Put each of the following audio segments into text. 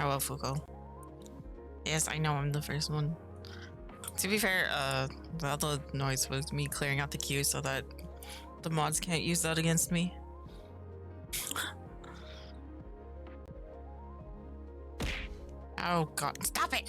Oh, Fuko. Yes, I know I'm the first one. To be fair, the other noise was me clearing out the queue so that the mods can't use that against me. Oh god, stop it!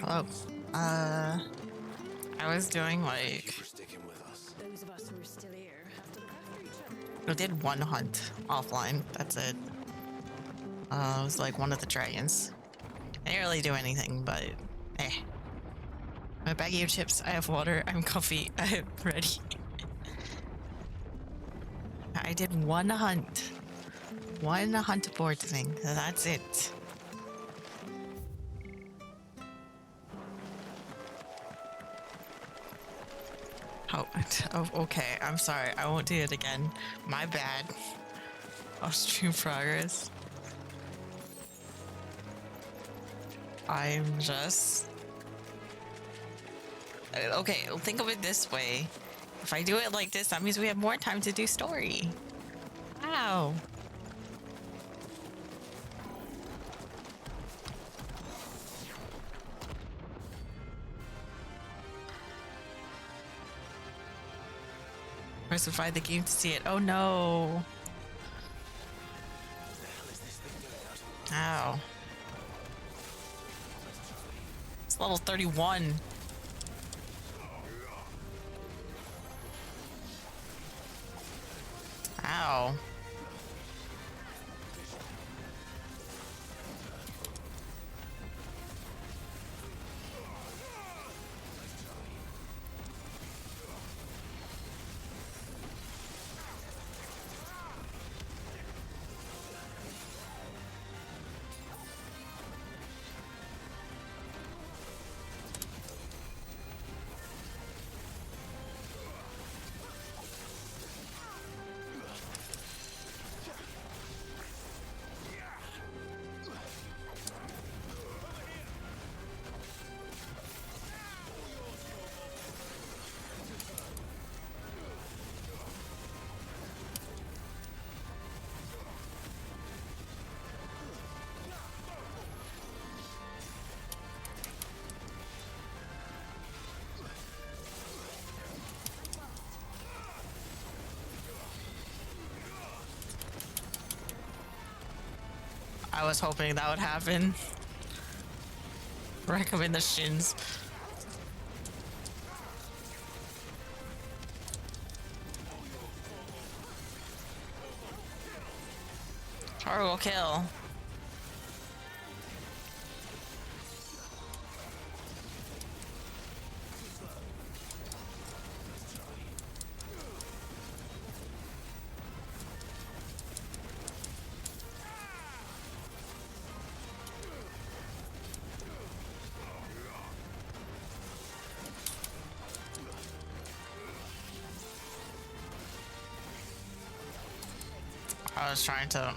Hello. I was doing like Those of us who are still here have to look after each other. I did one hunt offline. That's it. It was like one of the dragons. I didn't really do anything, but eh. My baggie of chips. I have water. I'm comfy. I'm ready. I did one hunt. One hunt board thing. That's it. Oh, okay. I'm sorry. I won't do it again. My bad. I'll stream progress. I'm just... Okay, think of it this way. If I do it like this, that means we have more time to do story. Wow. Diversify the game to see it. Oh no. Ow. It's level 31. Ow. I was hoping that would happen. Rack him in the shins. Horrible kill. I was trying to,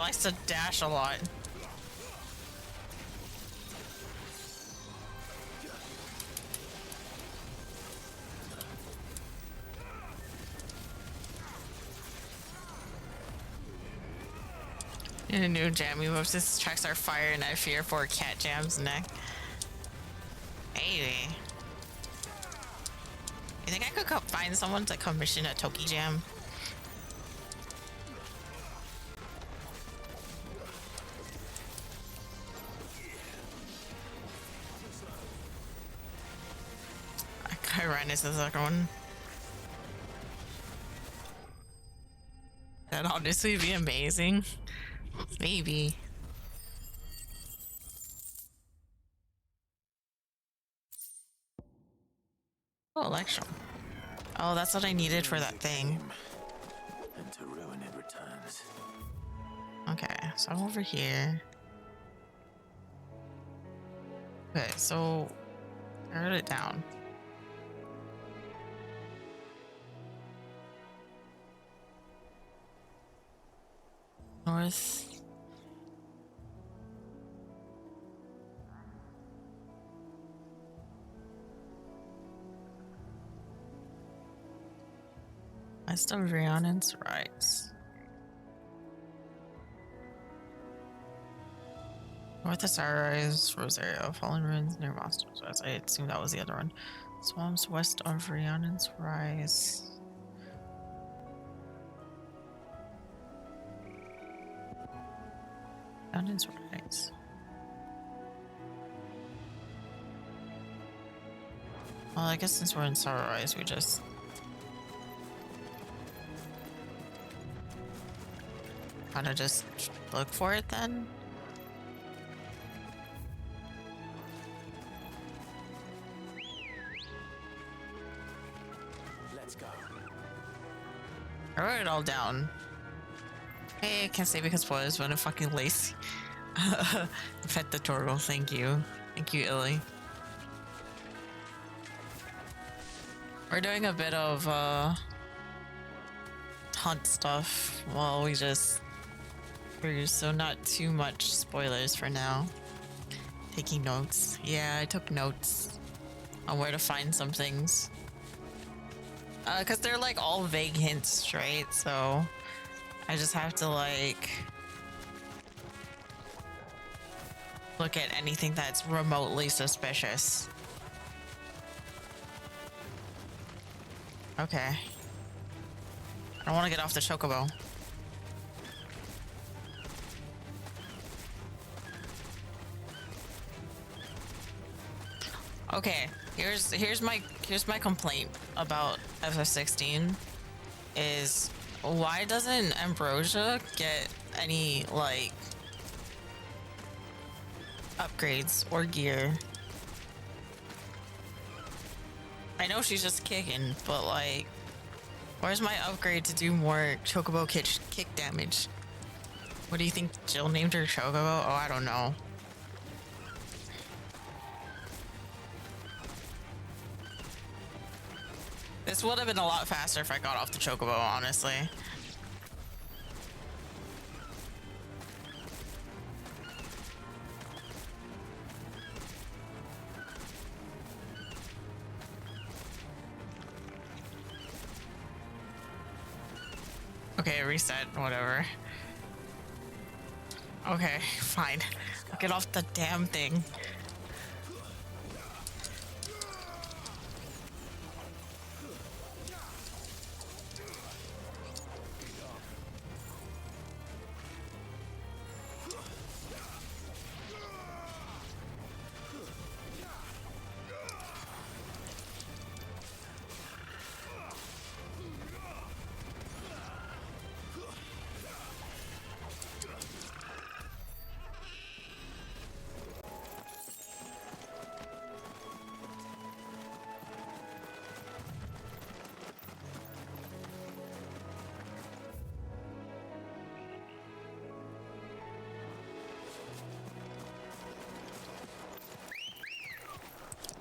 likes to dash a lot. In a new jam, he moves his tracks are fire and I fear for Cat Jam's neck. Hey. You think I could find someone to commission a Toki Jam? Chiron is the second one. That'd honestly be amazing. Maybe. Oh, Electrum. Oh, that's what I needed for that thing. And to ruin it returns. Okay, so I'm over here. Okay, so I wrote it down. North. West of Rhiannon's Rise. North of Sunrise, Rosario, Fallen Ruins near Monsters Rise. I assume that was the other one. Swamps west of Rhiannon's Rise. Rhiannon's Rise. Well, I guess since we're in Sunrise, we just kind of just look for it then. Let's go. I wrote it all down. Hey, I can't say because spoilers, but I'm fucking lazy. Pet the turtle, thank you. Thank you, Illy. We're doing a bit of hunt stuff while we just cruise, so not too much spoilers for now. Taking notes. Yeah, I took notes on where to find some things. Cause they're like all vague hints, right? So I just have to like look at anything that's remotely suspicious. Okay. I don't want to get off the chocobo. Okay, here's my complaint about FF16 is why doesn't Ambrosia get any like upgrades or gear? I know she's just kicking, but like, where's my upgrade to do more chocobo kick damage? What do you think Jill named her chocobo? Oh, I don't know. This would have been a lot faster if I got off the chocobo, honestly. Okay, reset, whatever. Okay, fine. I'll get off the damn thing.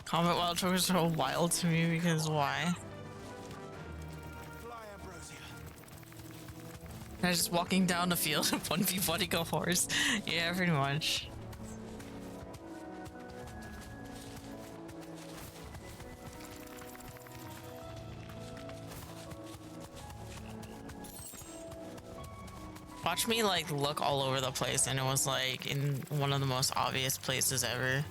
Combat Wild Choker is so wild to me because why? Fly, Ambrosia. I'm just walking down the field of 1v1 a horse. Yeah, pretty much. Watch me like look all over the place, and it was like in one of the most obvious places ever.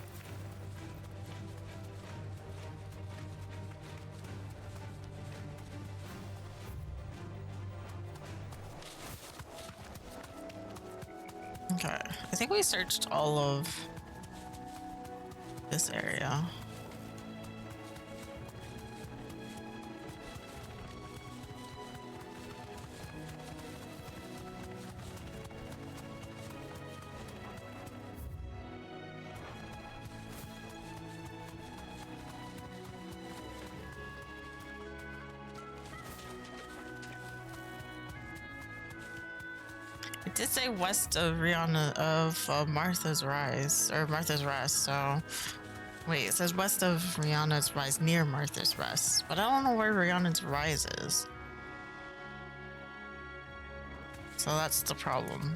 Okay, I think we searched all of this area. It did say west of Martha's Rise, or Martha's Rest, so... Wait, it says west of Rihanna's Rise, near Martha's Rest, but I don't know where Rihanna's Rise is. So that's the problem.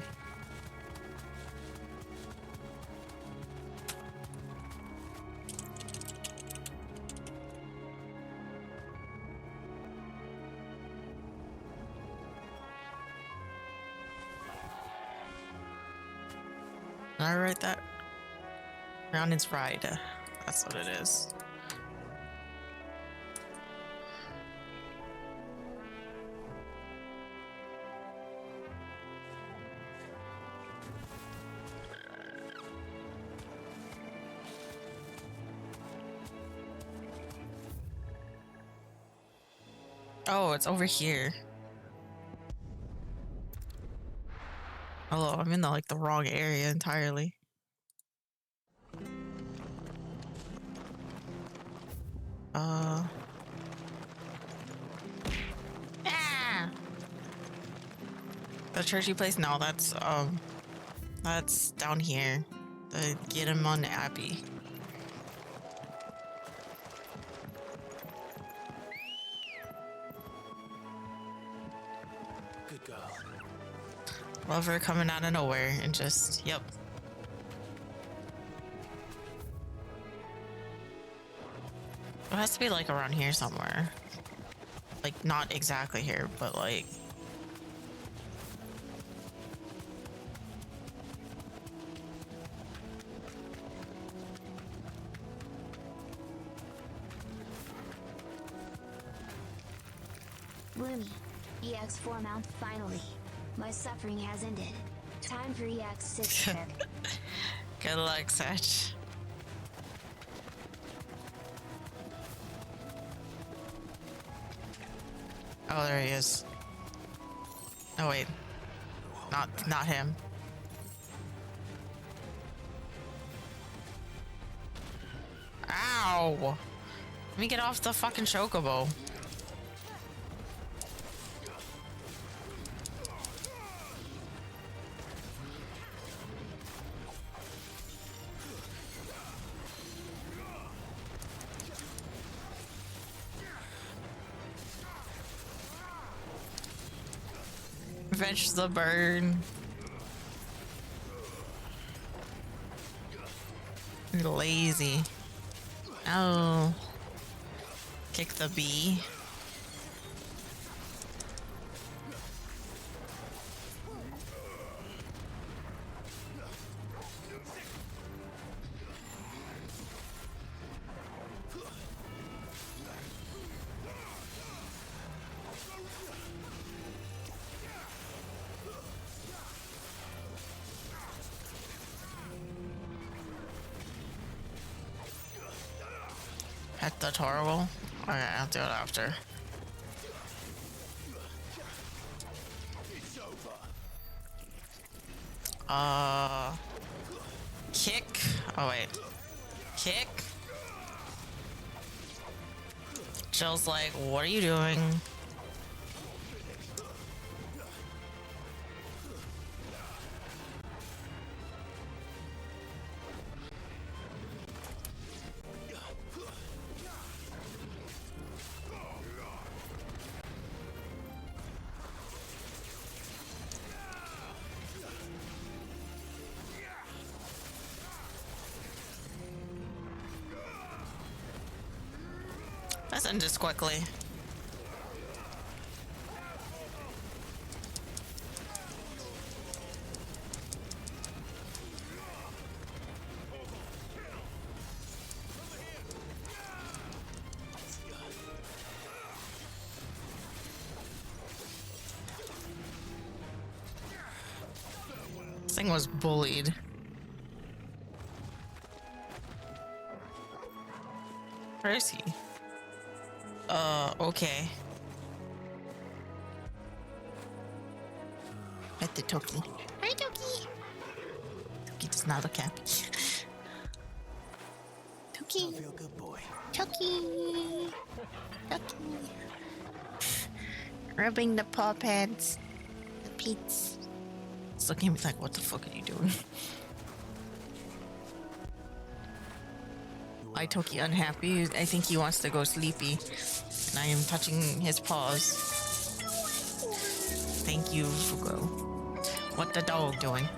Did I write that? Rihanna's Ride. That's what it is. Oh, it's over here. Hello, I'm in the wrong area entirely. Ah! The churchy place? No, that's down here. The Gidamon Abbey. Good girl. Love her coming out of nowhere and just, yep. It has to be like around here somewhere. Like not exactly here, but like. Looney, EX4 mount finally. My suffering has ended. Time for EX6 check. Good luck, Satch. Oh, there he is. Oh wait, not him. Ow! Let me get off the fucking chocobo. Revenge the burn. You're lazy. Oh. Kick the bee. That's horrible. Okay, I'll do it after. Kick. Oh wait. Kick. Jill's like, what are you doing? Let's end this quickly. This thing was bullied. Where is he? Okay. At the Toki. Hi, Toki. Toki does not look happy. Toki. Feel good, boy. Toki. Toki. Rubbing the paw pads. The peats. It's looking at me like, what the fuck are you doing? Why Toki unhappy? I think he wants to go sleepy. And I am touching his paws. Thank you, Fugo. What the dog doing?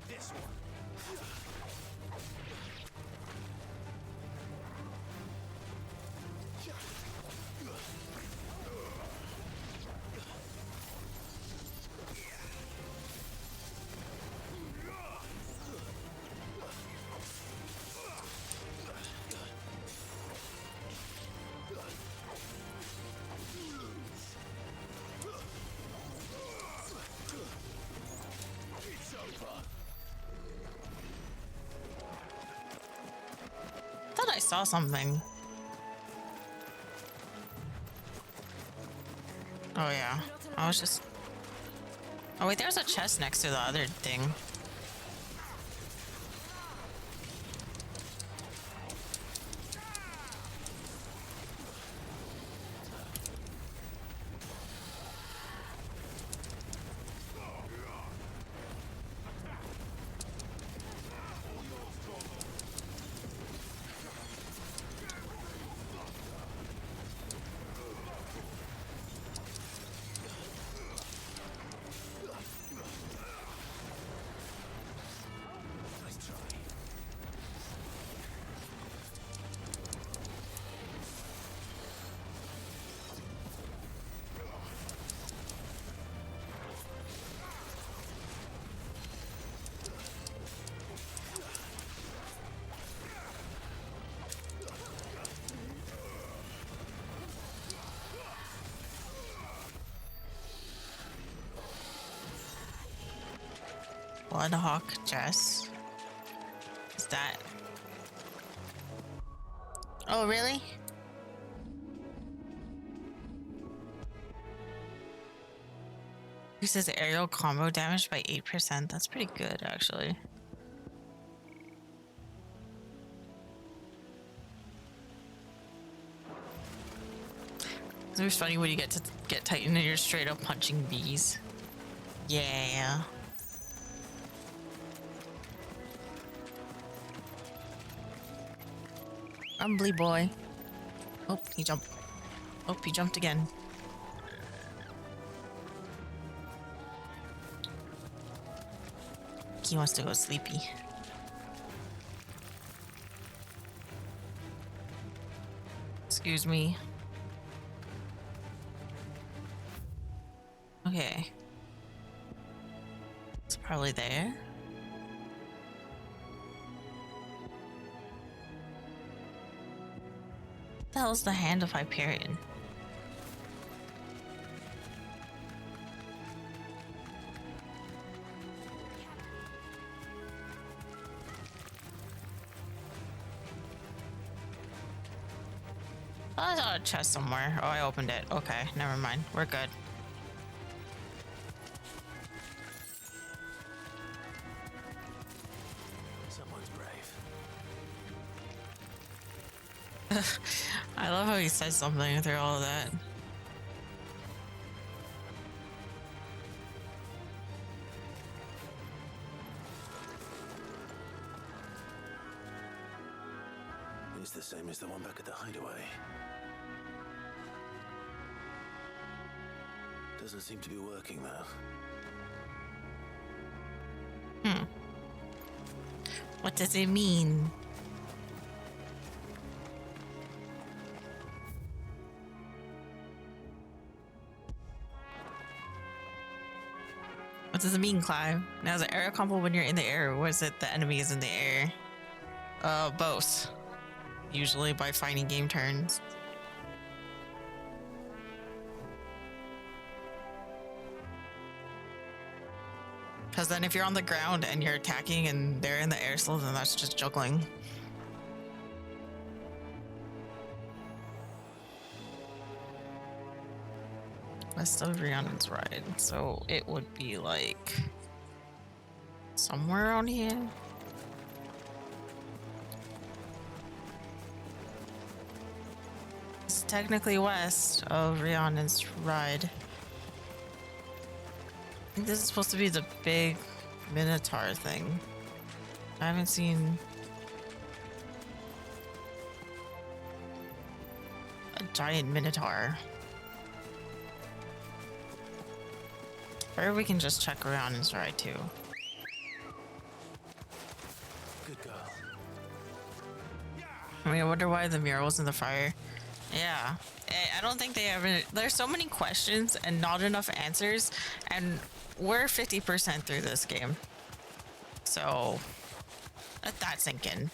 This one. Thought I saw something. Oh yeah. I was just... Oh wait, there's a chest next to the other thing. Bloodhawk dress. Is that... Oh, really? Increases aerial combo damage by 8%. That's pretty good, actually. It's always funny when you get to get Titan and you're straight up punching bees. Yeah. Rumbly boy. Oh, he jumped. Oh, he jumped again. He wants to go sleepy. Excuse me. Okay. It's probably there. What the hell's the hand of Hyperion? Oh, I saw a chest somewhere. Oh, I opened it. Okay, never mind. We're good. Someone's brave. I love how he says something through all of that. the same as the one back at the hideaway. Doesn't seem to be working though. What does it mean? What does it mean, Clive? Now is it air combo when you're in the air, or is it the enemy is in the air? Both. Usually by fighting game turns. Because then if you're on the ground and you're attacking and they're in the air still, then that's just juggling. West of Rhiannon's Ride. So it would be like somewhere around here. It's technically west of Rhiannon's Ride. I think this is supposed to be the big Minotaur thing. I haven't seen a giant Minotaur. Or we can just check around and try too. Good girl. I mean, I wonder why the mural was in the fire. Yeah, I don't think they ever. There's so many questions and not enough answers, and we're 50% through this game. So let that sink in.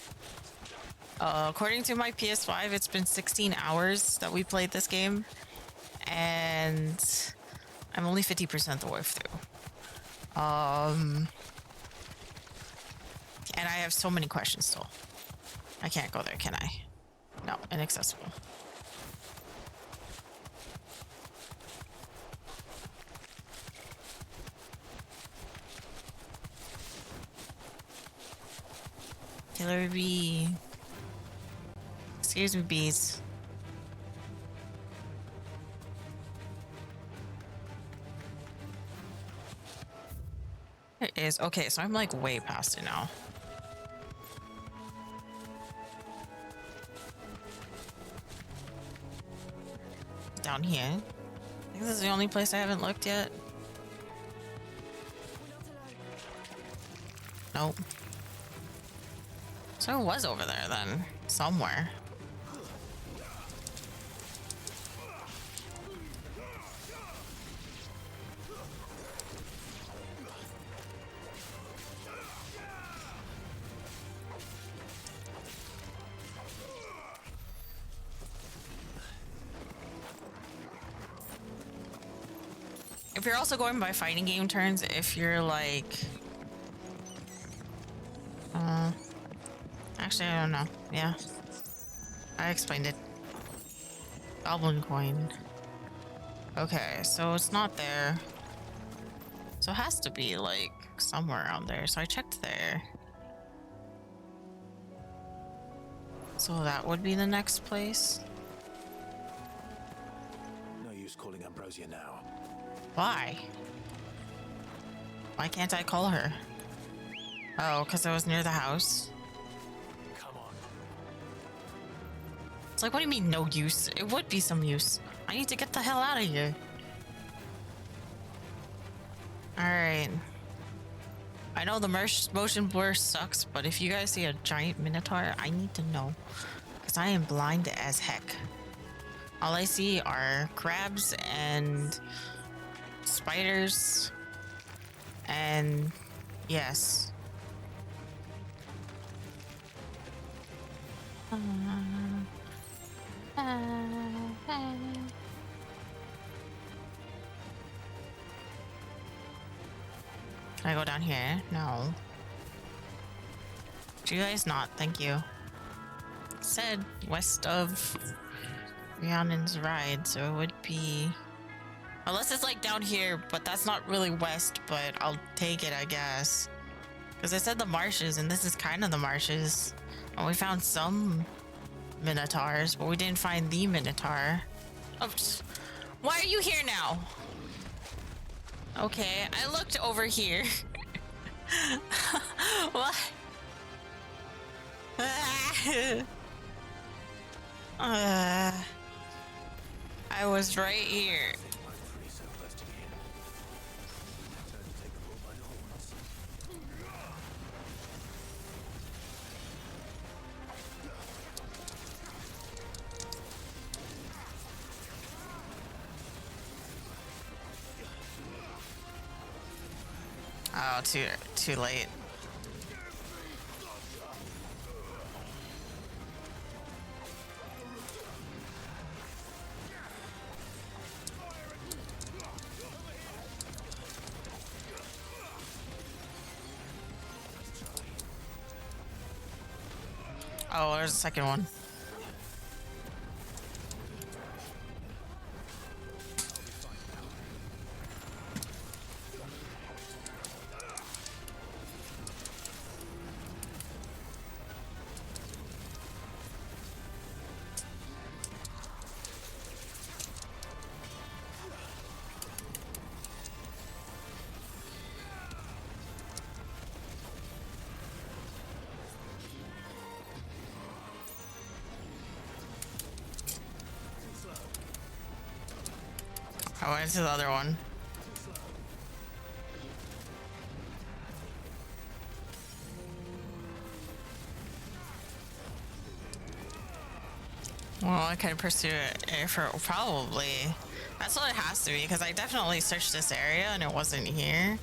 According to my PS5, it's been 16 hours that we played this game, and I'm only 50% the way through. And I have so many questions still. I can't go there, can I? No, inaccessible. Killer bee. Excuse me, bees. It is. Okay, so I'm like way past it now. Down here. I think this is the only place I haven't looked yet. Nope. So it was over there then, somewhere. If you're also going by fighting game turns, if you're like... Actually, I don't know. Yeah. I explained it. Goblin coin. Okay, so it's not there. So it has to be like somewhere around there. So I checked there. So that would be the next place. No use calling Ambrosia now. Why? Why can't I call her? Oh, because I was near the house. Come on. It's like, what do you mean no use? It would be some use. I need to get the hell out of here. Alright. I know the motion blur sucks, but if you guys see a giant Minotaur, I need to know. Because I am blind as heck. All I see are crabs and spiders. And yes. Can I go down here? No. Do you guys not? Thank you. It said west of Rhiannon's Ride, so it would be... Unless it's like down here, but that's not really west, but I'll take it, I guess. Because I said the marshes, and this is kind of the marshes. And we found some Minotaurs, but we didn't find the Minotaur. Oh, why are you here now? Okay, I looked over here. What? I was right here. Finally, so close to the end. Time to take the bull by the horns. Oh, too late. Oh, there's a second one. I went to the other one. Well, I can pursue it for probably. That's what it has to be, because I definitely searched this area and it wasn't here.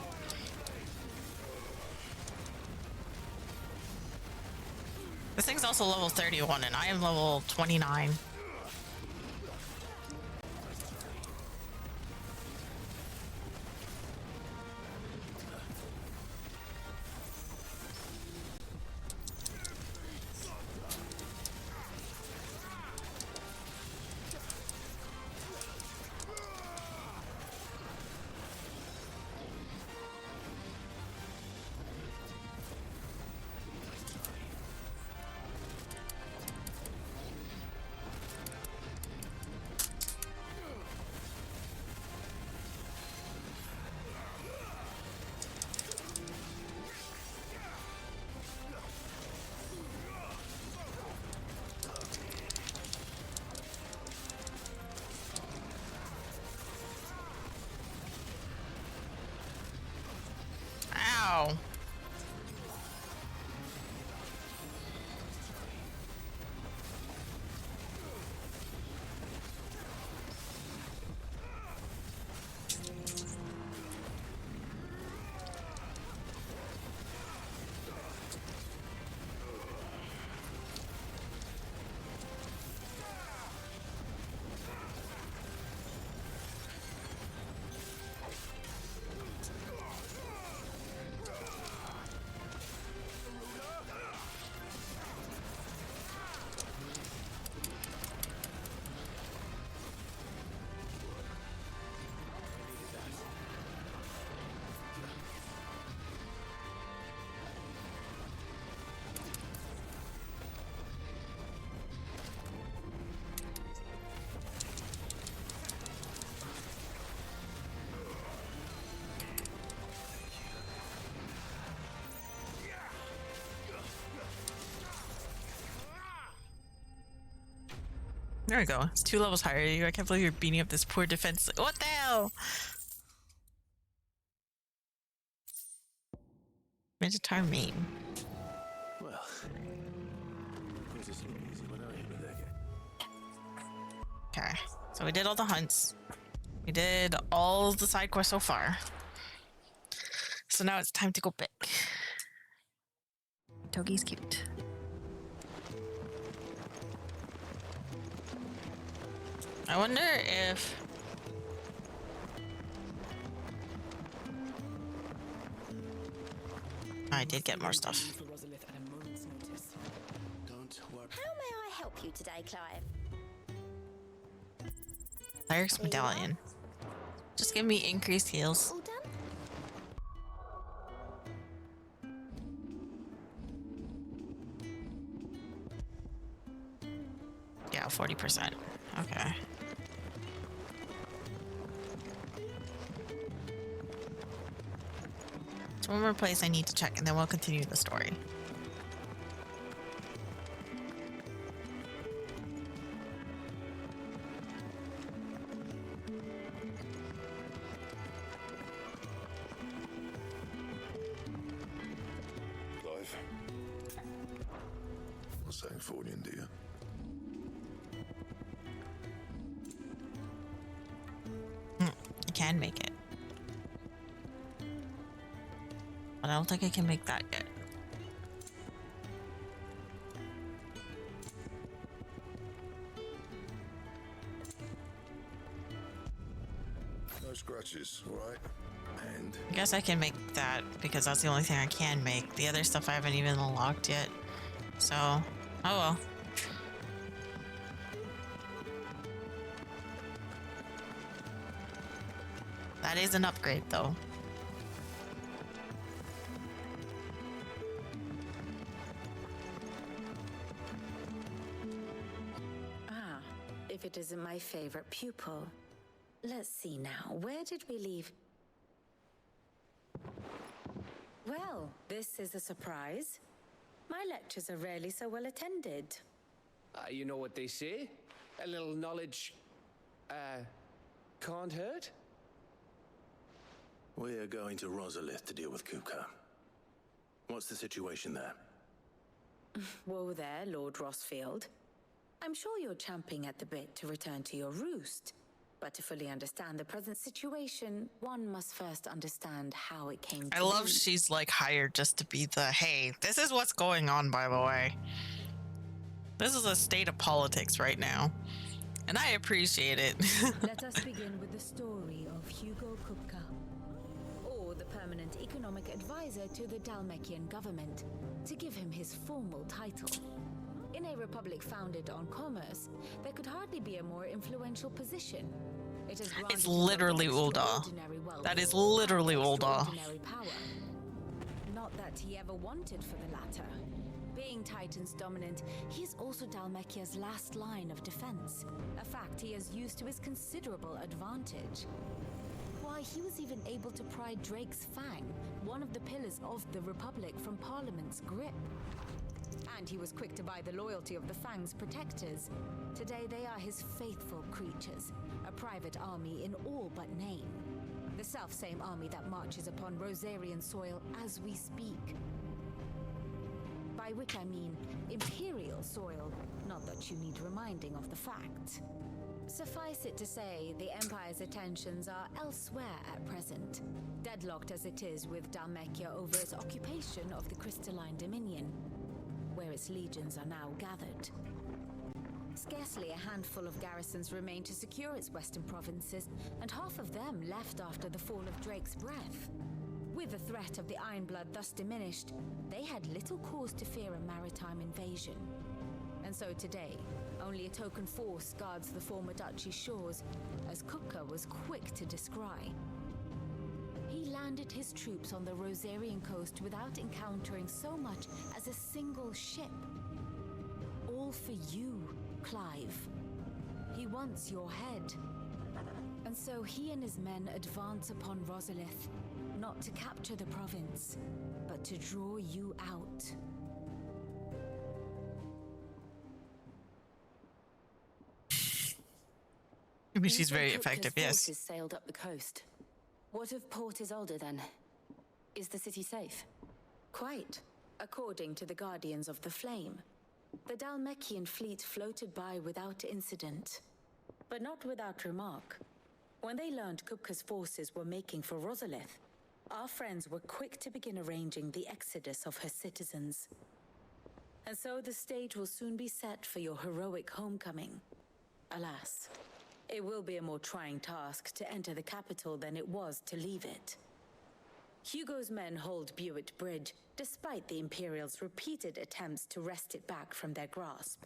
This thing's also level 31 and I am level 29. Ow. There we go. It's 2 levels higher. I can't believe you're beating up this poor defense. What the hell? Minotaur main. Well, was a sleep easy when I hit with that guy. Okay. So we did all the hunts. We did all the side quests so far. So now it's time to go back. Togi's cute. I wonder if... I did get more stuff. Don't worry. How may I help you today, Clive? Cleric's medallion. Just give me increased heals. All done? Yeah, 40%. Okay. So one more place I need to check and then we'll continue the story. Sancfordian, do you? I can make it. But I don't think I can make that yet. No scratches, all right? And I guess I can make that because that's the only thing I can make. The other stuff I haven't even unlocked yet. So, oh well. That is an upgrade though. Ah, if it isn't my favorite pupil. Let's see now. Where did we leave? Well, this is a surprise. My lectures are rarely so well attended. You know what they say? A little knowledge, can't hurt? we're going to Rosalith to deal with Kuka. What's the situation there? Whoa there, Lord Rossfield. I'm sure you're champing at the bit to return to your roost. But to fully understand the present situation, one must first understand how it came to I love be. she's like hired just to be the, hey, this is what's going on, by the way. This is a state of politics right now. And I appreciate it. Let us begin with the story of Hugo Kupka, or the permanent economic advisor to the Dalmekian government, to give him his formal title. In a republic founded on commerce, there could hardly be a more influential position. It has granted It's him literally both Ulda. extraordinary wealth That is and literally Ulda. extraordinary power. Not that he ever wanted for the latter. Being Titan's dominant, he is also Dalmekia's last line of defense, a fact he has used to his considerable advantage. Why, he was even able to pry Drake's Fang, one of the pillars of the Republic, from Parliament's grip. And he was quick to buy the loyalty of the Fang's protectors. Today they are his faithful creatures, a private army in all but name. The self-same army that marches upon Rosarian soil as we speak. By which I mean Imperial soil, not that you need reminding of the fact. Suffice it to say, the Empire's attentions are elsewhere at present, deadlocked as it is with Dalmekia over its occupation of the Crystalline Dominion, where its legions are now gathered. Scarcely a handful of garrisons remain to secure its western provinces, and half of them left after the fall of Drake's Breath. With the threat of the Ironblood thus diminished, they had little cause to fear a maritime invasion. And so today, only a token force guards the former duchy's shores, as Kupka was quick to descry. He landed his troops on the Rosarian coast without encountering so much as a single ship. All for you, Clive. He wants your head. And so he and his men advance upon Rosalith, not to capture the province, but to draw you out. I mean, she's very Kupka's effective, yes. forces sailed up the coast. What of Port Isolde then? Is the city safe? Quite, according to the Guardians of the Flame. The Dalmekian fleet floated by without incident, but not without remark. When they learned Kupka's forces were making for Rosalith, our friends were quick to begin arranging the exodus of her citizens. And so the stage will soon be set for your heroic homecoming. Alas, it will be a more trying task to enter the capital than it was to leave it. Hugo's men hold Buick Bridge, despite the Imperials' repeated attempts to wrest it back from their grasp.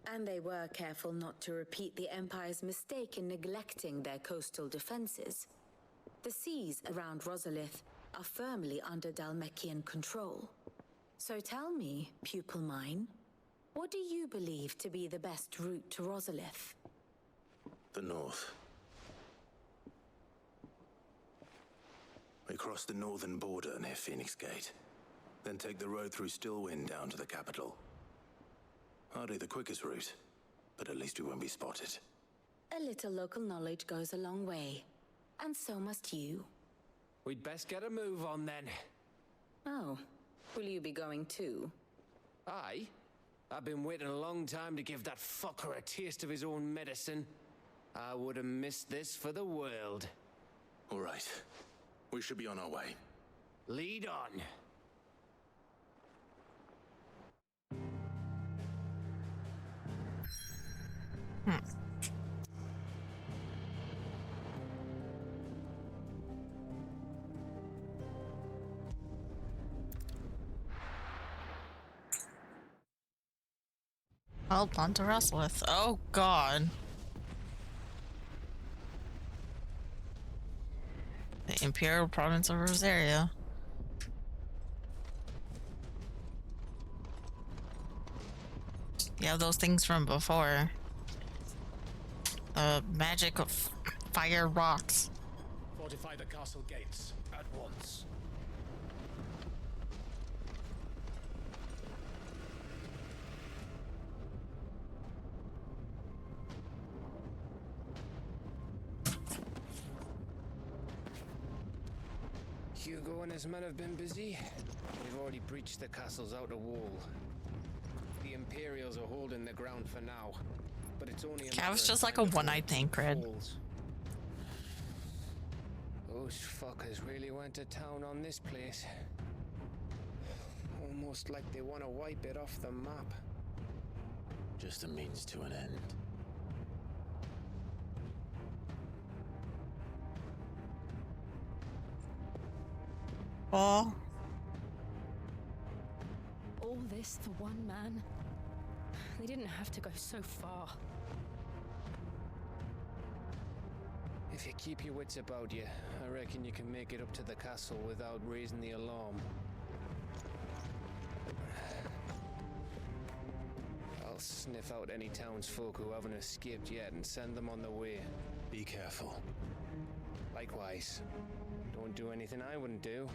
And they were careful not to repeat the Empire's mistake in neglecting their coastal defenses. The seas around Rosalith are firmly under Dalmekian control. So tell me, pupil mine, what do you believe to be the best route to Rosalith? The north. We cross the northern border near Phoenix Gate, then take the road through Stillwind down to the capital. Hardly the quickest route, but at least we won't be spotted. A little local knowledge goes a long way, and so must you. We'd best get a move on then. Oh, will you be going too? Aye. I've been waiting a long time to give that fucker a taste of his own medicine. I would have missed this for the world. All right. We should be on our way. Lead on. Well, fun to wrestle with. Oh god. The Imperial Province of Rosaria. You have those things from before. The magic of fire rocks. Fortify the castle gates at once. Hugo and his men have been busy. They've already breached the castle's outer wall. The Imperials are holding the ground for now, but it's only a That was just like a one-eyed Tancred. Those fuckers really went to town on this place. Almost like they want to wipe it off the map. Just a means to an end. Oh. All this for one man? They didn't have to go so far. If you keep your wits about you, I reckon you can make it up to the castle without raising the alarm. I'll sniff out any townsfolk who haven't escaped yet and send them on their way. Be careful. Likewise. Don't do anything I wouldn't do.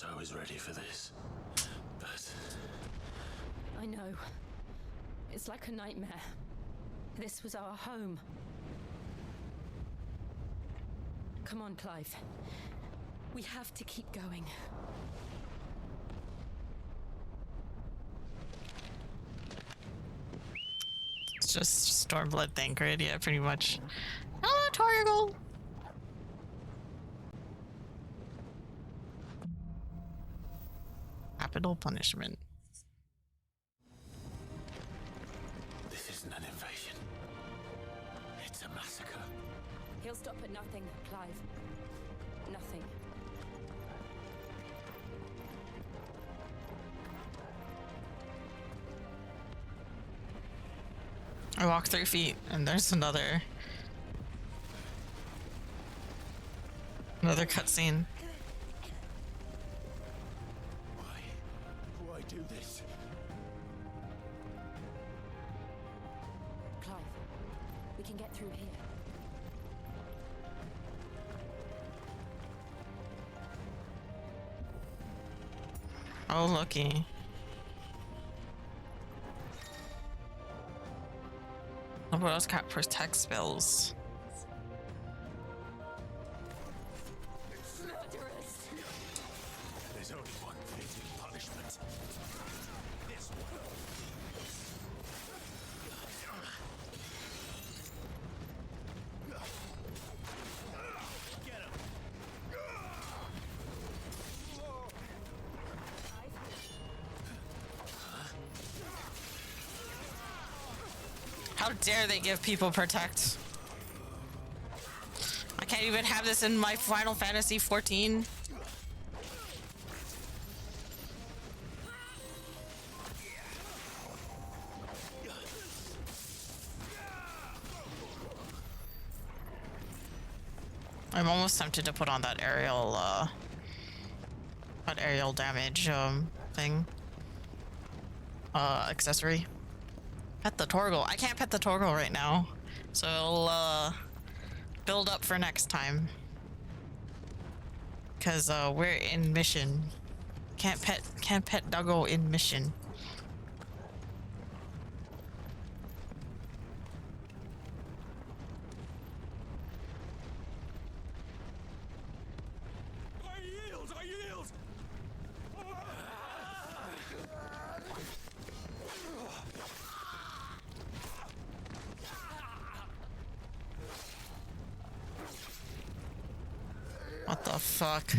I was ready for this, but... I know. It's like a nightmare. This was our home. Come on, Clive. We have to keep going. It's just Stormblood Tancred, yeah, pretty much. Ah, Torgal! Capital punishment. This isn't an invasion. It's a massacre. He'll stop at nothing, Clive. Nothing. I walk 3 feet and there's another cutscene. Why do this? Clive, we can get through here. Oh, looky. What else got protect spells? There's only one fitting punishment. This one. Get him. How dare they give people protect? I can't even have this in my Final Fantasy 14. I'm almost tempted to put on that aerial aerial damage thing. Accessory. Pet the Torgal. I can't pet the Torgal right now. So I'll build up for next time. Cause we're in mission. Can't pet doggo in mission. I yield! What the fuck?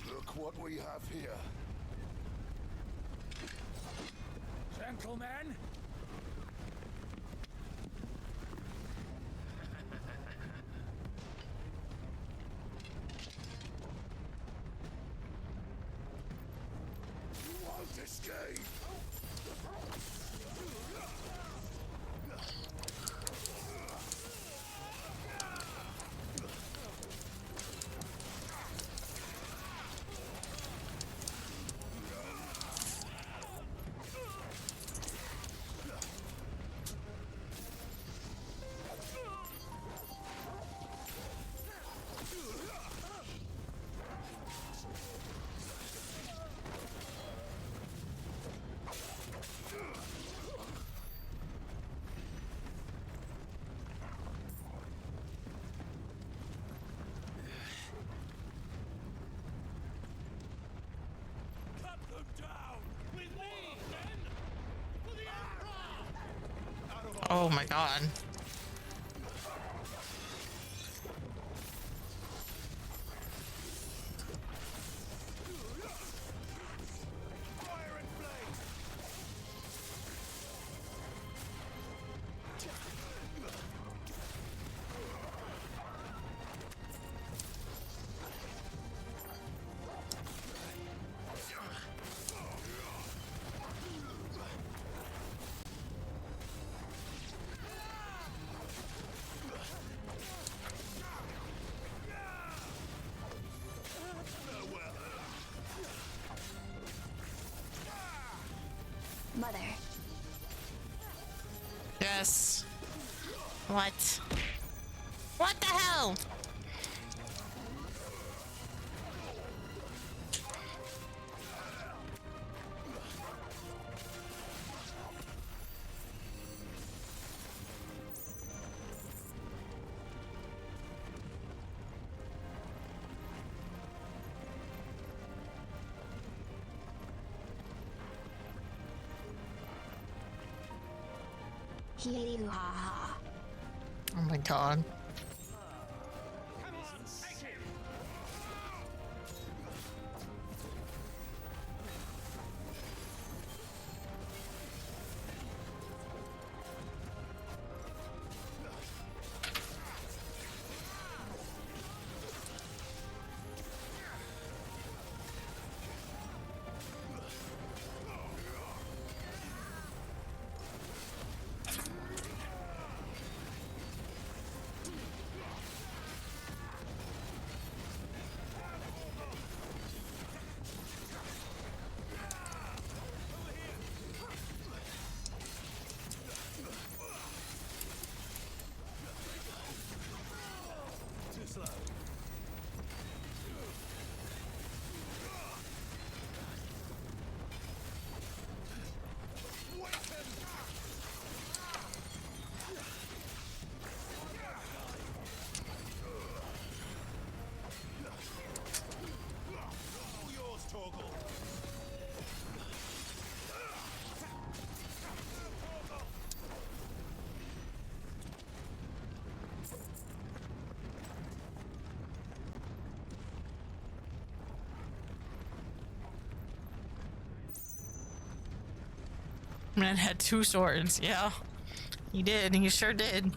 Look what we have here. Gentlemen! You won't escape. Oh my god. Mother. Yes. What? What the hell? Ha. Oh my god. Man had two swords, yeah. He did, he sure did.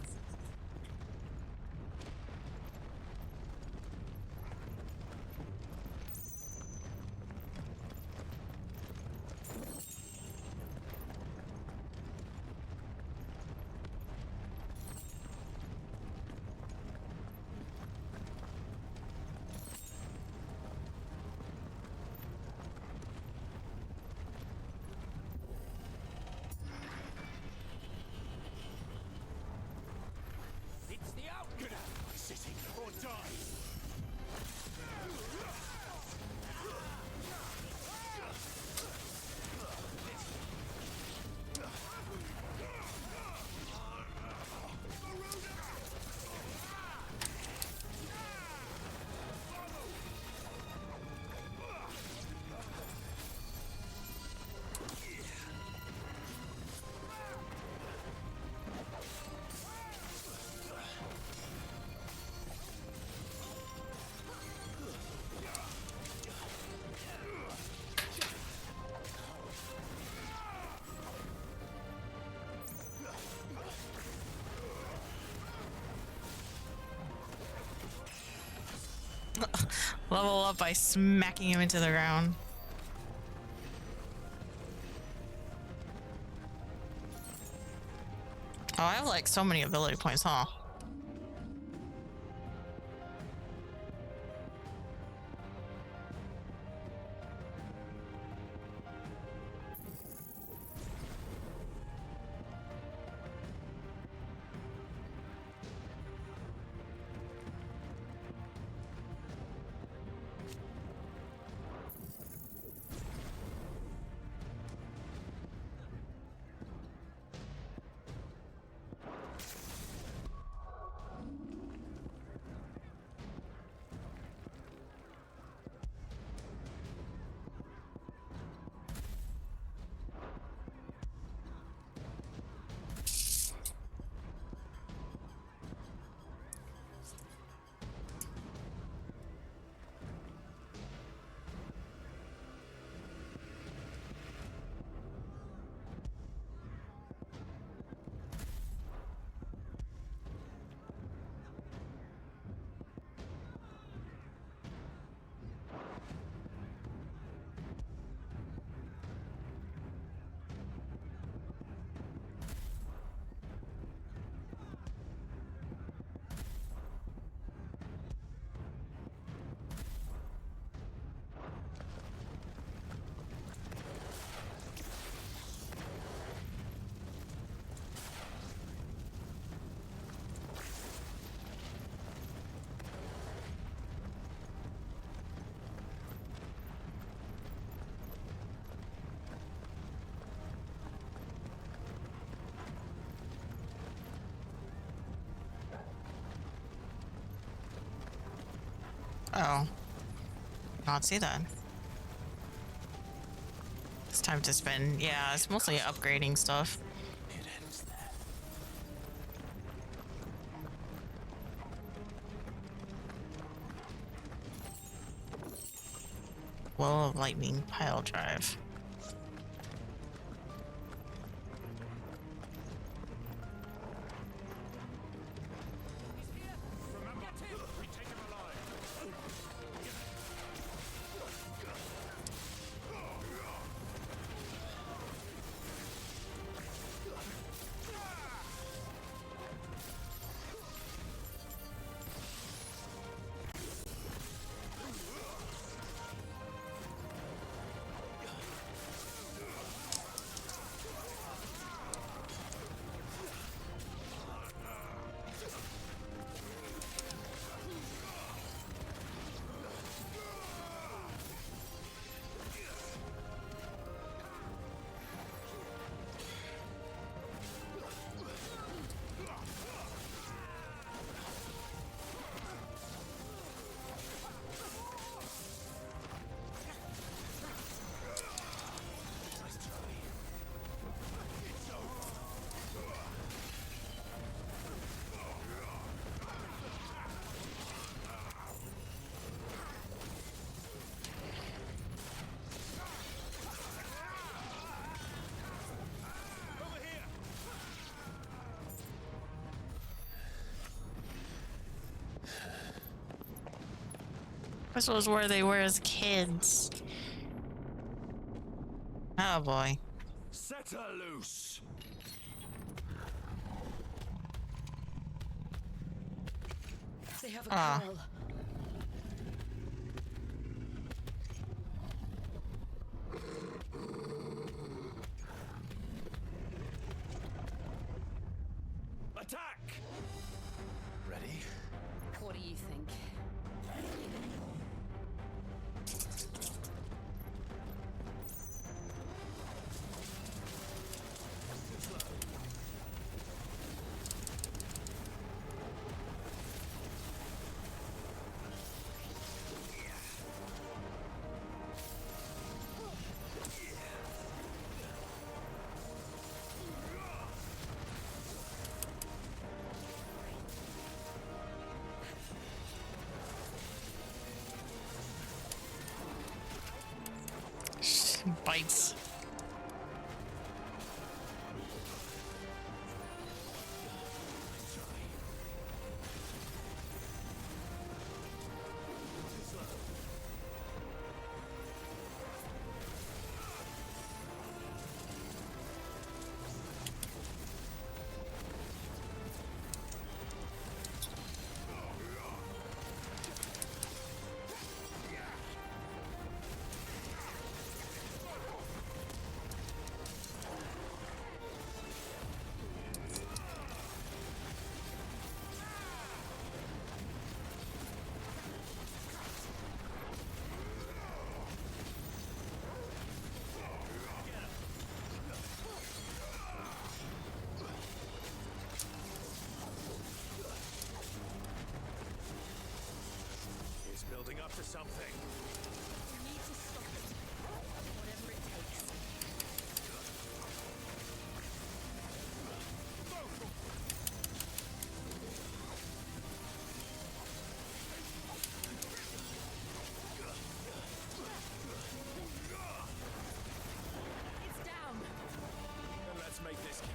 Level up by smacking him into the ground. Oh, I have like so many ability points, huh? Oh. Not see that. It's time to spend. Yeah, it's mostly upgrading stuff. It ends there. Well of Lightning pile drive. This was where they were as kids. Oh boy. Set her loose. They have a Ah. quarrel. Attack! Ready? What do you think? Bites. to something. We need to stop it. Whatever it takes. It's down. Then let's make this count.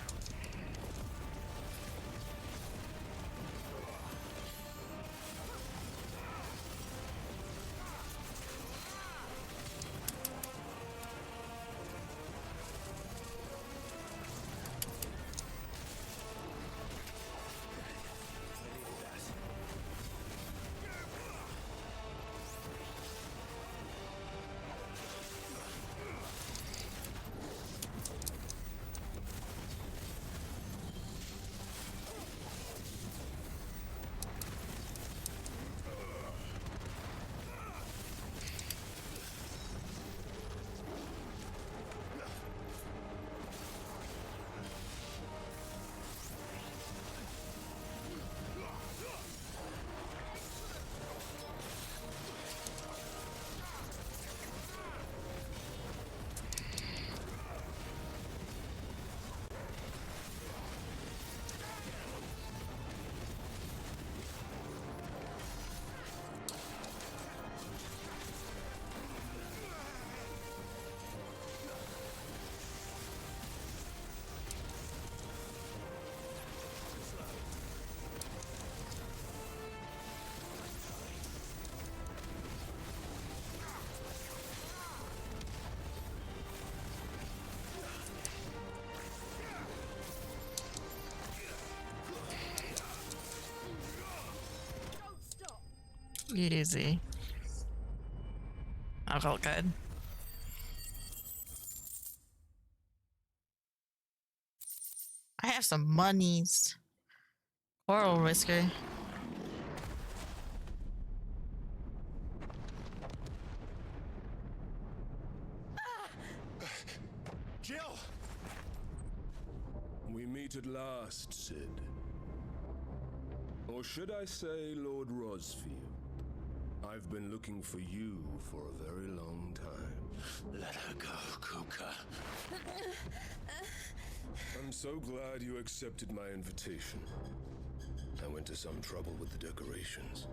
Easy. That felt good. I have some monies. Coral whisker. Jill! We meet at last, Sid. Or should I say, Lord Rosfield? I've been looking for you for a very long time. Let her go, Kuka. I'm so glad you accepted my invitation. I went to some trouble with the decorations.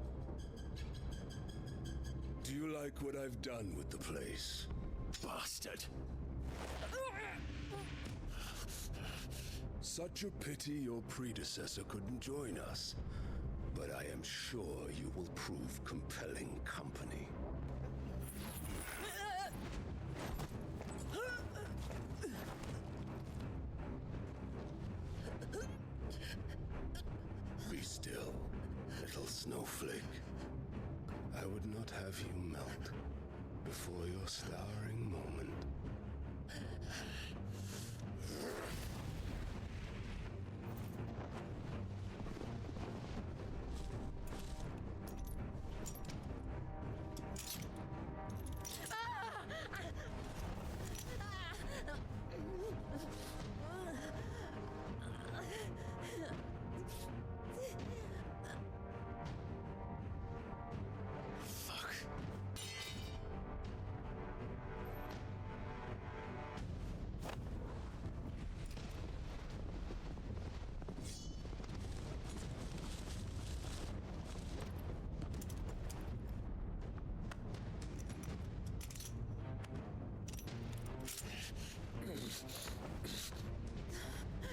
Do you like what I've done with the place? Bastard. Such a pity your predecessor couldn't join us. But I am sure you will prove compelling company. Be still, little snowflake. I would not have you melt before your starring moment.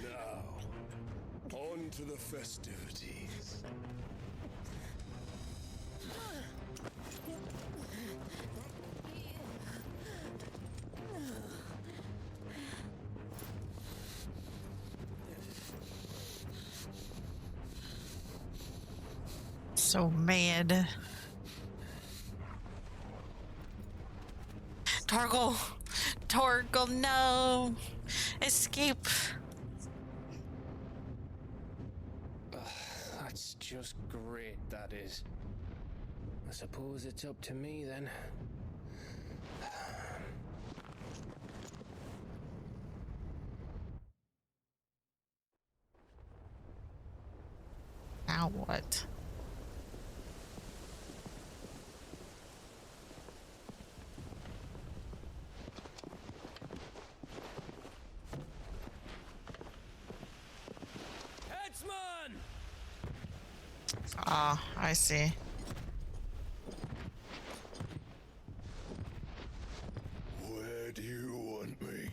Now, on to the festivities. So mad. Torgal! Torgal, no! Escape! That's just great, that is. I suppose it's up to me then. Now what? Ah, I see. Where do you want me?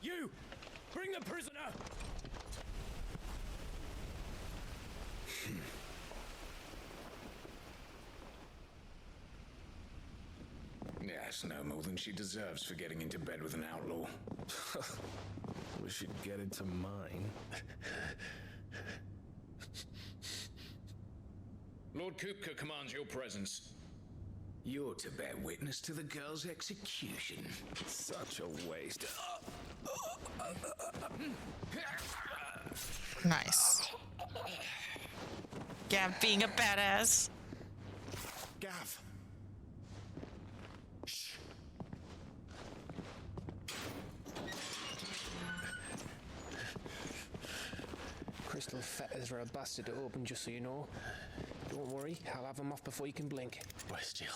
You! Bring the prisoner! Yes, no more than she deserves for getting into bed with an outlaw. We should get into mine. Lord Kupka commands your presence. You're to bear witness to the girl's execution. Such a waste. Nice. Gav being a badass. Gav! Crystal fetters are a bastard to open, just so you know. Don't worry, I'll have them off before you can blink. Where's Jill?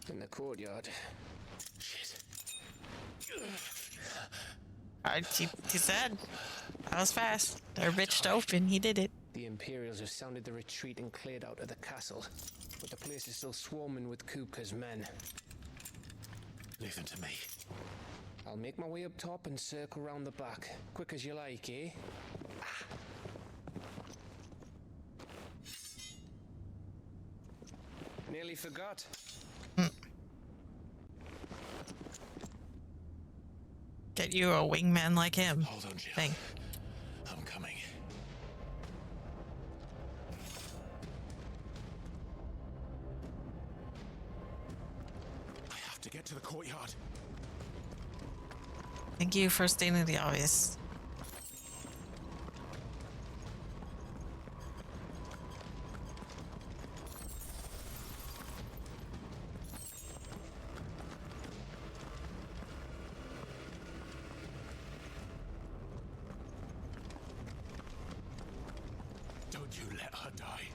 In the courtyard. Shit. He said. That was fast. They're bitched open. He did it. The Imperials have sounded the retreat and cleared out of the castle, but the place is still swarming with Kupka's men. Leave them to me. I'll make my way up top and circle round the back. Quick as you like, eh? Nearly forgot. Get you a wingman like him. Hold on, Jill. Thing. I'm coming. I have to get to the courtyard. Thank you for stating the obvious. Don't you let her die.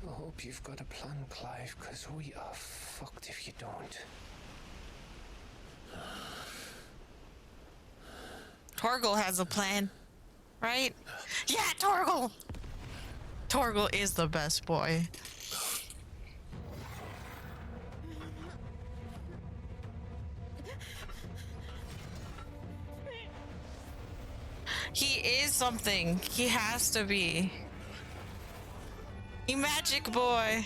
I hope you've got a plan, Clive, because we are fucked if you don't. Torgal has a plan, right? Yeah, Torgal! Torgal is the best boy. He is something. He has to be. He magic boy.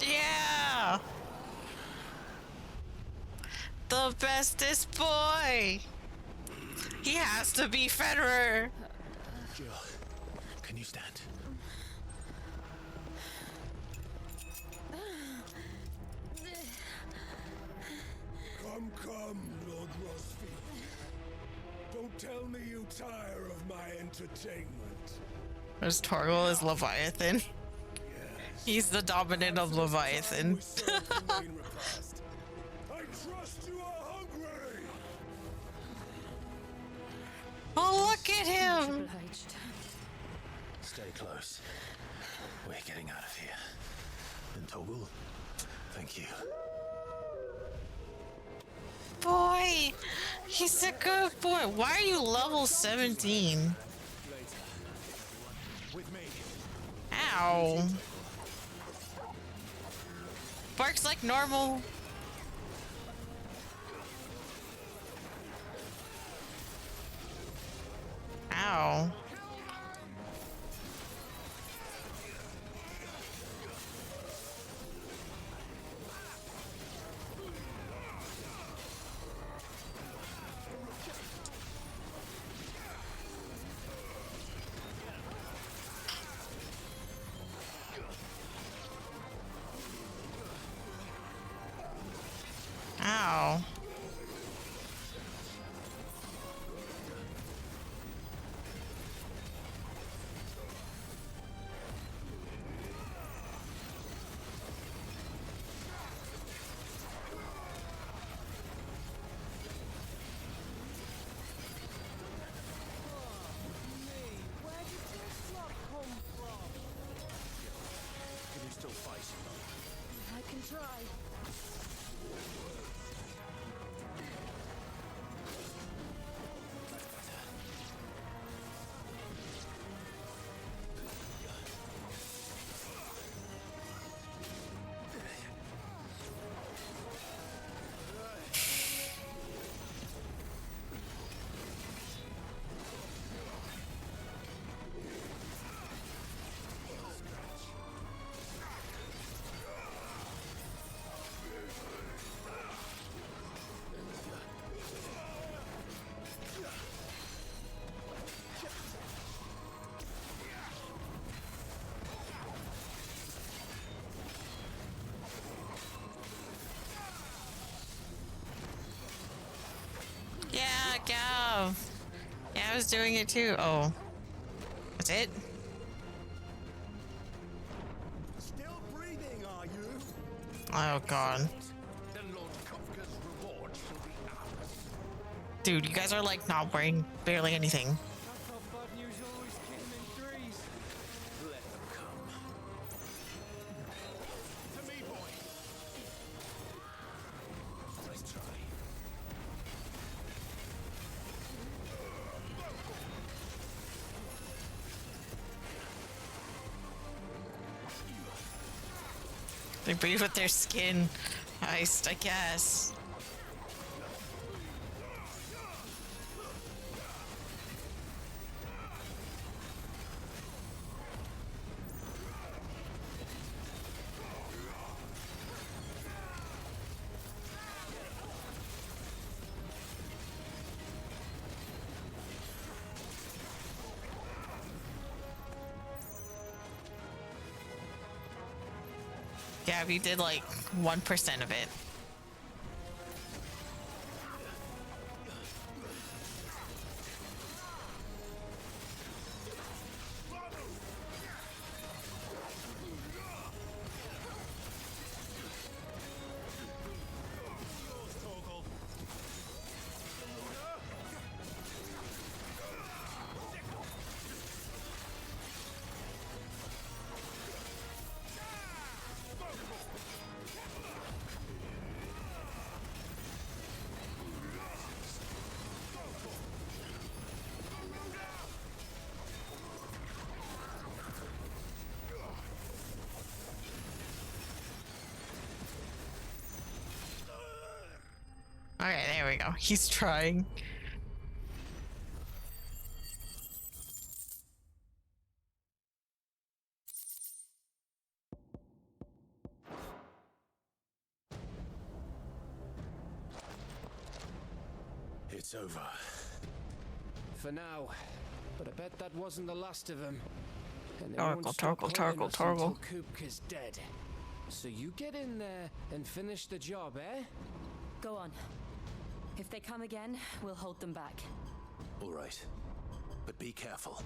Yeah. The bestest boy. He has to be Federer. Jill, can you stand? Come, Lord Rosfield. Don't tell me you tire of my entertainment. There's Torgal as Leviathan. He's the dominant of Leviathan. We serve the main repast. I trust you are hungry. Oh, look at him! Stay close. We're getting out of here. And Toggle, thank you. Boy, he's a good boy. Why are you level 17? With me. Ow. Barks like normal. Ow. Ow. I was doing it too. Oh. That's it? Still breathing, are you? Oh god. Then Lord Kufka's reward shall be ours. Dude, you guys are like not wearing barely anything. I thought bad news always came in threes. Let them come. To me, boy. Nice try. They breathe with their skin. I guess. Yeah, we did like 1% of it. Okay, there we go. He's trying. It's over. For now. But I bet that wasn't the last of them. And they Torgle, won't stop torgle, hunting torgle, us torgle. until Kupka's dead. So you get in there and finish the job, eh? Go on. If they come again, we'll hold them back. All right. But be careful.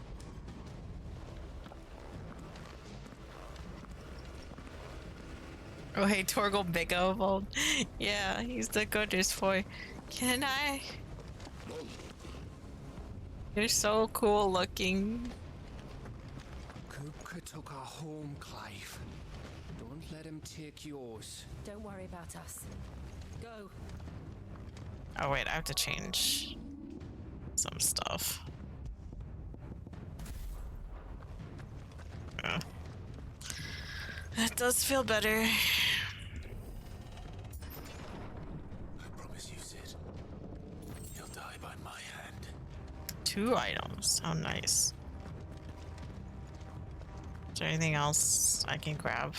Oh, hey, Torgal Bigovold. Yeah, he's the goodest boy. Can I? You're so cool looking. Kupka took our home, Clive. Don't let him take yours. Don't worry about us. Go. Oh, wait, I have to change some stuff. Yeah. That does feel better. I promise you, Sid. You'll die by my hand. 2 items. How nice. Is there anything else I can grab?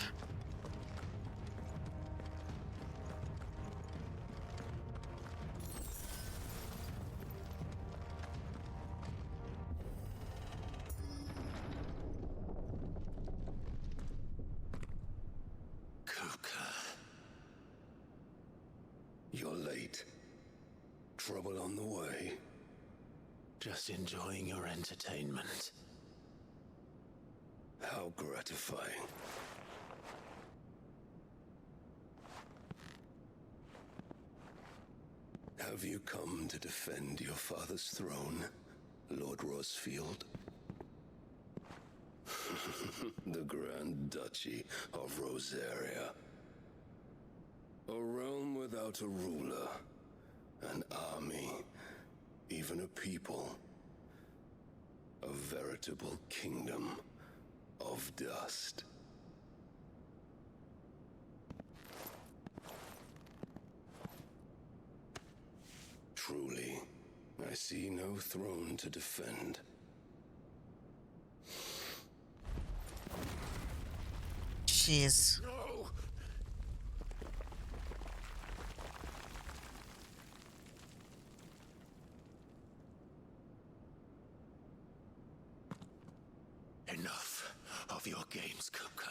You're late. Trouble on the way. Just enjoying your entertainment. How gratifying. Have you come to defend your father's throne, Lord Rosfield? The Grand Duchy of Rosaria. A realm without a ruler, an army, even a people. A veritable kingdom of dust. Truly, I see no throne to defend. Jeez. No! Enough of your games, Kupka.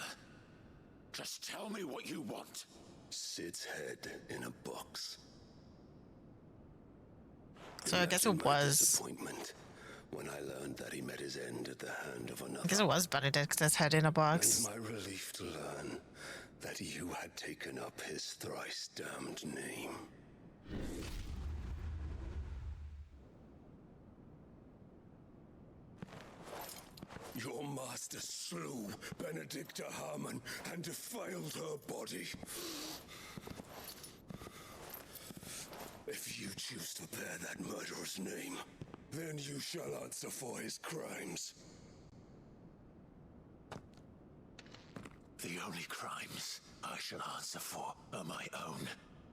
Just tell me what you want. Sid's head in a box. So I guess Imagine it my was. disappointment when I learned that he met his end at the hand of another. I guess it was Benedict's head in a box. And my relief to learn that you had taken up his thrice damned name. Your master slew Benedicta Harmon and defiled her body. If you choose to bear that murderer's name, then you shall answer for his crimes. The only crimes I shall answer for are my own.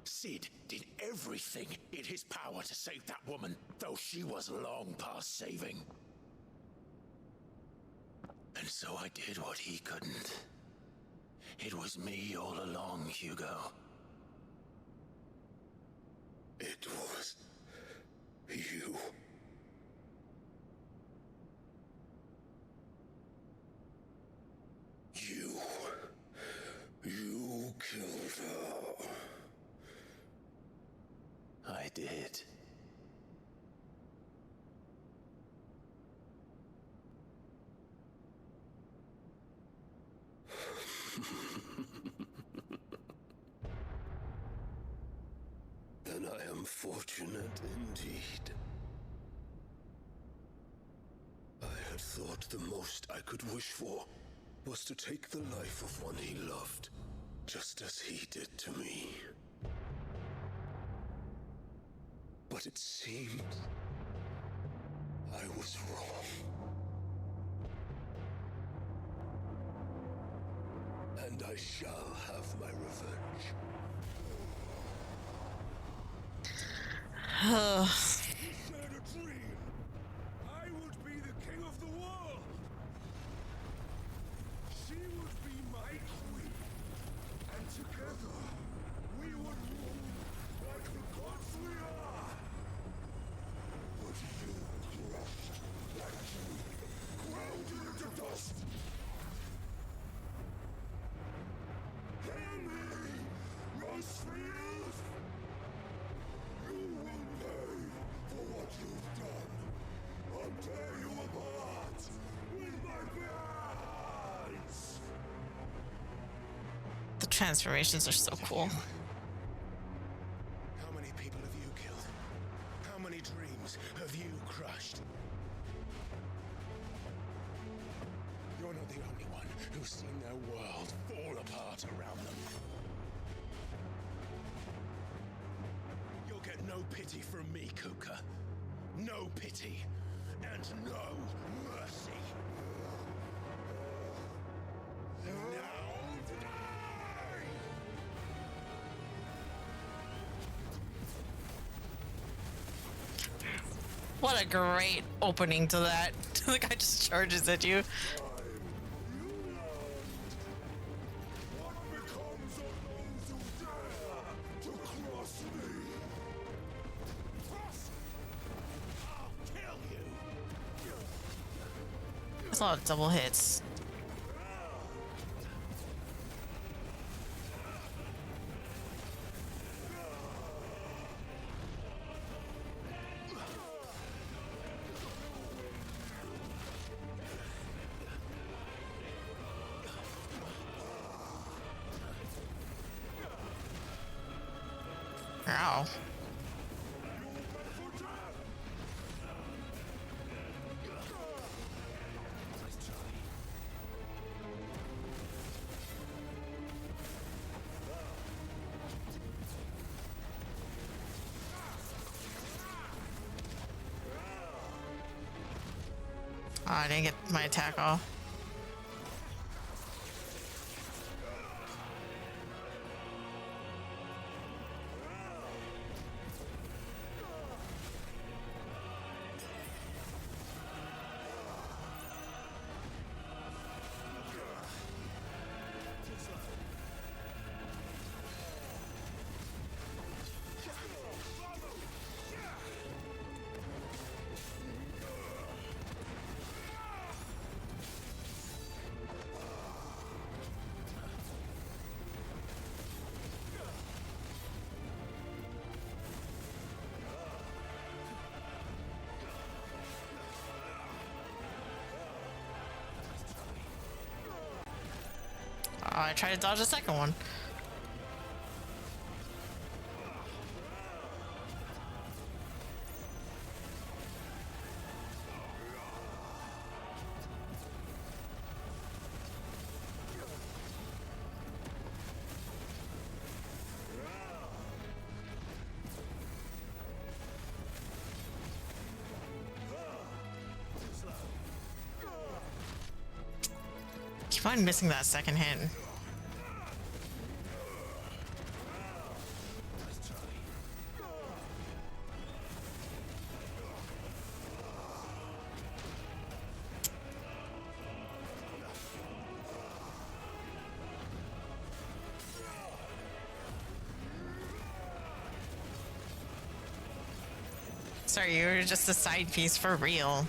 Sid did everything in his power to save that woman, though she was long past saving. And so I did what he couldn't. It was me all along, Hugo. It was you. You killed her. I did. Then I am fortunate indeed. I had thought the most I could wish for was to take the life of one he loved, just as he did to me. But it seems I was wrong. And I shall have my revenge. He shared a dream. I would be the king of the world. She would be my queen. And together, we would rule like the gods we are. But you crushed that dream, ground it into dust. Hear me, Rosefield! You will pay for what you've done. I'll tear you apart with my hands. The transformations are so cool. How many people have you killed? How many dreams have you crushed? You're not the only one who's seen their world fall apart around them. You'll get no pity from me, Kuka. No pity and no mercy. Now die! What a great opening to that. The guy just charges at you. What becomes of those who dare to cross me? Cross! I'll kill you! That's a lot of double hits. Ow. Oh, I didn't get my attack off. I tried to dodge the second one. Keep on missing that second hit. Sorry, you were just a side piece for real.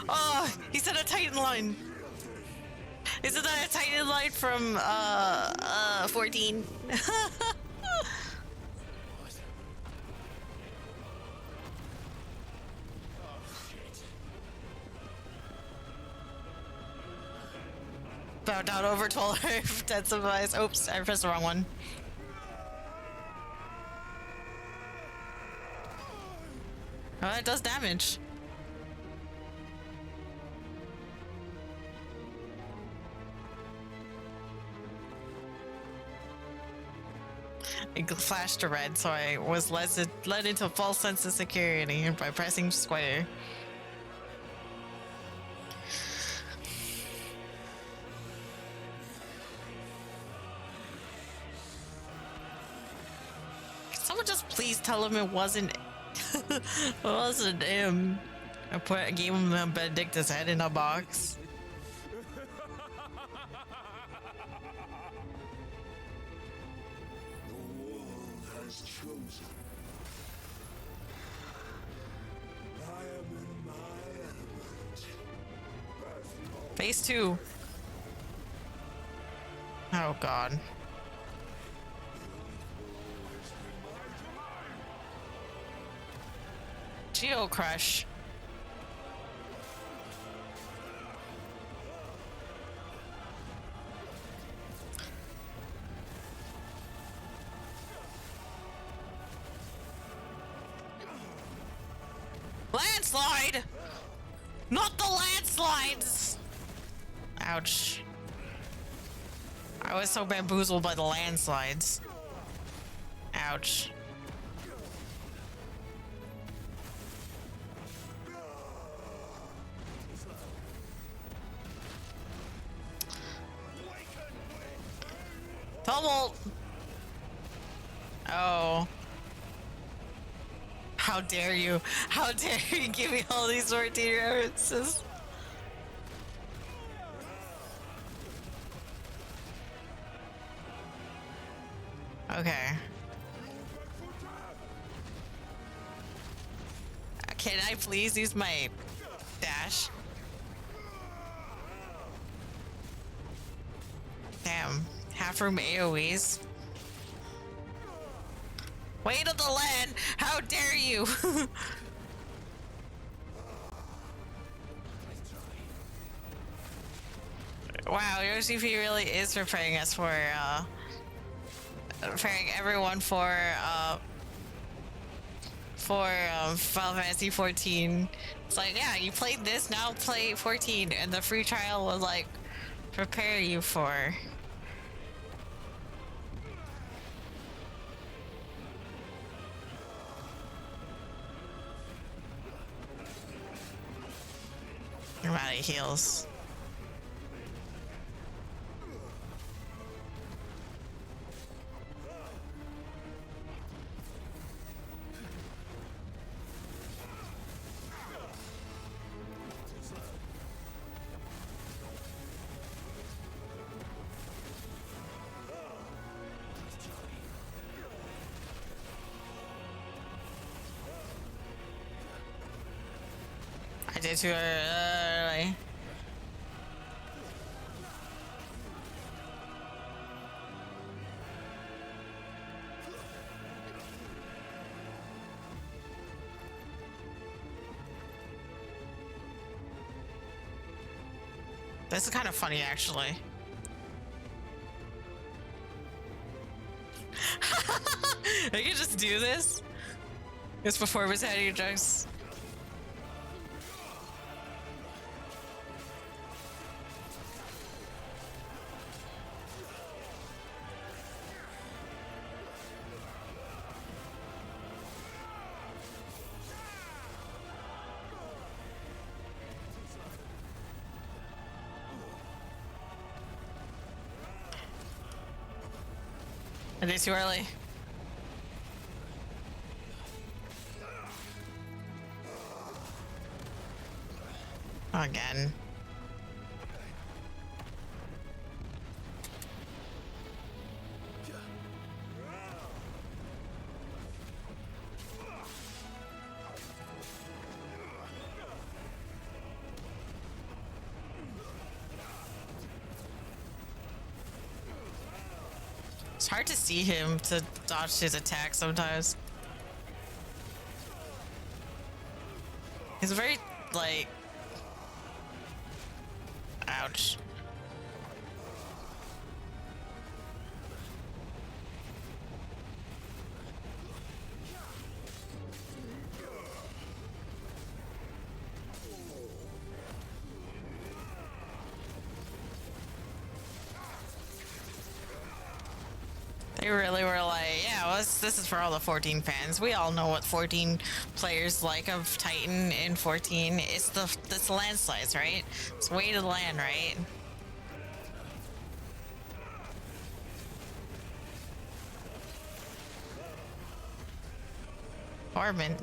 Oh, he said a Titan line. Isn't that a Titan line from 14? Bow down over 12 intensifies. Oops, I pressed the wrong one. Oh, it does damage. It flashed to red, so I was led into a false sense of security by pressing square. Can someone just please tell him it wasn't it wasn't him? I gave him a Benedictus head in a box. Phase 2. Oh god. Geo Crush. Landslide! Not the landslides! Ouch. I was so bamboozled by the landslides. Ouch. Tumult! Oh. How dare you? How dare you give me all these 14 references? Okay. Can I please use my dash? Damn. Half room AoEs. Weight of the land! How dare you! Wow, OCP really is preparing us for, preparing everyone for Final Fantasy 14. It's like, yeah, you played this, now play 14, and the free trial will, like, prepare you for... I'm out of heals. did too early. This is kind of funny, actually. I can just do this. It's performance heading jokes. It is too early. Again. It's hard to see him to dodge his attack sometimes. He's very, like... Ouch. They really were like, yeah, well, this is for all the 14 fans. We all know what 14 players like of Titan in 14. It's the landslides, right? It's weighted land, right? Corbin.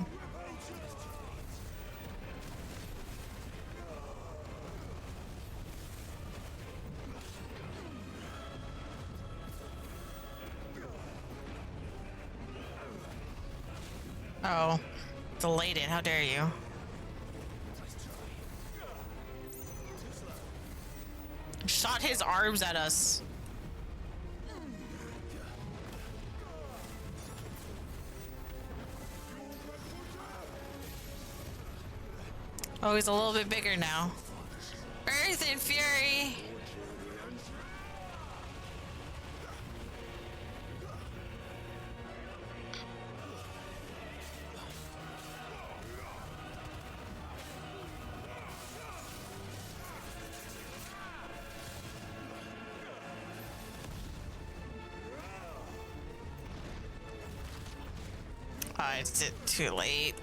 Oh, delayed it. How dare you? Shot his arms at us. Oh, he's a little bit bigger now. Earth and Fury. It's too late.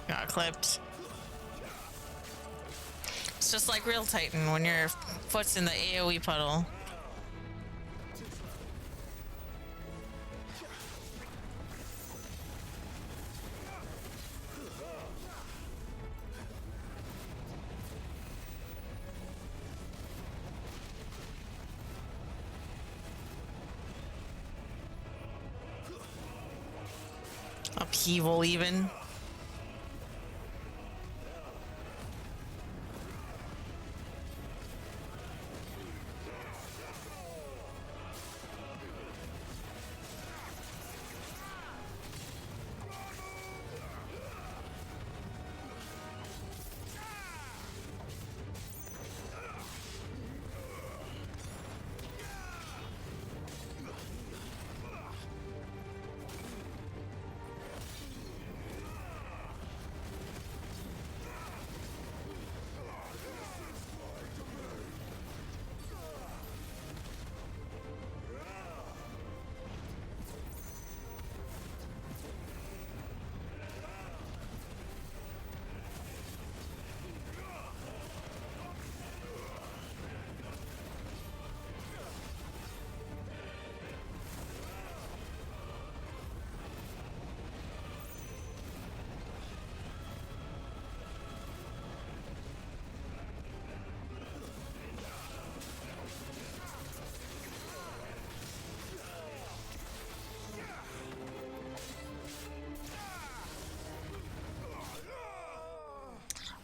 Got clipped. It's just like real Titan when your foot's in the AoE puddle. Upheaval even.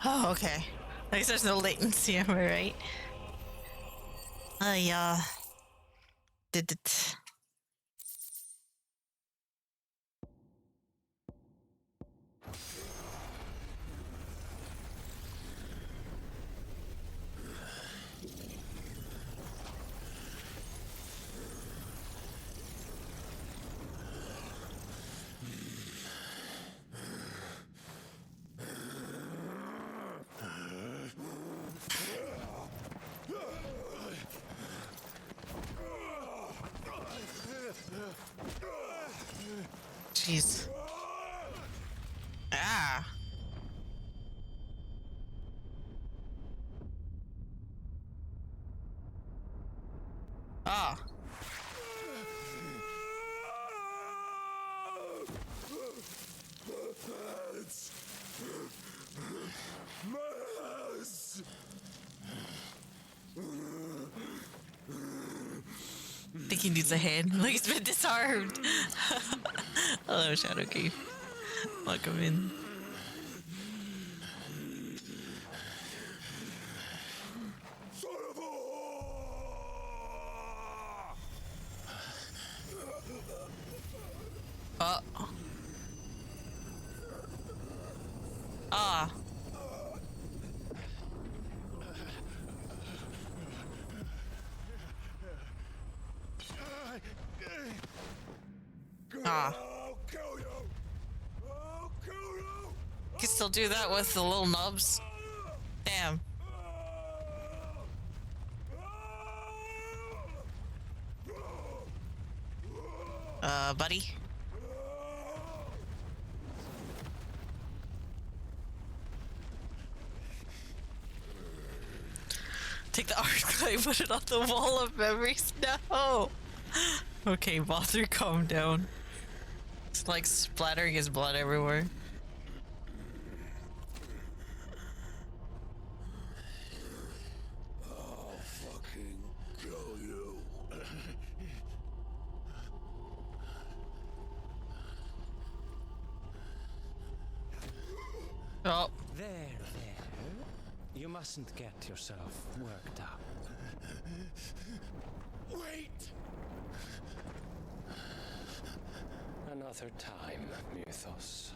Oh, okay. At least there's no latency, am I right? Yeah. Did it. Jeez. Ah. Ah. I think he needs a hand. Like he's been disarmed. Hello, Shadowkeep. Welcome in. Ah. Ah. You can still do that with the little nubs. Damn. Buddy. Take the archive, put it on the wall of memories. No. Okay, Bother, calm down. It's like splattering his blood everywhere. I'll fucking kill you. Oh. There. You mustn't get yourself worked up. Wait! Another time, Mythos.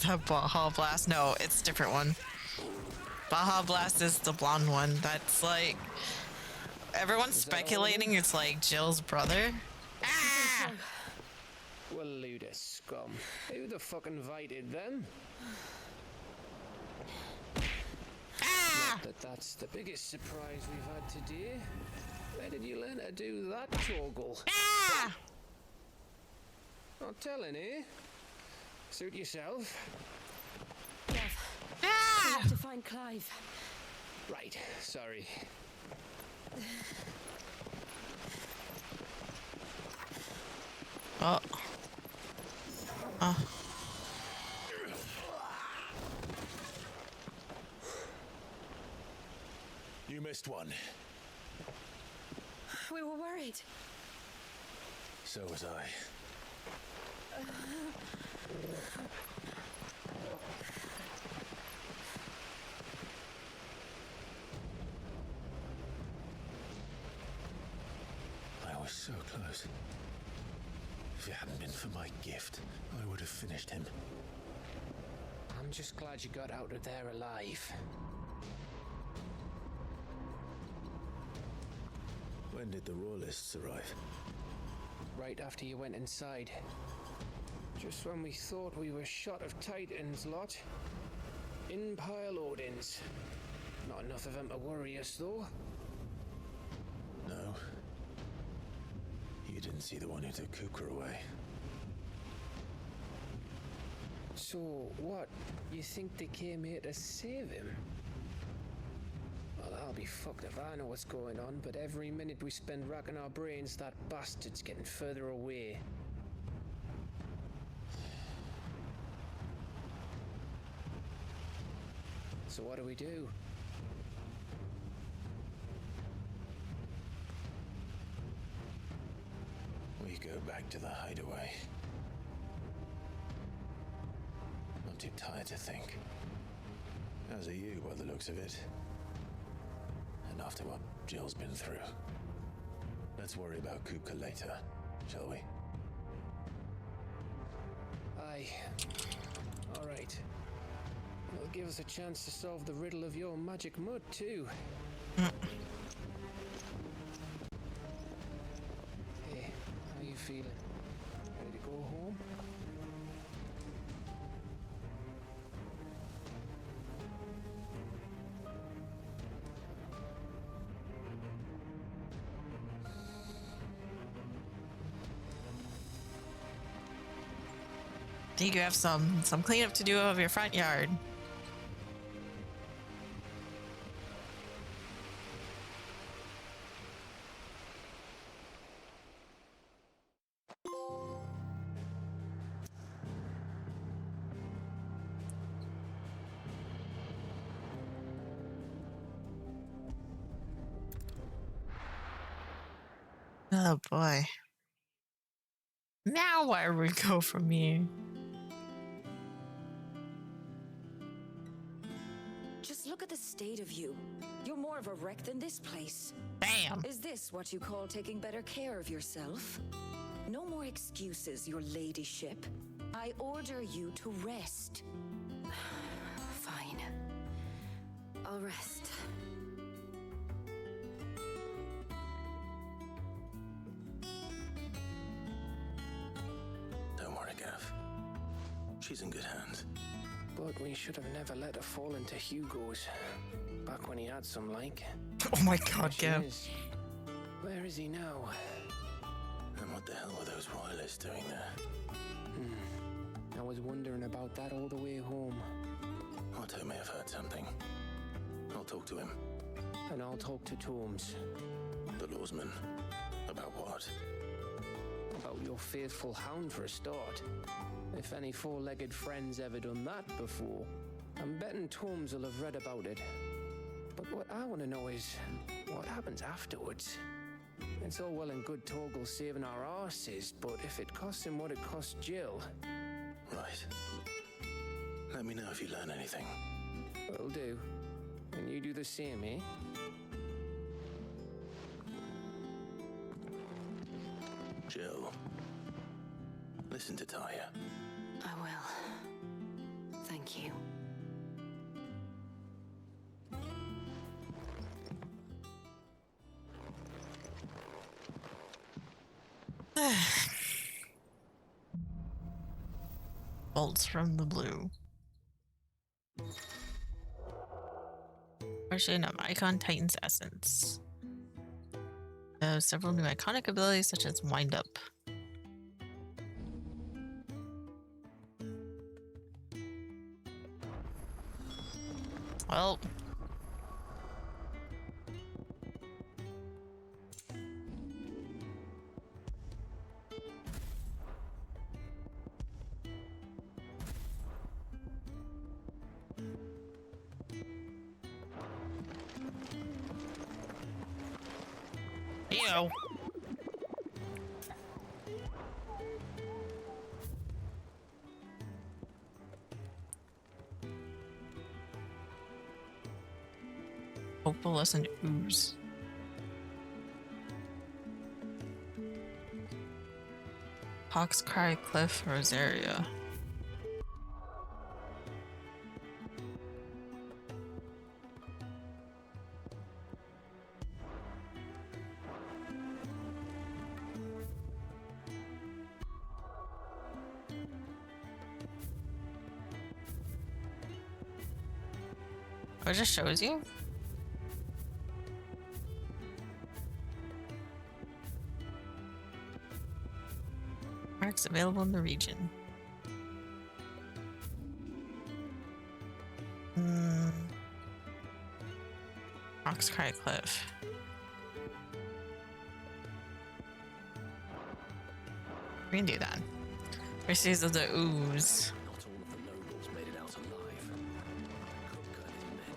That Baja Blast? No, it's a different one. Baja Blast is the blonde one. That's like... Everyone's speculating it's like Jill's brother. Ah! Well, load of scum. Who the fuck invited them? Ah! Not that's the biggest surprise we've had today. Where did you learn to do that, Torgal? Ah! Not telling, eh? Suit yourself. Dev, we Ah! have to find Clive. Right, sorry. Oh. Oh. You missed one. We were worried. So was I. I was so close. If it hadn't been for my gift, I would have finished him. I'm just glad you got out of there alive. When did the Royalists arrive? Right after you went inside. Just when we thought we were shot of Titans, lot. In pile Odins. Not enough of them to worry us, though. No. You didn't see the one who took Kukra away. So, what? You think they came here to save him? Well, I'll be fucked if I know what's going on, but every minute we spend racking our brains, that bastard's getting further away. So what do we do? We go back to the hideaway. I'm too tired to think. As are you, by the looks of it. And after what Jill's been through. Let's worry about Kupka later, shall we? Aye. All right. It'll give us a chance to solve the riddle of your magic mud, too. Hey, how you feeling? Ready to go home? You have some cleanup to do of your front yard. Oh boy. Now where we go from here? Just look at the state of you. You're more of a wreck than this place. Damn. Is this what you call taking better care of yourself? No more excuses, your ladyship. I order you to rest. Fine. I'll rest. Don't worry, Gav. She's in good hands. But we should have never let her fall into Hugo's. Back when he had some like. Oh my god, Gav. Where is he now? And what the hell were those royalists doing there? I was wondering about that all the way home. Otto may have heard something. I'll talk to him. And I'll talk to Tomes. The lawsman. About what? About your faithful hound for a start. If any four-legged friend's ever done that before, I'm betting Tomes will have read about it. But what I want to know is, what happens afterwards? It's all well and good Torgal saving our arses, but if it costs him what it cost Jill... Right. Let me know if you learn anything. Will do. And you do the same, eh? Jill. Listen to Taya. I will. Thank you. Bolts from the blue. Version of Icon Titan's Essence. Several new iconic abilities such as Wind Up. Well. Ew. Opalescent ooze. Hawk's Cry Cliff Rosaria. It just shows you? Marks available in the region. Hawk's Cry Cliff. We can do that. Mercies of the Ooze. Not all of the nobles made it out alive. Kupka and his men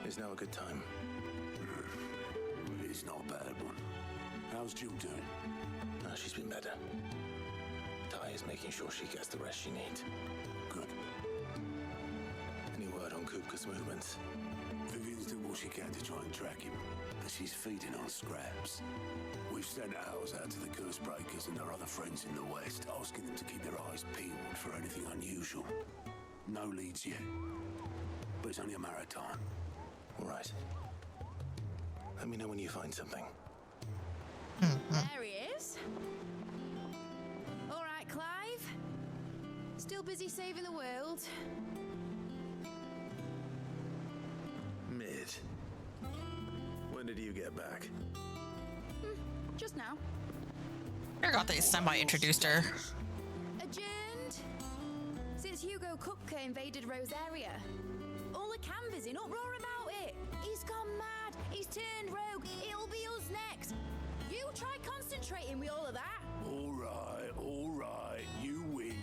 Is now a good time? It's not a bad one. How's Jill doing? She's been better. Ty is making sure she gets the rest she needs. Good. Any word on Kupka's movements? Vivian's doing what she can to try and track him, but she's feeding on scraps. We've sent ours out to the curse breakers and their other friends in the west, asking them to keep their eyes peeled for anything unusual. No leads yet, but it's only a matter of time. All right. Let me know when you find something. There he is. All right, Clive. Still busy saving the world. Mid. When did you get back? Just now. I forgot they semi-introduced her. Adjourned. Since Hugo Kupka invaded Rose area. All the canvas in uproar about it. He's gone mad. He's turned rogue. It'll be us next. You try concentrating with all of that. All right. You win.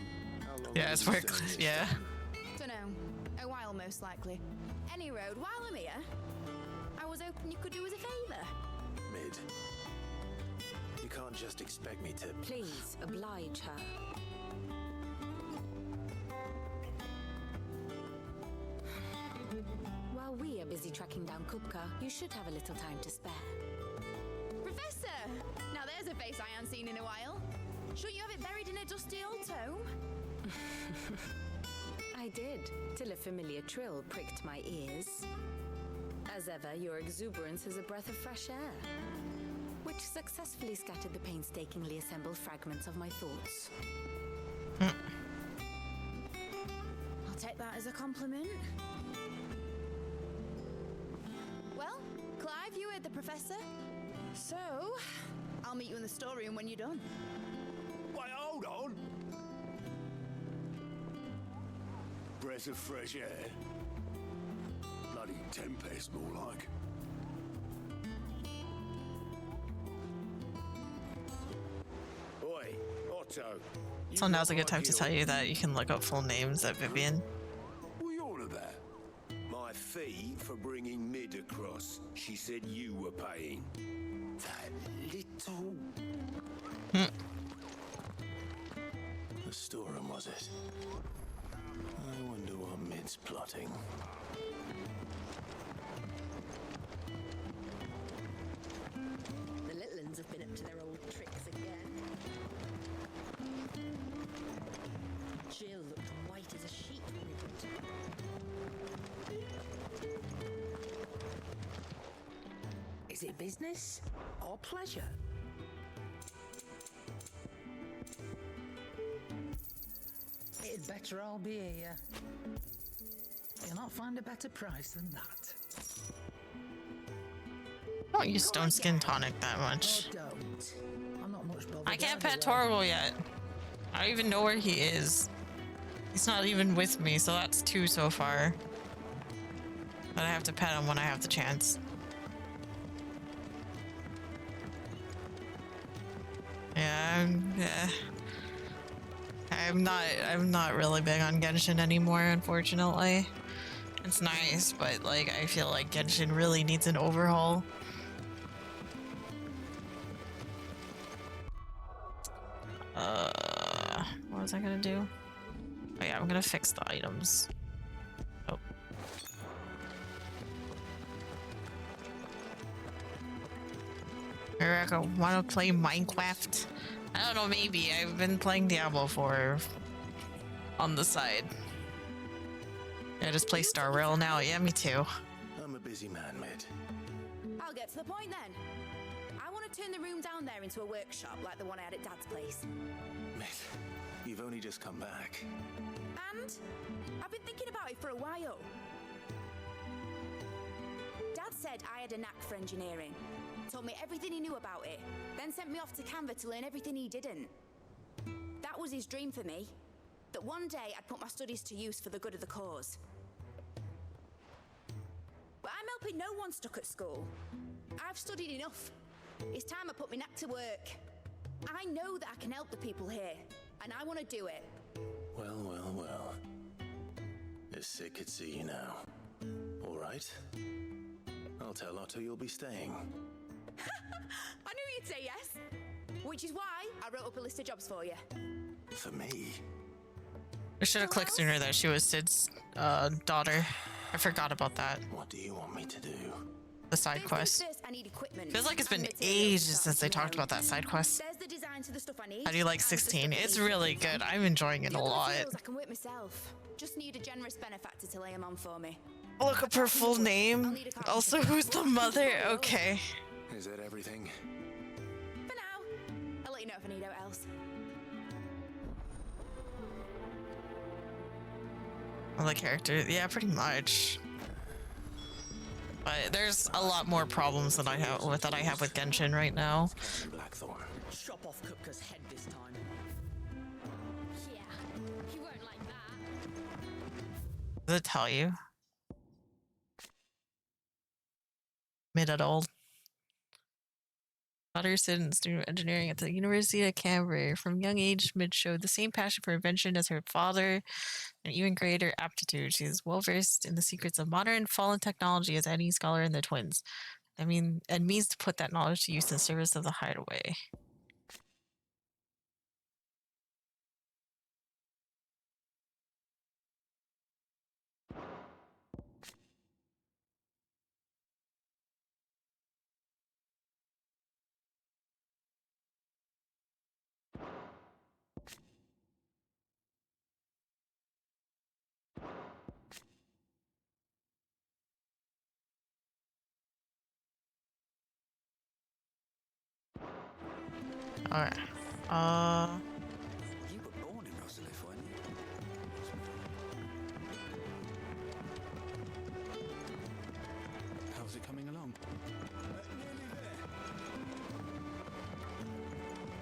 Yeah, it's very yeah. Dunno. A while, most likely. Any road, while I'm here, I was hoping you could do us a favour. Mid. You can't just expect me to... Please, oblige her. While we are busy tracking down Kupka, you should have a little time to spare. Professor! Now there's a face I haven't seen in a while. Shouldn't you have it buried in a dusty old tome? I did, till a familiar trill pricked my ears. As ever, your exuberance is a breath of fresh air, which successfully scattered the painstakingly assembled fragments of my thoughts. I'll take that as a compliment. Well, Clive, you heard the professor. So, I'll meet you in the storeroom when you're done. Wait, hold on. Breath of fresh air. Bloody tempest, more like. Oi, Otto. So now's a good time to tell you that you can look up full names at Vivian. What are you on about? My fee for bringing Mid across. She said you were paying. That little... The storeroom, was it? I wonder what Mid's plotting. The little uns have been up to their old tricks again. Jill looked white as a sheet when we put her. Is it business or pleasure? It'd better all be here. You'll not find a better price than that. I don't use Stone Skin Tonic that much. Oh, don't. I'm not much bothered. I can't pet anyway. Torgal yet. I don't even know where he is. He's not even with me, so that's 2 so far. But I have to pet him when I have the chance. Yeah, I'm not really big on Genshin anymore, unfortunately. It's nice, but like I feel like Genshin really needs an overhaul. What was I gonna do? Oh yeah, I'm gonna fix the items. Oh. Raika, wanna play Minecraft? I don't know, maybe. I've been playing Diablo 4 on the side. I just play Star Rail now. Yeah, me too. I'm a busy man, Mid. I'll get to the point then. I want to turn the room down there into a workshop like the one I had at Dad's place. Mid, you've only just come back. And I've been thinking about it for a while. Dad said I had a knack for engineering. Told me everything he knew about it, then sent me off to Canva to learn everything he didn't. That was his dream for me, that one day I'd put my studies to use for the good of the cause. But I'm helping no one stuck at school. I've studied enough. It's time I put my knack to work. I know that I can help the people here, and I want to do it. Well, well, well. If Sid could see you now. All right? I'll tell Otto you'll be staying. I knew you'd say yes. Which is why I wrote up a list of jobs for you. For me? I should have clicked sooner that she was Sid's daughter. I forgot about that. What do you want me to do? The side quest. First, I need equipment. Feels like it's been and materials ages to since they start talked about that side quest. There's the designs of the stuff I need. How do you like and the 16? stuff It's that needs really fixing. good. I'm enjoying it a The other lot. materials I can whip myself. Just need a generous benefactor to lay them on for me. Look up her full name. Also, who's the mother? Okay. Is that everything? For now, I'll let you know if I need out else. All the characters, yeah, pretty much. But there's a lot more problems that I have with Genshin right now. Blackthorn. Chop off Kupka's head this time. Yeah, he won't like that. Does it tell you? Mid-adult. Daughter student engineering at the University of Canberra. From young age, Mid showed the same passion for invention as her father, and even greater aptitude. She is well versed in the secrets of modern fallen technology as any scholar in the twins. I mean, and means to put that knowledge to use in service of the hideaway. Alright. You were born in Rosalith, weren't you? How's it coming along?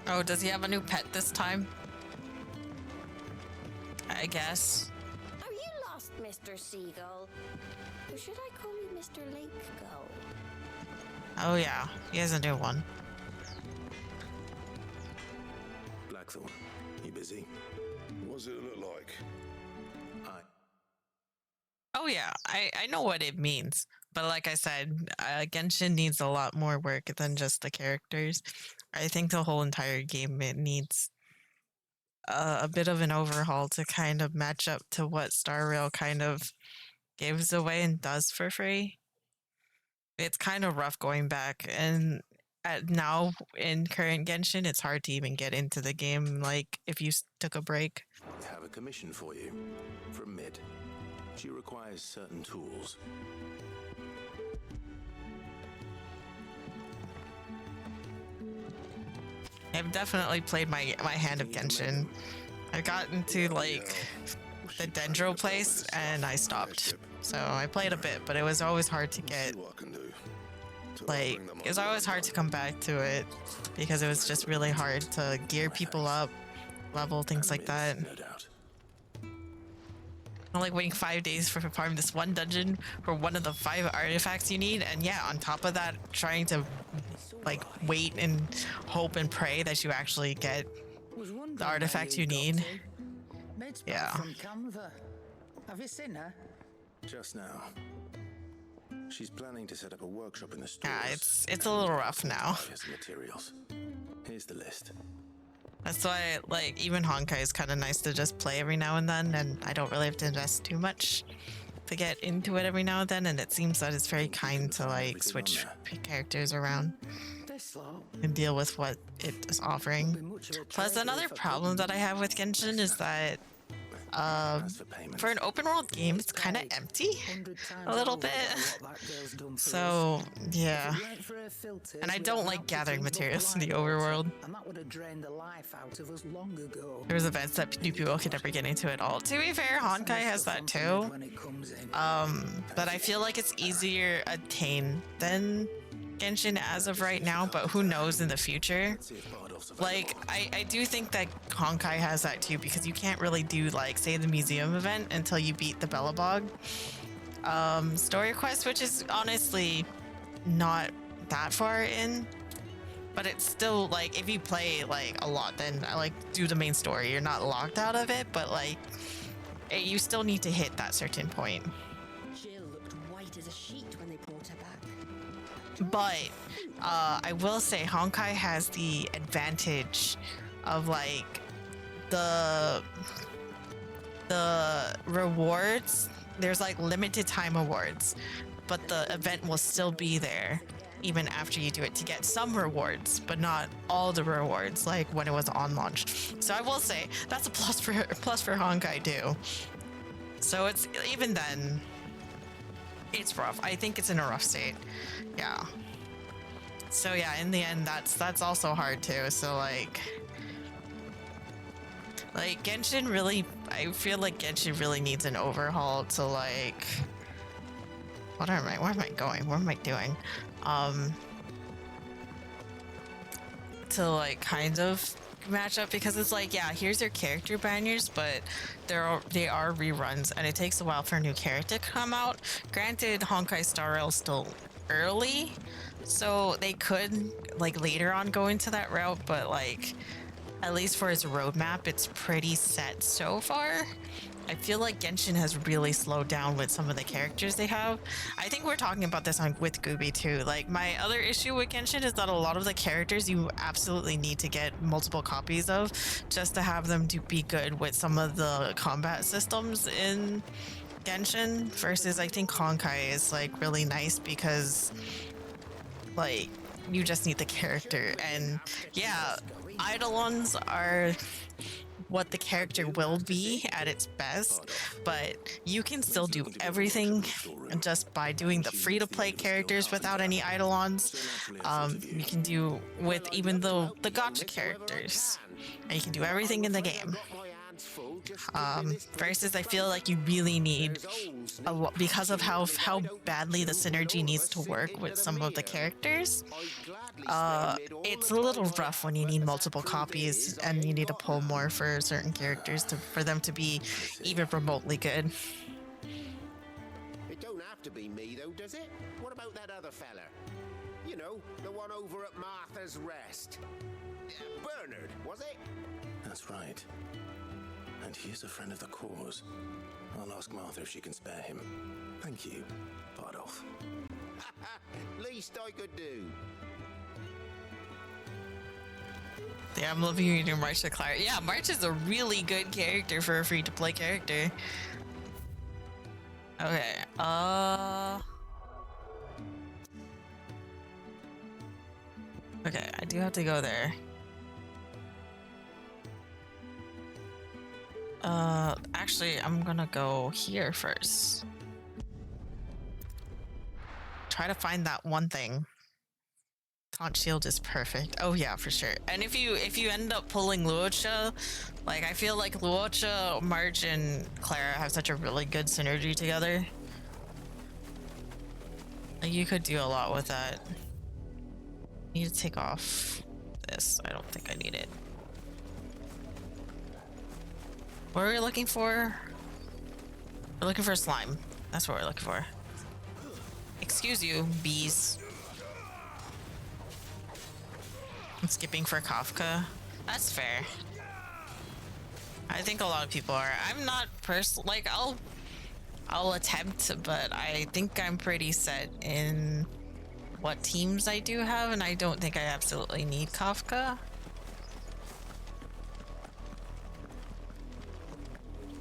Oh, does he have a new pet this time? I guess. Are you lost, Mr. Seagull? Or should I call you Mr. Lake Gull? Oh yeah, he has a new one. Blackthorn, you busy? What does it look like? Oh yeah, I know what it means. But like I said, Genshin needs a lot more work than just the characters. I think the whole entire game, it needs a bit of an overhaul to kind of match up to what Star Rail kind of gives away and does for free. It's kind of rough going back, and now in current Genshin, it's hard to even get into the game, like if you took a break. I have a commission for you from Mid. She requires certain tools. I've definitely played my hand of Genshin. I got into like the Dendro place and I stopped. So I played a bit, but it was always hard to get. Like, it was always hard to come back to it because it was just really hard to gear people up, level, things like that. I'm like waiting 5 days for farm this one dungeon for one of the 5 artifacts you need, and yeah, on top of that, trying to like wait and hope and pray that you actually get the artifact you need. Yeah. From Canva. Have you seen her? Just now. She's planning to set up a workshop in the store. Yeah, it's a little rough now. Materials. Here's the list. That's why, like, even Honkai is kind of nice to just play every now and then, and I don't really have to invest too much to get into it every now and then, and it seems that it's very kind to, like, switch characters around and deal with what it is offering. Plus, another problem that I have with Genshin is that for an open world game, it's kind of empty a little bit. So, yeah. And I don't like gathering materials in the overworld. And that would have drained the life out of us long ago. There's events that new people can never get into at all. To be fair, Honkai has that too. But I feel like it's easier attained than Genshin as of right now, but who knows in the future. Like, I do think that Honkai has that too, because you can't really do, like, say, the museum event until you beat the Bellabog story quest, which is honestly not that far in, but it's still, like, if you play, like, a lot, then, like, do the main story. You're not locked out of it, but, like, you still need to hit that certain point. Jill looked white as a sheet when they brought her back. But I will say Honkai has the advantage of like the rewards. There's like limited time awards, but the event will still be there even after you do it to get some rewards, but not all the rewards like when it was on launch. So I will say that's a plus for Honkai too. So it's even then, it's rough. I think it's in a rough state. Yeah. So yeah, in the end, that's also hard too. So like Genshin really, I feel like Genshin really needs an overhaul to like, where am I going? What am I doing? To like kind of match up, because it's like, yeah, here's your character banners, but they are reruns and it takes a while for a new character to come out. Granted, Honkai Star Rail is still early, so they could like later on go into that route, but like at least for its roadmap, it's pretty set so far. I feel like Genshin has really slowed down with some of the characters they have. I think we're talking about this with Gooby too. Like my other issue with Genshin is that a lot of the characters you absolutely need to get multiple copies of just to have them to be good with some of the combat systems in Genshin, versus I think Honkai is like really nice because like you just need the character. And yeah, Eidolons are what the character will be at its best, but you can still do everything just by doing the free-to-play characters without any Eidolons. You can do with even the gacha characters, and you can do everything in the game. Versus I feel like you really need a lot, because of how badly the synergy needs to work with some of the characters. It's a little rough when you need multiple copies and you need to pull more for certain characters for them to be even remotely good. It don't have to be me though, does it? What about that other fella? You know, the one over at Martha's Rest. Bernard, was it? That's right. And he is a friend of the cause. I'll ask Martha if she can spare him. Thank you, Bardolph. Least I could do. Yeah, I'm loving you doing March to Claire. Yeah, March is a really good character for a free-to-play character. Okay, okay, I do have to go there. Actually, I'm gonna go here first. Try to find that one thing. Taunt shield is perfect. Oh yeah, for sure. And if you end up pulling Luocha, like I feel like Luocha, March, and Clara have such a really good synergy together. Like you could do a lot with that. Need to take off this. I don't think I need it. What are we looking for? We're looking for slime. That's what we're looking for. Excuse you, bees. I'm skipping for Kafka. That's fair. I think a lot of people are. I'm not like I'll attempt, but I think I'm pretty set in what teams I do have, and I don't think I absolutely need Kafka.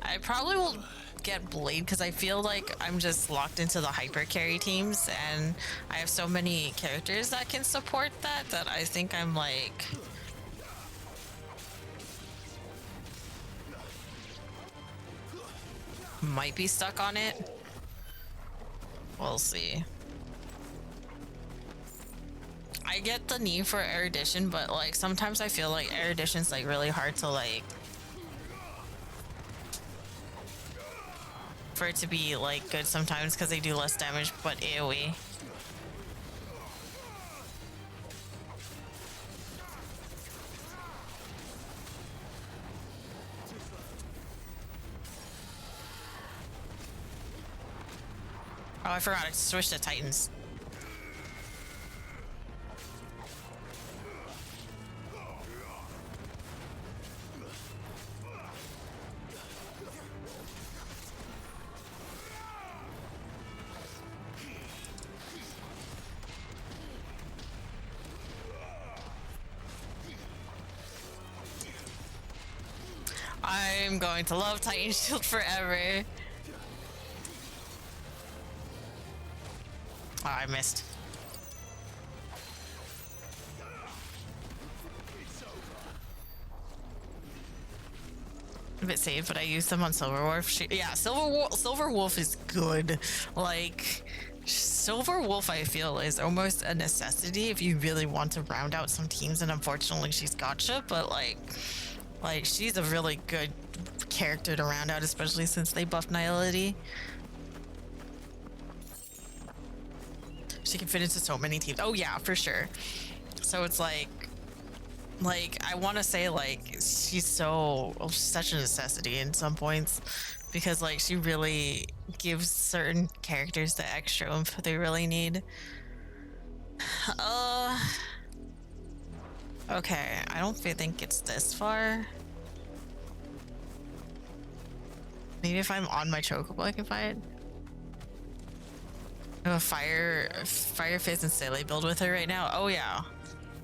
I probably will get Blade because I feel like I'm just locked into the hyper carry teams, and I have so many characters that can support that I think I'm like might be stuck on it. We'll see. I get the need for erudition, but like sometimes I feel like erudition's like really hard to like for it to be like good sometimes because they do less damage, but AoE. Oh, I forgot to switch to Titans. I'm going to love Titan Shield forever. Oh, I missed. A bit safe, but I used them on Silver Wolf. Yeah, Silver Wolf is good. Like, Silver Wolf, I feel, is almost a necessity if you really want to round out some teams, and unfortunately she's gotcha, but like she's a really good character to round out, especially since they buffed Nihility. She can fit into so many teams. Oh yeah, for sure. So it's like I want to say like she's such a necessity in some points, because like she really gives certain characters the extra oomph they really need. Okay, I don't think it's this far. Maybe if I'm on my chocobo I can fight. I have a fire face and Sele build with her right now. Oh yeah,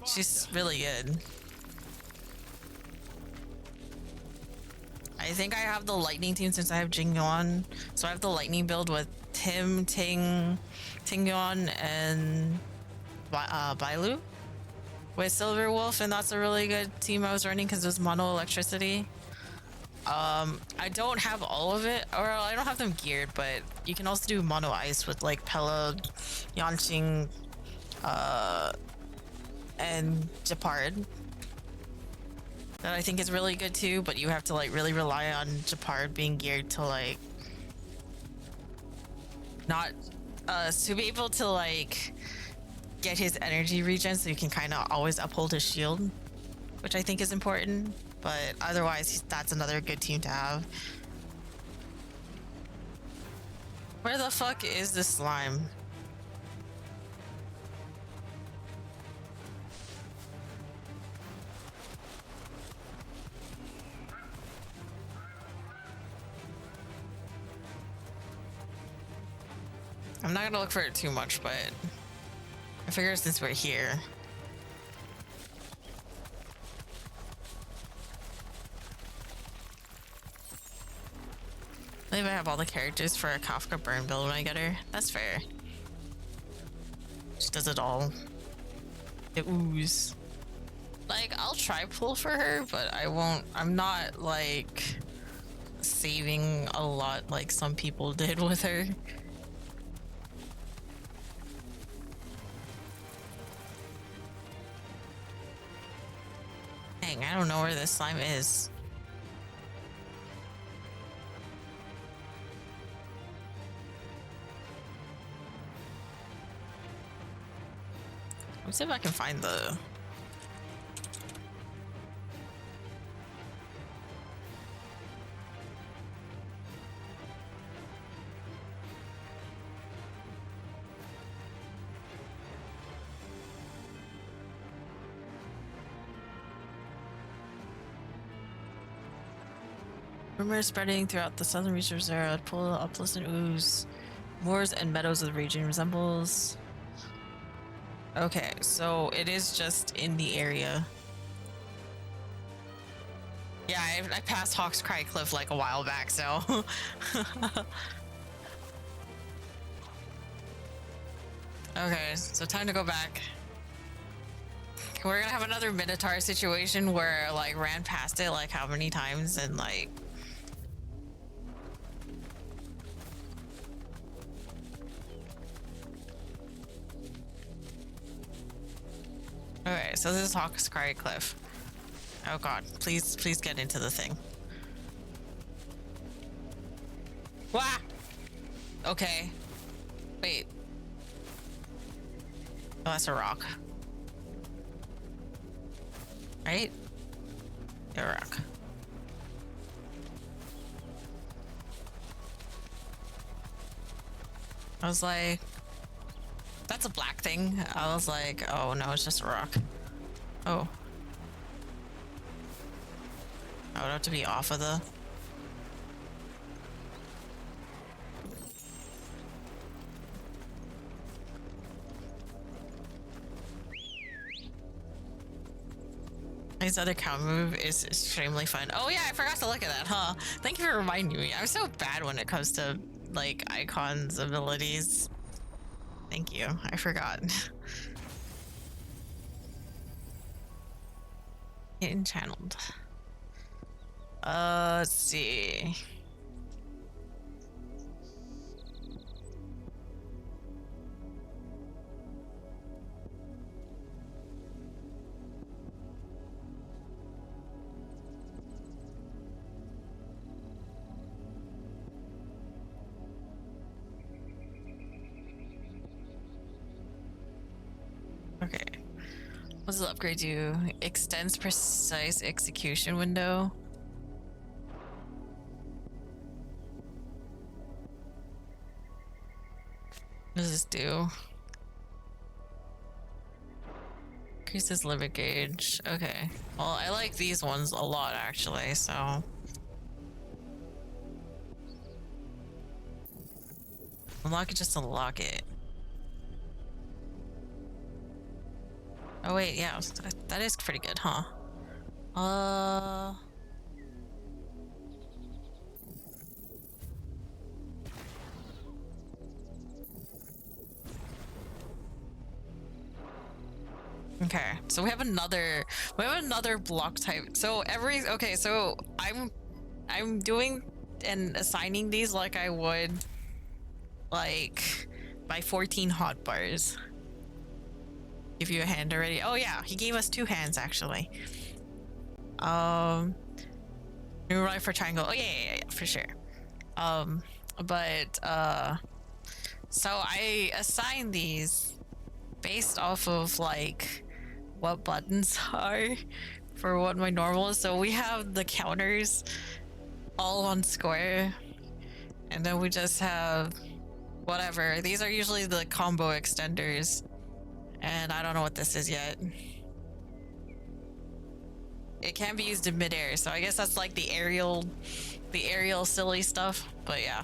she's really good. I think I have the lightning team since I have Jingyuan. So I have the lightning build with Tim, Tingyuan, and Bailu with Silver Wolf, and that's a really good team I was running because it was mono electricity. I don't have all of it, or I don't have them geared, but you can also do mono ice with like Pella, Yanqing, and Japard. That I think is really good too, but you have to like really rely on Japard being geared to like not to be able to like get his energy regen, so you can kind of always uphold his shield, which I think is important. But otherwise, that's another good team to have. Where the fuck is this slime? I'm not gonna look for it too much, but I figure since we're here. I believe I have all the characters for a Kafka burn build when I get her. That's fair. She does it all. The ooze. Like, I'll try pull for her, but I won't. I'm not like saving a lot like some people did with her. Dang, I don't know where this slime is. Let's see if I can find the... Rumors spreading throughout the southern reaches area. Pull up, listen, ooze. Moors and meadows of the region resembles. Okay, so it is just in the area. Yeah, I passed Hawk's Cry Cliff like a while back, so. Okay, so time to go back. We're gonna have another Minotaur situation where I like ran past it like how many times and like. Okay, so this is Hawk's Cry Cliff. Oh god, please get into the thing. Wah! Okay. Wait. Oh, that's a rock. Right? A rock. I was like, that's a black thing. I was like, oh no, it's just a rock. Oh. I would have to be off of the... I His other counter move is extremely fun. Oh yeah, I forgot to look at that, huh? Thank you for reminding me. I'm so bad when it comes to like icons abilities. Thank you. I forgot. Getting channeled. Let's see. Okay. What does the upgrade do? Extends precise execution window. What does this do? Increases limit gauge. Okay. Well, I like these ones a lot actually, so. Unlock it just to lock it. Oh wait, yeah, that is pretty good, huh? Okay, so we have another block type. So so I'm doing and assigning these like I would like by 14 hot bars. Give you a hand already. Oh yeah, he gave us 2 hands actually. New right for triangle. Oh yeah, for sure. So I assign these based off of like what buttons are for what my normal is. So we have the counters all on square, and then we just have whatever. These are usually the combo extenders. And I don't know what this is yet. It can be used in midair, so I guess that's like the aerial silly stuff. But yeah.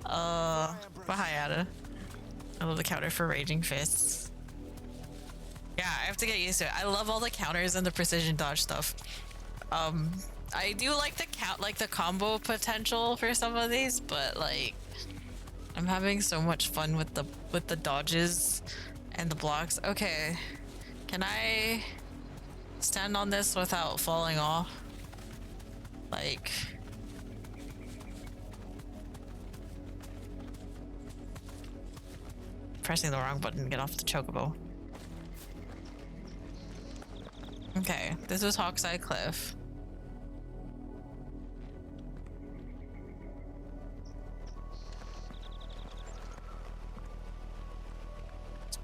Bahayada. I love the counter for Raging Fists. Yeah, I have to get used to it. I love all the counters and the precision dodge stuff. I do like the combo potential for some of these, but like I'm having so much fun with the dodges and the blocks. Okay, can I stand on this without falling off? Like, pressing the wrong button to get off the chocobo. Okay, this was Hawkseye Cliff.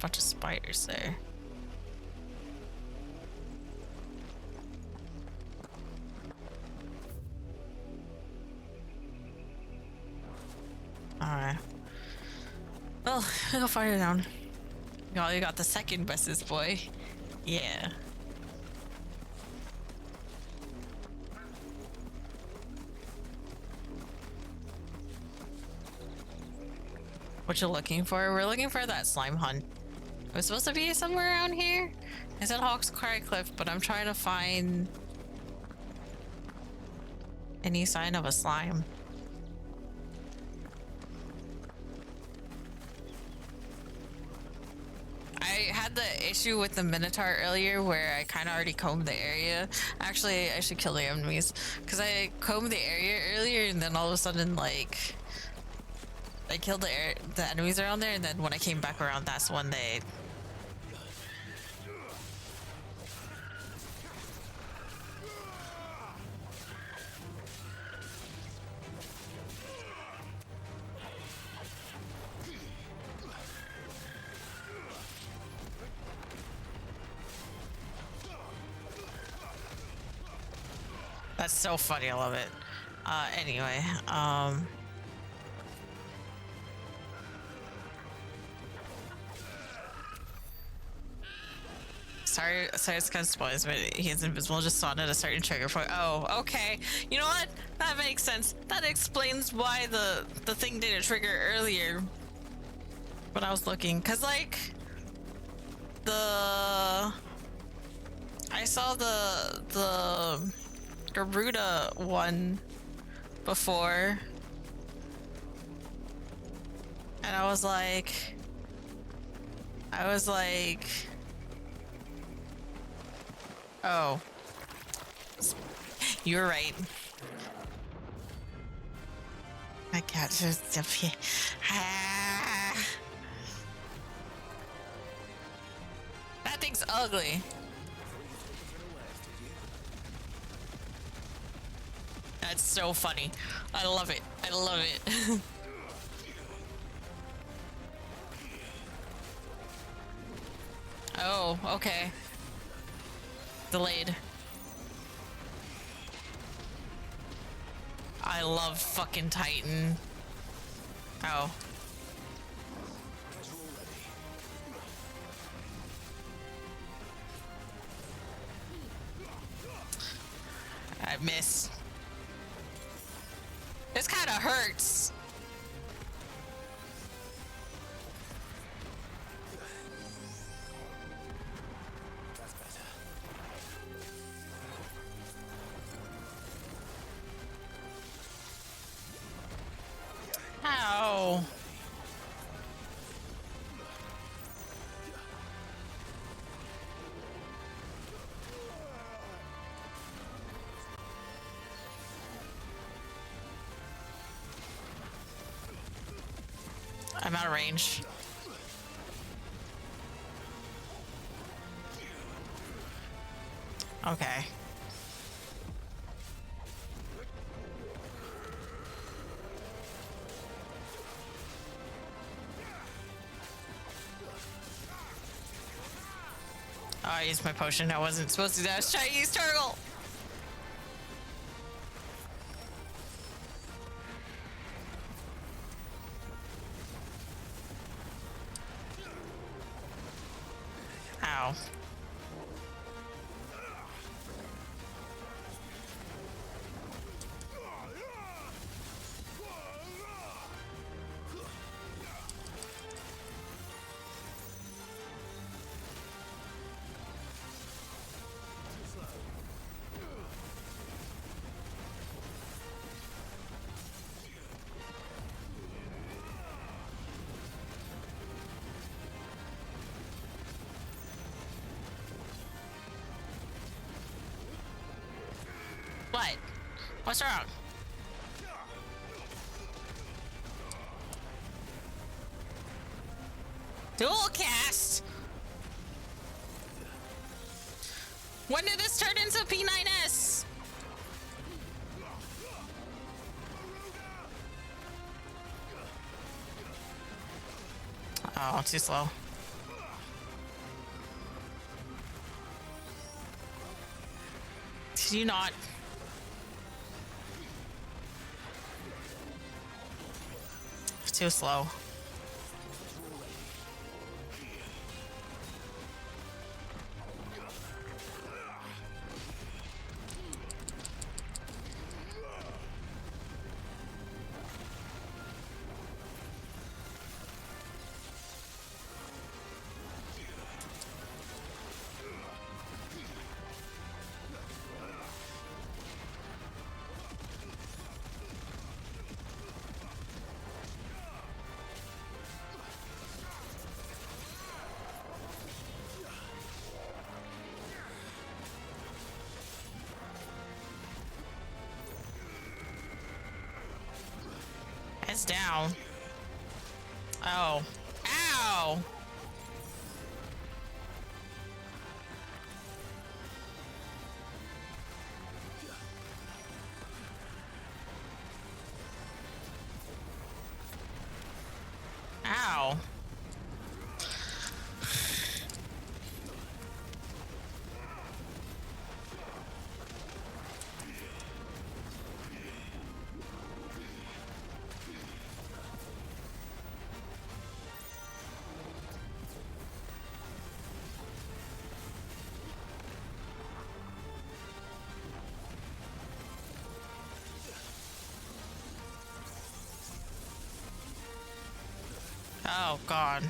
Bunch of spiders there. Alright. Well, we'll go farther down. You got the second bestest boy. Yeah. What you looking for? We're looking for that slime hunt. It was supposed to be somewhere around here. I said Hawkseye Cliff, but I'm trying to find any sign of a slime. I had the issue with the Minotaur earlier where I kind of already combed the area. Actually, I should kill the enemies because I combed the area earlier and then all of a sudden like I killed the enemies around there, and then when I came back around, that's when they... That's so funny, I love it. Anyway, Sorry, it's kind of spoilers, but he's invisible. Just saw it at a certain trigger point. Oh, okay. You know what? That makes sense. That explains why the thing didn't trigger earlier when I was looking. Cause like the I saw the Garuda one before, and I was like, oh, you're right. My cat just appeared. That thing's ugly. That's so funny. I love it. I love it. Oh, okay. Delayed. I love fucking Titan. Oh. I missed. This kind of hurts. Ow. I'm out of range. Okay. Oh, I used my potion. I wasn't supposed to do that. I was trying to use Turtle. Ow. What? What's wrong? Dual cast? When did this turn into P9S? Oh, too slow. Did you not? Too slow. It's down. Oh. Ow! Ow. Oh, God.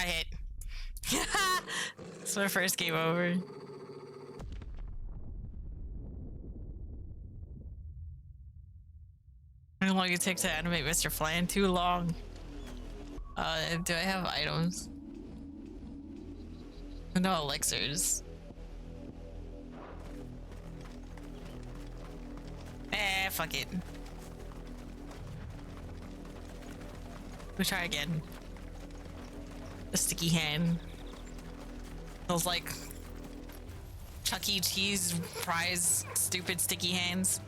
hit. It's my first game over. How long it take to animate Mr. Flan? Too long. Do I have items? No elixirs. Fuck it. We'll try again. The sticky hand. Those like Chuck E. Cheese fries, stupid sticky hands.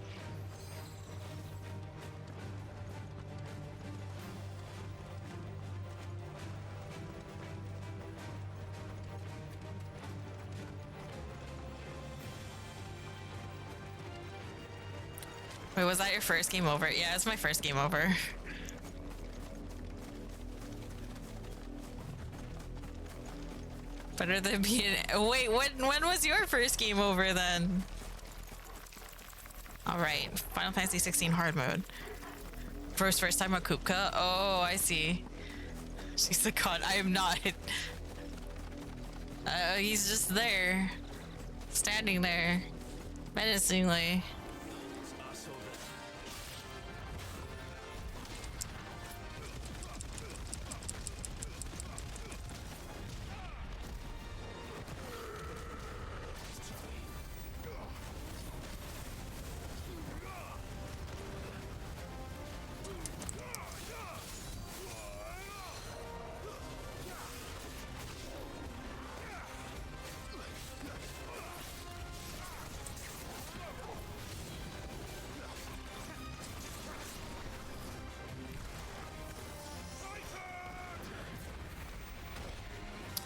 Wait, was that your first game over? Yeah, it's my first game over. Better than being. Wait, when was your first game over then? All right, Final Fantasy 16 hard mode. First time on Kupka. Oh, I see. She's the cunt. I am not. He's just there, standing there, menacingly.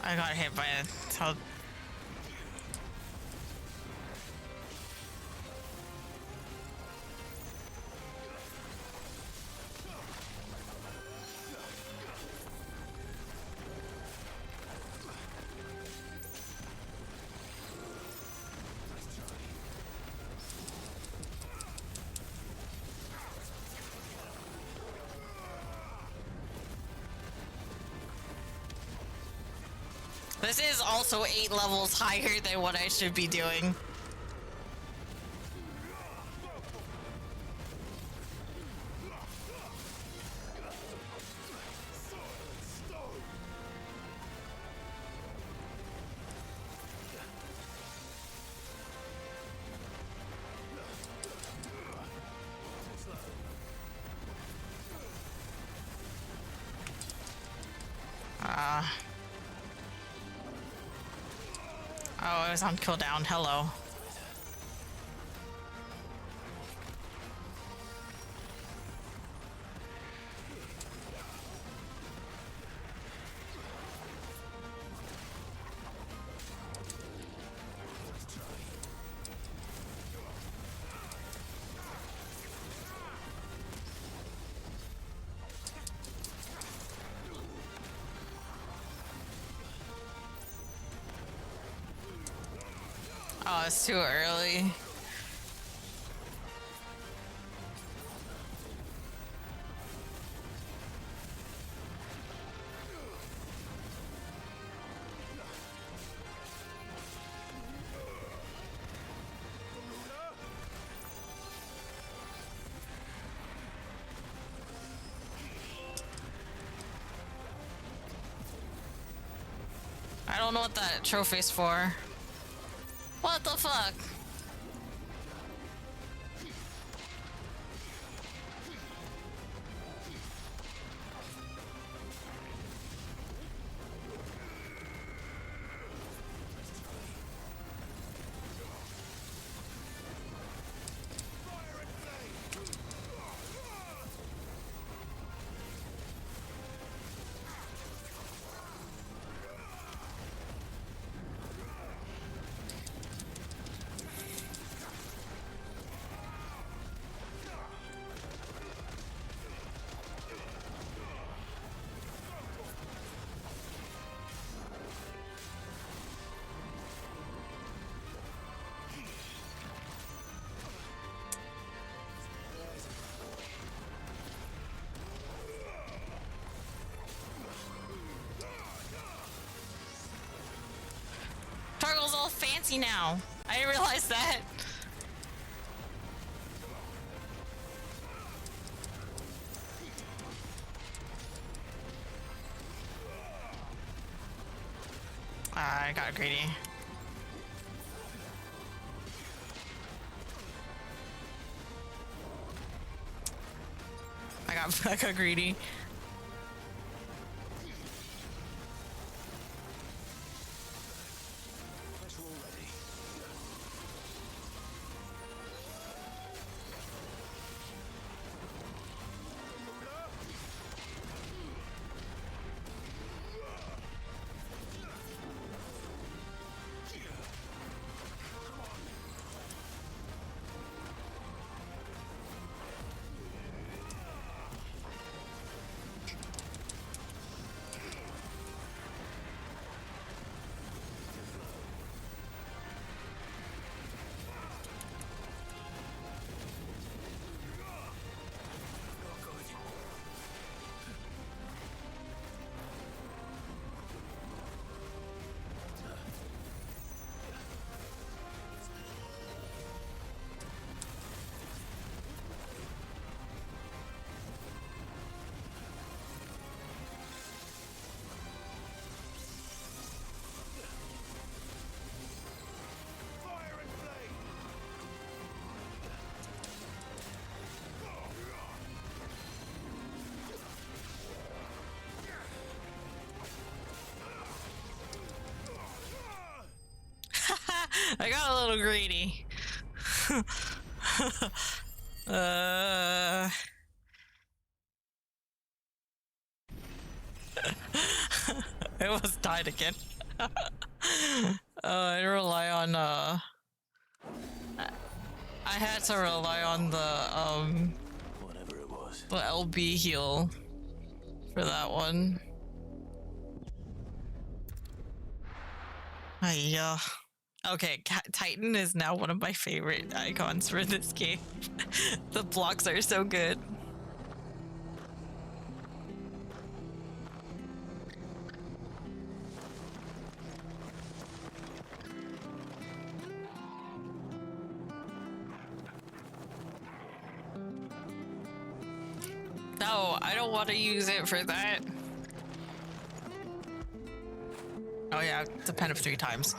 I got hit by a tell. This is also 8 levels higher than what I should be doing. Oh, it was on cooldown. Hello. Oh, it's too early. I don't know what that trophy's for. What the fuck? fancy now. I didn't realize that. I got greedy. I got greedy. I got a little greedy. I almost died again. I rely on I had to rely on the whatever it was. The LB heal for that one. Yeah. Okay, Titan is now one of my favorite icons for this game. The blocks are so good. No, I don't want to use it for that. Oh yeah, it's a pen of 3 times.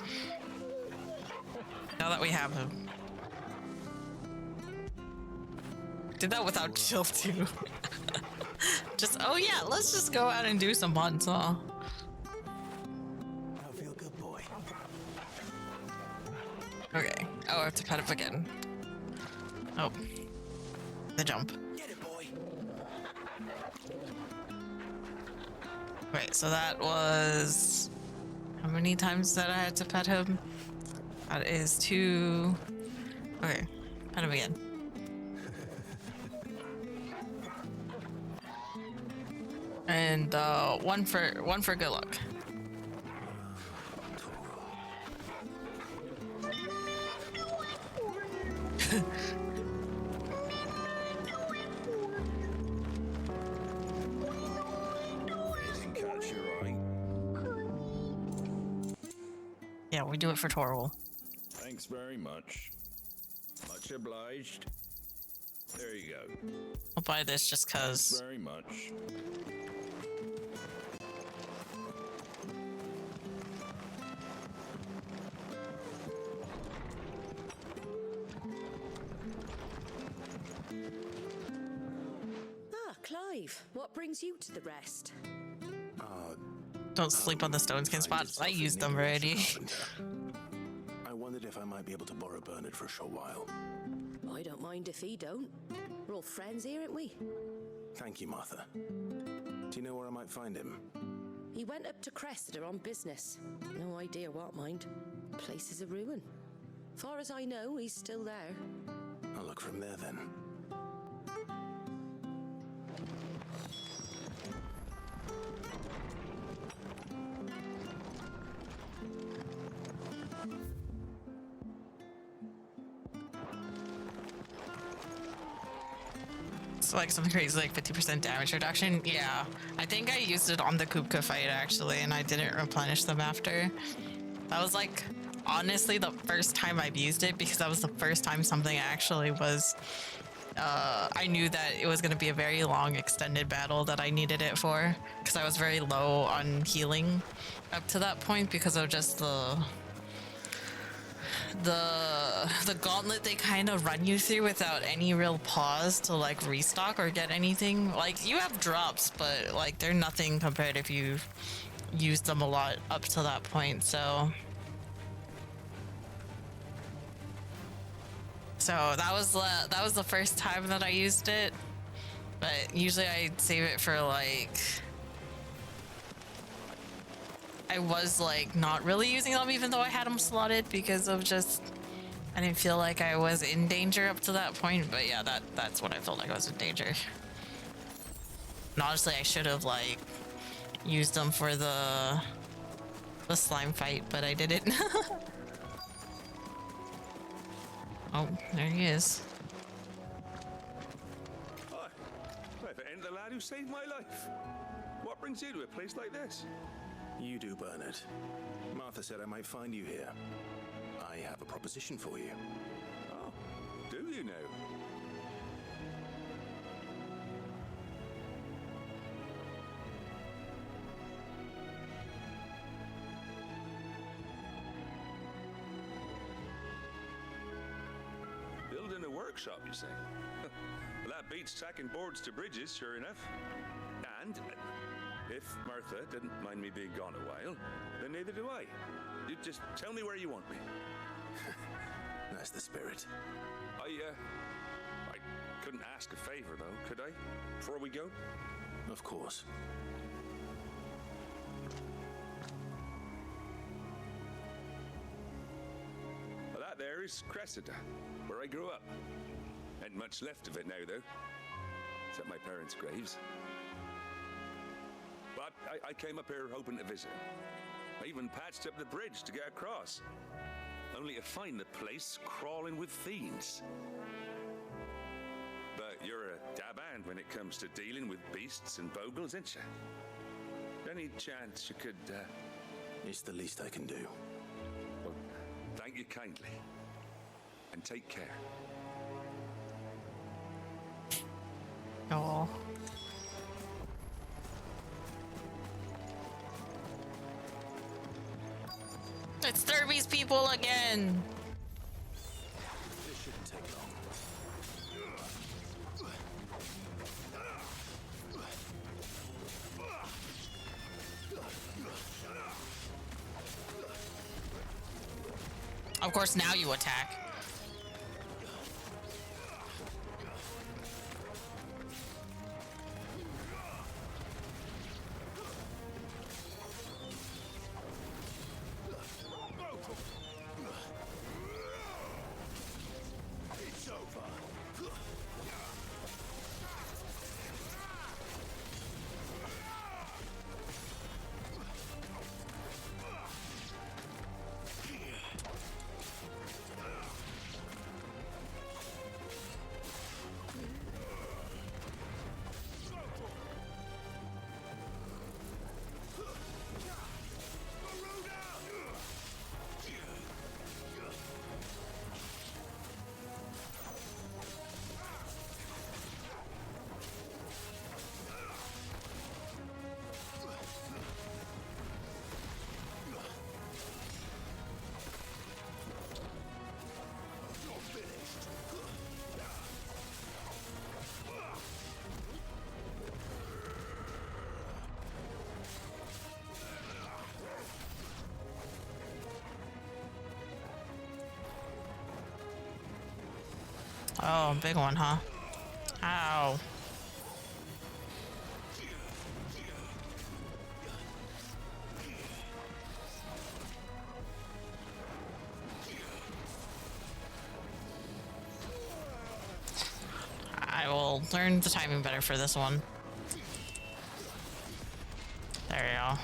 Now that we have him. Did that without chill too. Just, oh yeah, let's just go out and do some hunts, huh? I feel good, boy. Okay. Oh, I have to pet him again. Oh. The jump. Get it, boy. Right, so that was... How many times that I had to pet him? That is 2... Okay, pet him again. And one for good luck. Yeah, we do it for Torwal. Thanks very much. Much obliged. There you go. I'll buy this just cause. Thanks very much. Ah, Clive, what brings you to the rest? Don't sleep on the stone skin spots. I used them already. I wondered if I might be able to borrow Bernard for a short while. I don't mind if he don't. We're all friends here, aren't we? Thank you, Martha. Do you know where I might find him? He went up to Cressida on business. No idea what, mind. Place is a ruin. Far as I know, he's still there. I'll look from there then. Like something crazy like 50% damage reduction. Yeah, I think I used it on the Kupka fight actually, and I didn't replenish them after. That was like honestly the first time I've used it, because that was the first time something actually was I knew that it was going to be a very long extended battle that I needed it for, because I was very low on healing up to that point because of just the gauntlet they kind of run you through without any real pause to like restock or get anything. Like you have drops, but like they're nothing compared if you used them a lot up to that point. So that was the first time that I used it, but usually I save it for like, I was like not really using them even though I had them slotted because of just I didn't feel like I was in danger up to that point. But yeah, that's when I felt like I was in danger. And honestly, I should have like used them for the slime fight, but I didn't. Oh, there he is. Hi. Well, if it ain't the lad who saved my life. What brings you to a place like this? You do, Bernard. Martha said I might find you here. I have a proposition for you. Oh, do you now? Building a workshop, you say? Well, that beats tacking boards to bridges, sure enough. And if Martha didn't mind me being gone a while, then neither do I. You just tell me where you want me. That's the spirit. I couldn't ask a favor, though, could I? Before we go? Of course. Well, that there is Cressida, where I grew up. Ain't much left of it now, though. Except my parents' graves. But I came up here hoping to visit. I even patched up the bridge to get across. Only to find the place crawling with fiends. But you're a dab hand when it comes to dealing with beasts and bogles, ain't you? Any chance you could, It's the least I can do. Well, thank you kindly. And take care. Oh. It's Derby's people again. This shouldn't take long. Of course, now you attack. Oh, big one, huh? Ow. I will learn the timing better for this one. There we go.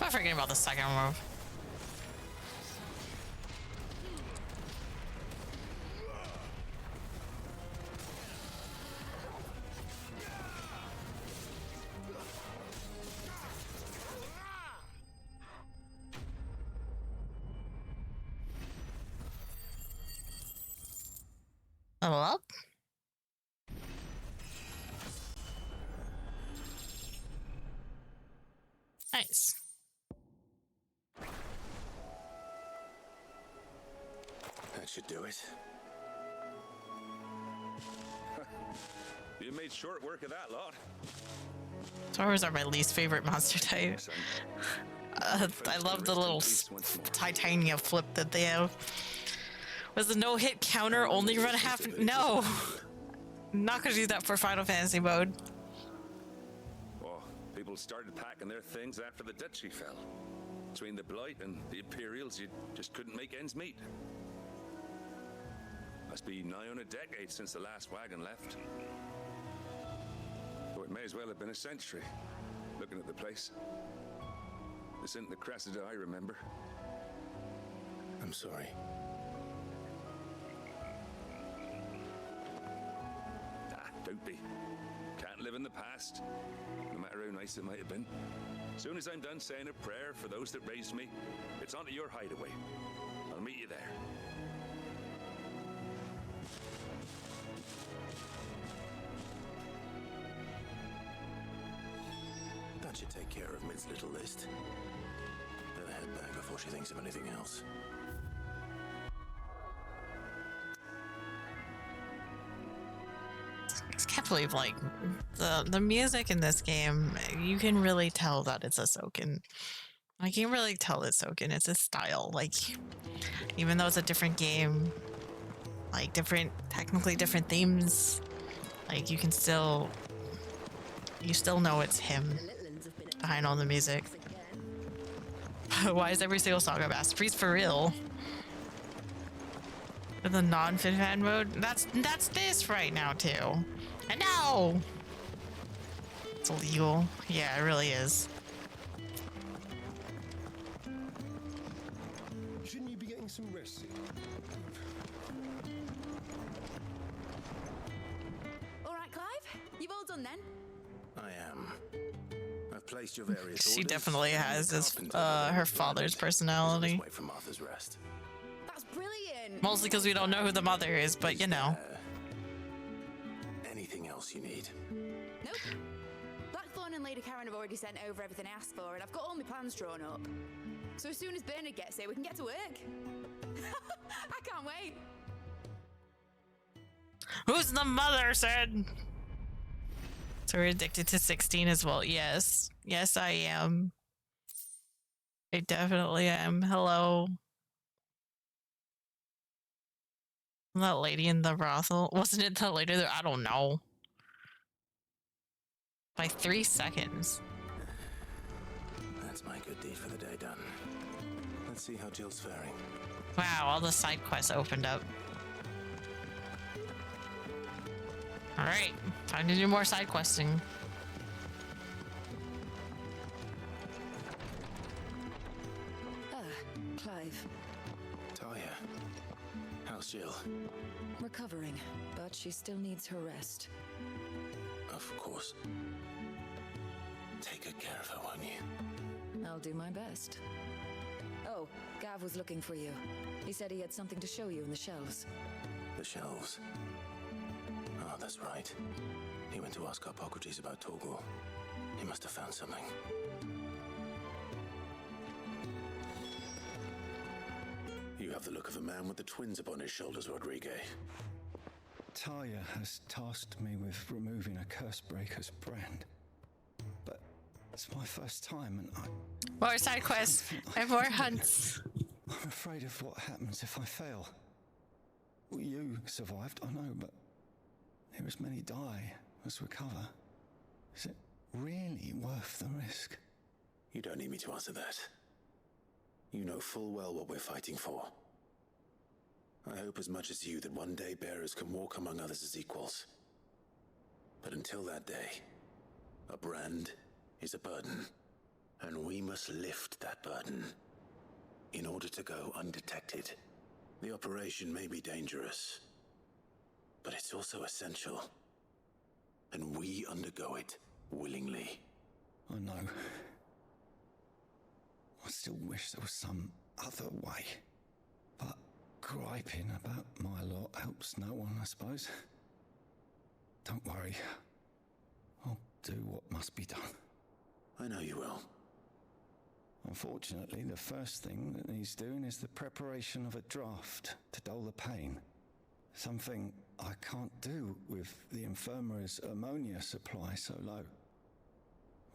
I'm forgetting about the second move. Level up. Nice. That should do it. You made short work of that lot. Taurus are my least favorite monster type. I love the little titania flip that they have. Was the no-hit counter only run half? No! Not gonna do that for Final Fantasy mode. Oh, people started packing their things after the duchy fell. Between the Blight and the Imperials, you just couldn't make ends meet. Must be nigh on a decade since the last wagon left. Or it may as well have been a century, looking at the place. This isn't the Cressida I remember. I'm sorry. Don't be. Can't live in the past, no matter how nice it might have been. As soon as I'm done saying a prayer for those that raised me, it's onto your hideaway. I'll meet you there. That should take care of Mid's little list. Better head back before she thinks of anything else. I can't believe, like, the music in this game, you can really tell that it's a Soken. I can really tell it's Soken. It's a style. Like, even though it's a different game, like, technically different themes, like, you still know it's him behind all the music. Why is every single song a masterpiece for real? With the non-FinFan mode? That's this right now too. And no! It's illegal. Yeah, it really is. Shouldn't you be getting some rest? Alright, Clive? You've all done then? I am. I've placed your various She orders. definitely has this, her father's personality. Wait for Martha's rest. That's brilliant! Mostly because we don't know who the mother is, but you know. Anything else you need? Nope. Blackthorn and Lady Karen have already sent over everything I asked for, and I've got all my plans drawn up. So as soon as Bernard gets here, we can get to work. I can't wait. Who's the mother, said? So we're addicted to 16 as well. Yes. Yes, I am. I definitely am. Hello. That lady in the brothel. Wasn't it that lady there? I don't know. By 3 seconds. That's my good deed for the day done. Let's see how Jill's faring. Wow, all the side quests opened up. Alright, time to do more side questing. Clive. Talia, how's Jill? Recovering, but she still needs her rest. Of course. Take good care of her, won't you? I'll do my best. Oh, Gav was looking for you. He said he had something to show you in the shelves. The shelves. Oh, that's right. He went to ask Harpocrates about Torgor. He must have found something. You have the look of a man with the twins upon his shoulders, Rodriguez. Talia has tasked me with removing a Cursebreaker's brand. But it's my first time and More side quests and more hunts. I'm afraid of what happens if I fail. Well, you survived, I know, but here as many die as recover. Is it really worth the risk? You don't need me to answer that. You know full well what we're fighting for. I hope as much as you that one day bearers can walk among others as equals. But until that day, a brand is a burden. And we must lift that burden in order to go undetected. The operation may be dangerous, but it's also essential. And we undergo it willingly. I know. I still wish there was some other way. But griping about my lot helps no one, I suppose. Don't worry. I'll do what must be done. I know you will. Unfortunately, the first thing that needs doing is the preparation of a draft to dull the pain. Something I can't do with the infirmary's ammonia supply so low.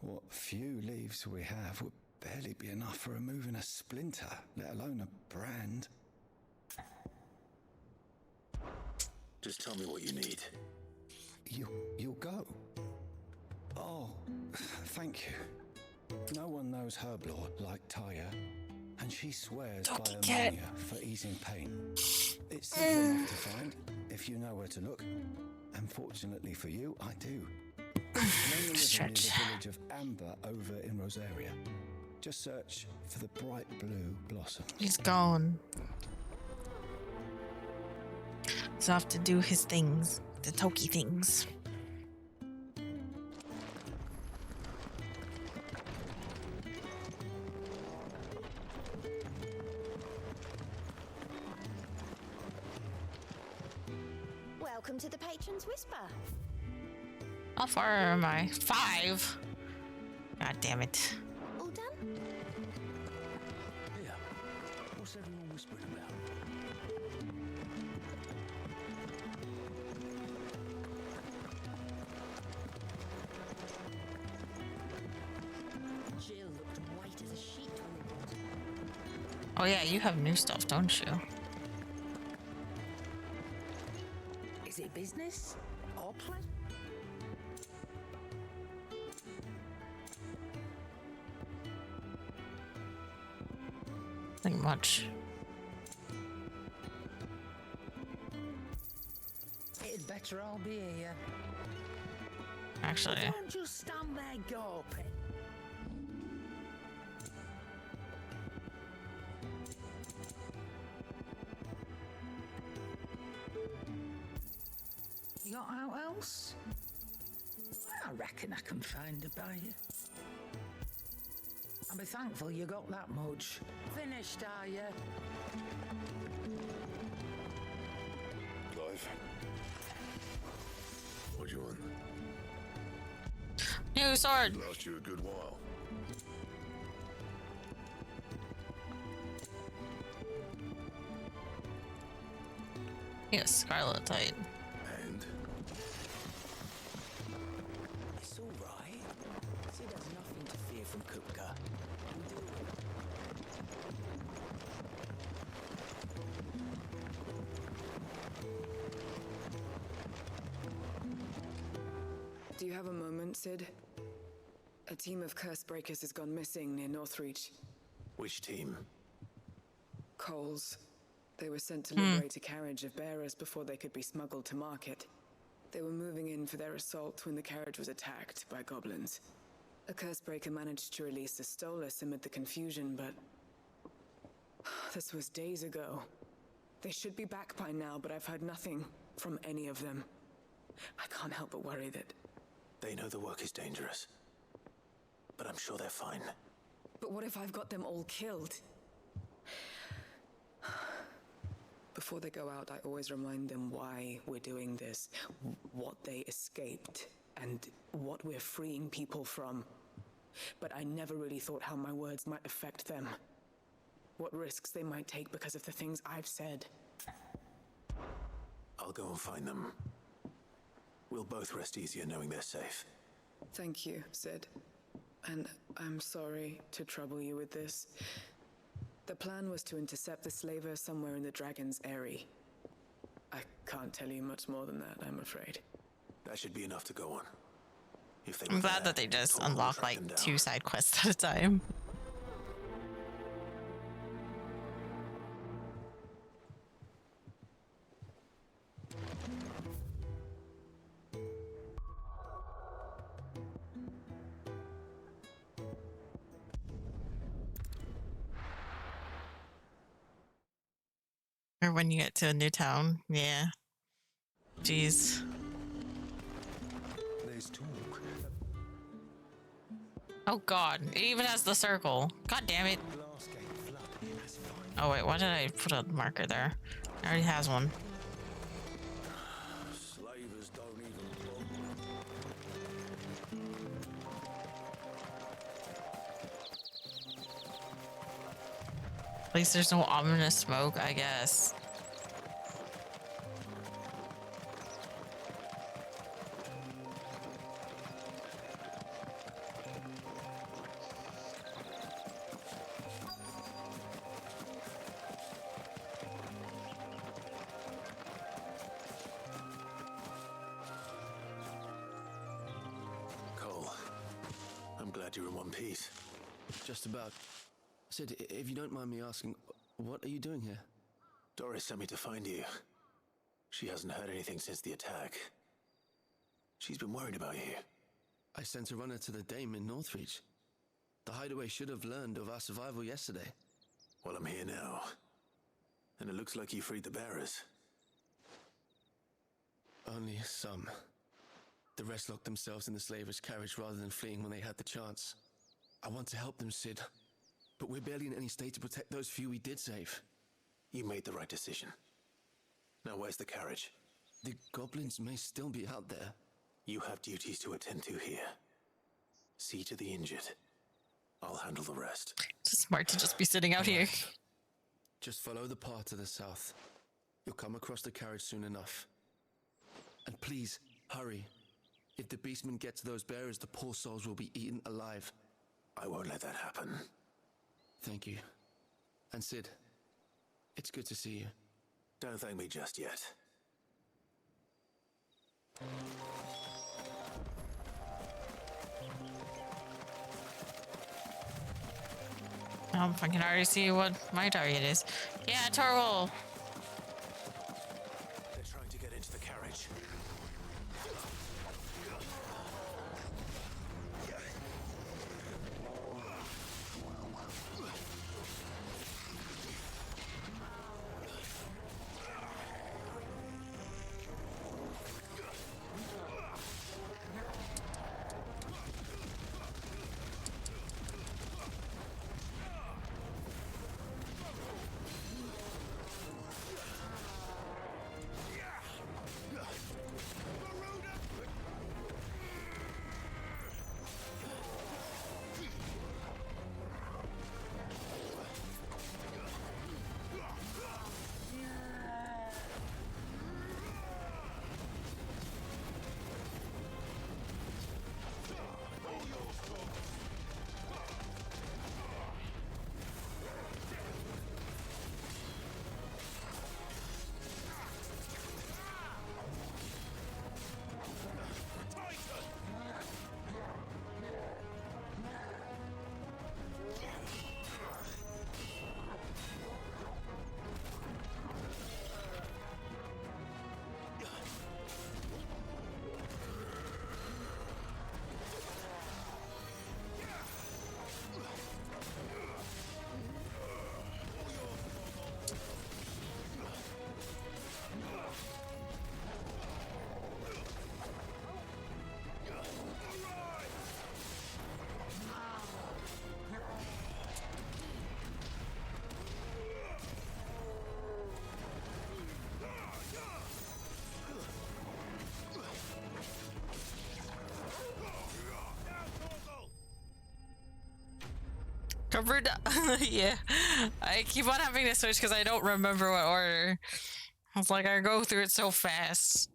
What few leaves we have would barely be enough for removing a splinter, let alone a brand. Just tell me what you need. You'll go? Oh, thank you. No one knows herb lore like Taya, and she swears by ammonia for easing pain. It's simple enough to find, if you know where to look. And fortunately for you, I do. Stretch. The village of Amber over in Rosaria. Just search for the bright blue blossom. He's gone. So I have to do his things, the Toki things. Welcome to the Patron's Whisper. How far am I? 5. God damn it. All done? Yeah. What's everyone whispering about? Jill looked white as a sheet when they brought her. Oh yeah, you have new stuff, don't you? Is it business or pleasure? Not much. It'd better all be here. Actually. Don't just stand there gawping. You got out else? I reckon I can find a buyer. I'll be thankful you got that much. Finished, are you? Clive? What do you want? New sword. Last you a good while. Yes, Scarlet Tide. And? It's all right. Sid has nothing to fear from Kupka. We'll deal with it. Do you have a moment, Sid? A team of curse breakers has gone missing near Northreach. Which team? Coles. They were sent to liberate a carriage of bearers before they could be smuggled to market. They were moving in for their assault when the carriage was attacked by goblins. A curse breaker managed to release a Stolas amid the confusion, but this was days ago. They should be back by now, but I've heard nothing from any of them. I can't help but worry that... They know the work is dangerous, but I'm sure they're fine. But what if I've got them all killed? Before they go out, I always remind them why we're doing this, what they escaped, and what we're freeing people from. But I never really thought how my words might affect them. What risks they might take because of the things I've said. I'll go and find them. We'll both rest easier knowing they're safe. Thank you, Sid. And I'm sorry to trouble you with this. The plan was to intercept the slaver somewhere in the Dragon's Eyrie. I can't tell you much more than that, I'm afraid. That should be enough to go on. If they I'm glad that they just unlock like 2 side quests at a time. Or when you get to a new town. Yeah. Jeez. There's talk. Oh god, it even has the circle. God damn it. Oh wait, why did I put a marker there? It already has one. Slavers don't even At least there's no ominous smoke, I guess. Cole, I'm glad you're in one piece. Just about. Sid, if you don't mind me asking, what are you doing here? Doris sent me to find you. She hasn't heard anything since the attack. She's been worried about you. I sent a runner to the Dame in Northreach. The hideaway should have learned of our survival yesterday. Well, I'm here now. And it looks like you freed the bearers. Only some. The rest locked themselves in the slavers' carriage rather than fleeing when they had the chance. I want to help them, Sid. But we're barely in any state to protect those few we did save. You made the right decision. Now where's the carriage? The goblins may still be out there. You have duties to attend to here. See to the injured. I'll handle the rest. It's smart to just be sitting out here. Just follow the path to the south. You'll come across the carriage soon enough. And please, hurry. If the beastmen get to those bearers, the poor souls will be eaten alive. I won't let that happen. Thank you. And Sid, it's good to see you. Don't thank me just yet. I can already see what my target is. Yeah, Torgal. They're trying to get into the carriage. Covered. Yeah. I keep on having to switch because I don't remember what order. It's like I go through it so fast.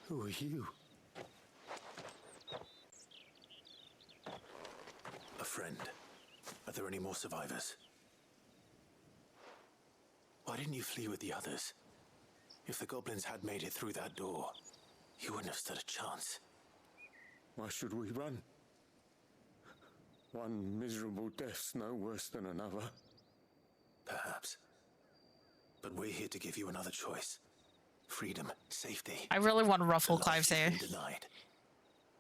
Who are you? A friend. Are there any more survivors? Why didn't you flee with the others? If the goblins had made it through that door, you wouldn't have stood a chance. Why should we run? One miserable death's no worse than another. Perhaps. But we're here to give you another choice. Freedom, safety. I really want to ruffle Clive's hair. Denied.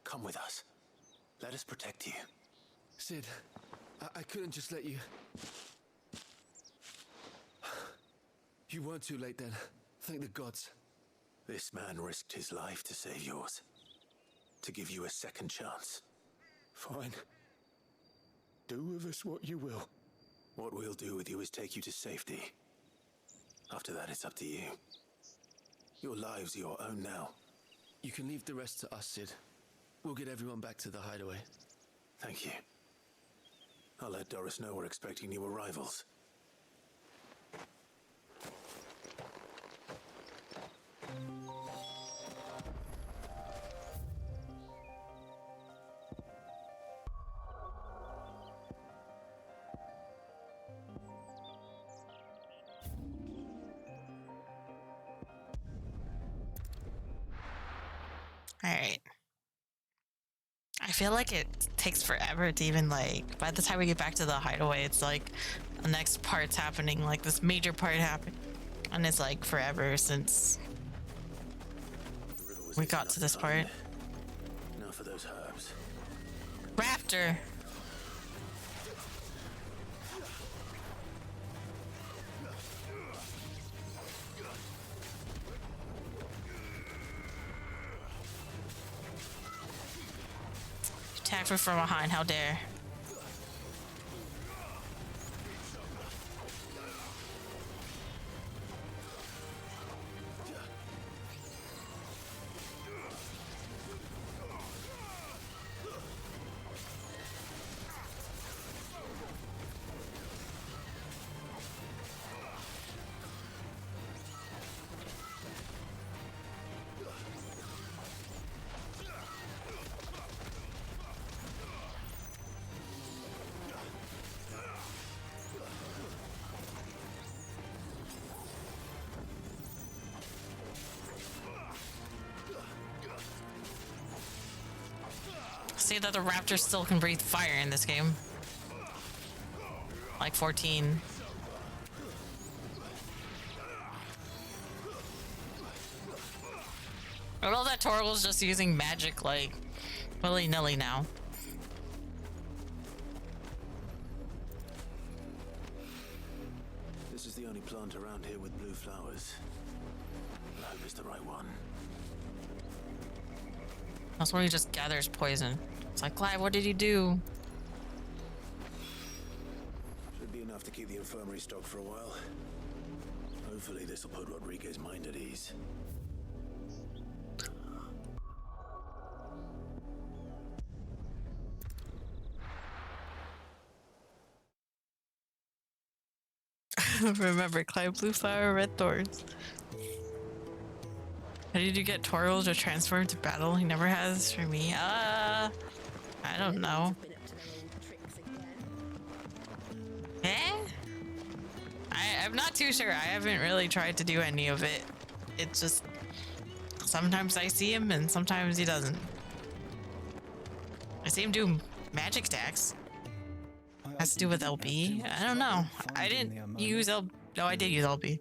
Come with us. Let us protect you. Sid, I couldn't just let you... You weren't too late then. Thank the gods. This man risked his life to save yours. To give you a second chance. Fine. Do with us what you will. What we'll do with you is take you to safety. After that, it's up to you. Your lives are your own now. You can leave the rest to us, Sid. We'll get everyone back to the hideaway. Thank you. I'll let Doris know we're expecting new arrivals. All right. I feel like it takes forever to even, like, by the time we get back to the hideaway, it's like the next part's happening, like this major part happened. And it's like forever since we got to this part. Now for those herbs. Raptor! Attack her from behind, how dare. See that the raptor still can breathe fire in this game. Like 14. I know that Torgal's just using magic like willy-nilly now. This is the only plant around here with blue flowers. I hope it's the right one. That's where he just gathers poison. It's like, Clive, what did you do? Should be enough to keep the infirmary stocked for a while. Hopefully this will put Rodriguez's mind at ease. Remember, Clive, blue flower, red thorns. How did you get Torgal to transform to battle? He never has for me. I don't know. Eh? I'm not too sure. I haven't really tried to do any of it. It's just sometimes I see him and sometimes he doesn't. I see him do magic stacks. Has to do with LB. I don't know. I didn't use LB. No, I did use LB.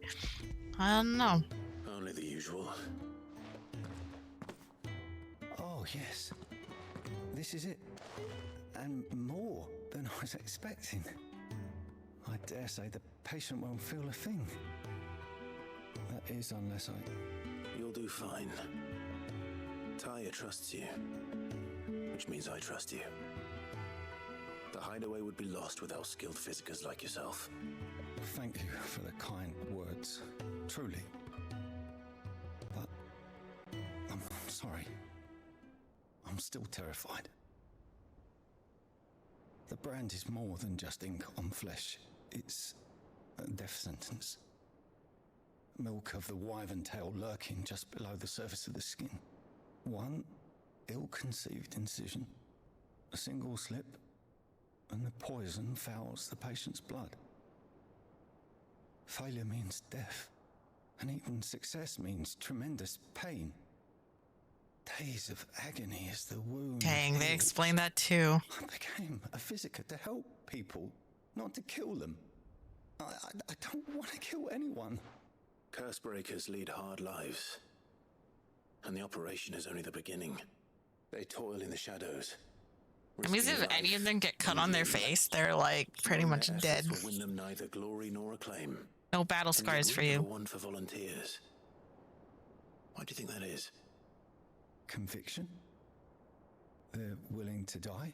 I don't know. Only the usual. Oh, yes. This is it. And more than I was expecting. I dare say the patient won't feel a thing. That is, unless I... You'll do fine. Taya trusts you, which means I trust you. The hideaway would be lost without skilled physicers like yourself. Thank you for the kind words. Truly. But... I'm sorry. I'm still terrified. The brand is more than just ink on flesh. It's a death sentence. Milk of the wyvern tail lurking just below the surface of the skin. One ill-conceived incision, a single slip, and the poison fouls the patient's blood. Failure means death, and even success means tremendous pain. Days of agony as the wound. Dang, they heals. explained that too. I became a physiker to help people, not to kill them. I don't want to kill anyone. Curse breakers lead hard lives. And the operation is only the beginning. They toil in the shadows, That means if any of them get cut on their face, they're like pretty much dead. Will win them neither glory nor acclaim. No battle scars for you. One for volunteers. Why do you think that is? Conviction? They're willing to die?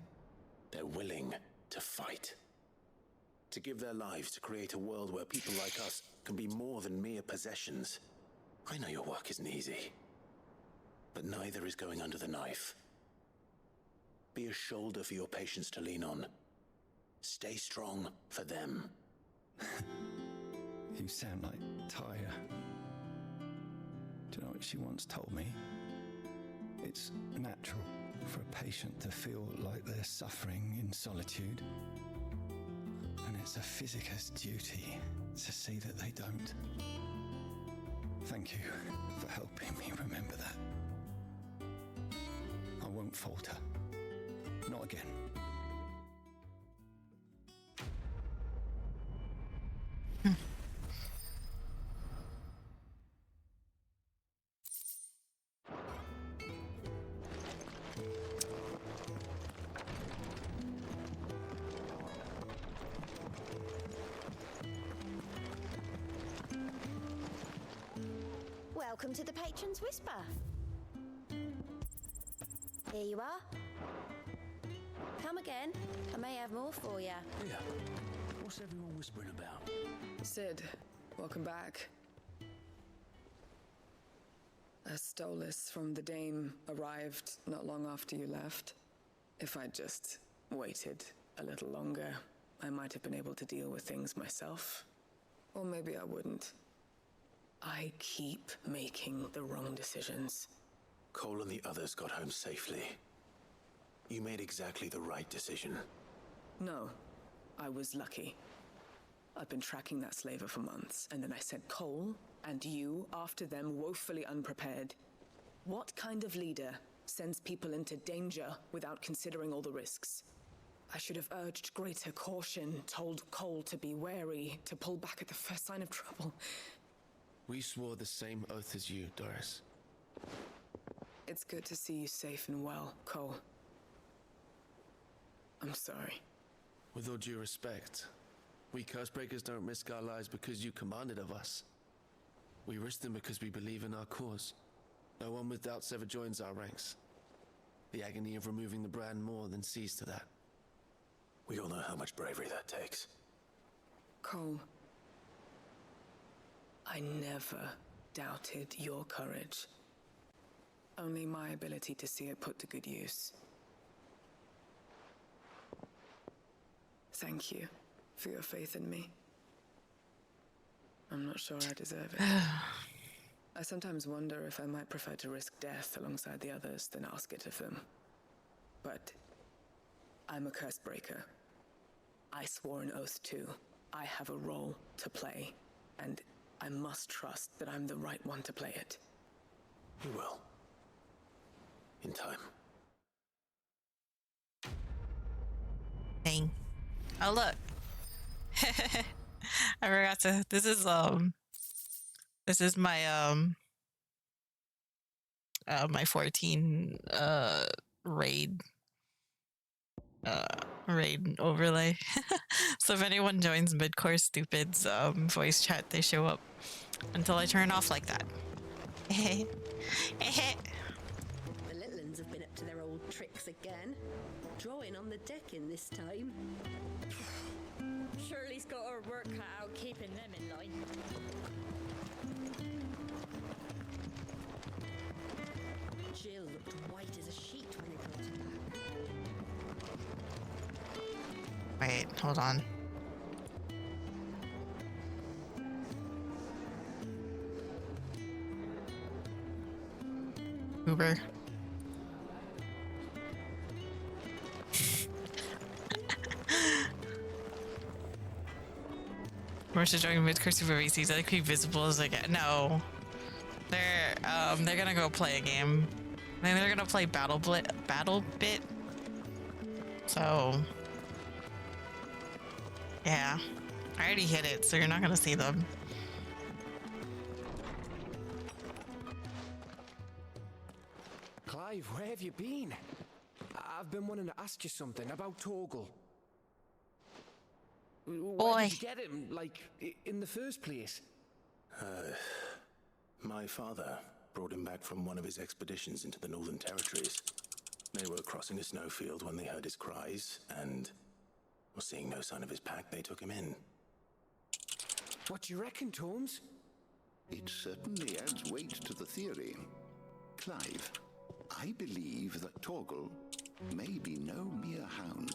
They're willing to fight. To give their lives to create a world where people like us can be more than mere possessions. I know your work isn't easy, but neither is going under the knife. Be a shoulder for your patients to lean on. Stay strong for them. You sound like Tyre. Do you know what she once told me? It's natural for a patient to feel like they're suffering in solitude. And it's a physicist's duty to see that they don't. Thank you for helping me remember that. I won't falter. Not again. Welcome to the Patron's Whisper. Here you are. Come again. I may have more for you. Yeah. What's everyone whispering about? Sid, welcome back. A Stolas from the Dame arrived not long after you left. If I'd just waited a little longer, I might have been able to deal with things myself. Or maybe I wouldn't. I keep making the wrong decisions. Cole and the others got home safely. You made exactly the right decision. No, I was lucky. I've been tracking that slaver for months, and then I sent Cole and you after them woefully unprepared. What kind of leader sends people into danger without considering all the risks? I should have urged greater caution, told Cole to be wary, to pull back at the first sign of trouble. We swore the same oath as you, Doris. It's good to see you safe and well, Cole. I'm sorry. With all due respect, we Cursebreakers don't risk our lives because you commanded of us. We risk them because we believe in our cause. No one with doubts ever joins our ranks. The agony of removing the brand more than sees to that. We all know how much bravery that takes. Cole, I never doubted your courage. Only my ability to see it put to good use. Thank you for your faith in me. I'm not sure I deserve it. I sometimes wonder if I might prefer to risk death alongside the others than ask it of them. But I'm a Cursebreaker. I swore an oath too. I have a role to play, and I must trust that I'm the right one to play it. You will. In time. Dang. Oh look. I forgot to this is my my 14 raid overlay. So if anyone joins Midcore Stupid's voice chat, they show up until I turn off like that. The little uns have been up to their old tricks again. Drawing on the decking this time. Shirley's got her work cut out keeping them in line. Jill looked white as a sheet when it got to that. Wait, hold on. Uber. Marcia joining mid-course Super VCs. I could be visible as I get. No, they're gonna go play a game. Then they're gonna play Battle Bit. So yeah, I already hit it, so you're not gonna see them. Clive, where have you been? I've been wanting to ask you something about Torgal. Where Boy. did you get him, like, in the first place? My father brought him back from one of his expeditions into the Northern Territories. They were crossing a snowfield when they heard his cries, and, well, seeing no sign of his pack, they took him in. What do you reckon, Torms? It certainly adds weight to the theory. Clive, I believe that Torgal may be no mere hound,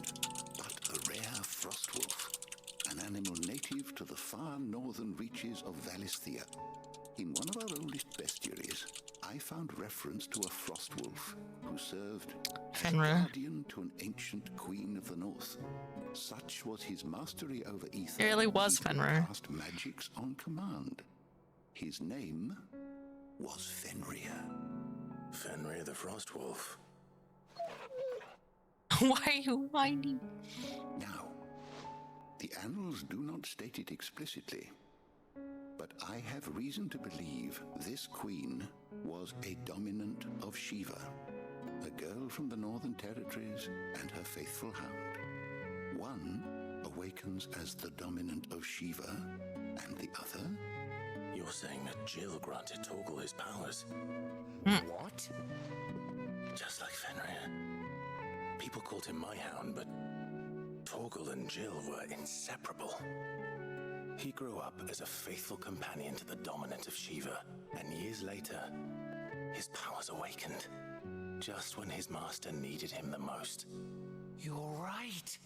but a rare frostwolf, an animal native to the far northern reaches of Valisthea. In one of our oldest bestiaries, I found reference to a frostwolf who served as guardian to an ancient queen of the north. Such was his mastery over ether. It really was he could Fenrir. cast magics on command. His name was Fenrir. Fenrir the Frostwolf. Why are you whining? Now, the annals do not state it explicitly, but I have reason to believe this queen was a dominant of Shiva, a girl from the Northern Territories and her faithful hound. One awakens as the dominant of Shiva, and the other... You're saying that Jill granted Torgal his powers? What? Just like Fenrir. People called him my hound, but Torgal and Jill were inseparable. He grew up as a faithful companion to the dominant of Shiva, and years later, his powers awakened, just when his master needed him the most. You're right.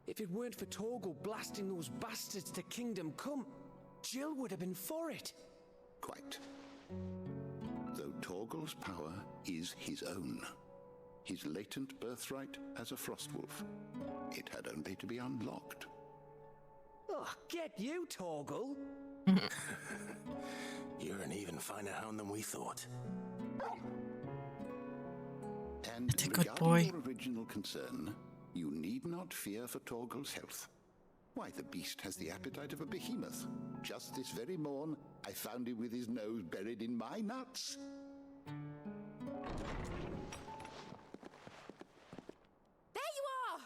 If it weren't for Torgal blasting those bastards to Kingdom Come, Jill would have been for it. Quite. Though Torgal's power is his own, his latent birthright as a frostwolf, it had only to be unlocked. Oh, get you, Torgal. You're an even finer hound than we thought. And It's a good regarding boy. your original concern, you need not fear for Torgal's health. Why, the beast has the appetite of a behemoth. Just this very morn, I found him with his nose buried in my nuts. There you are!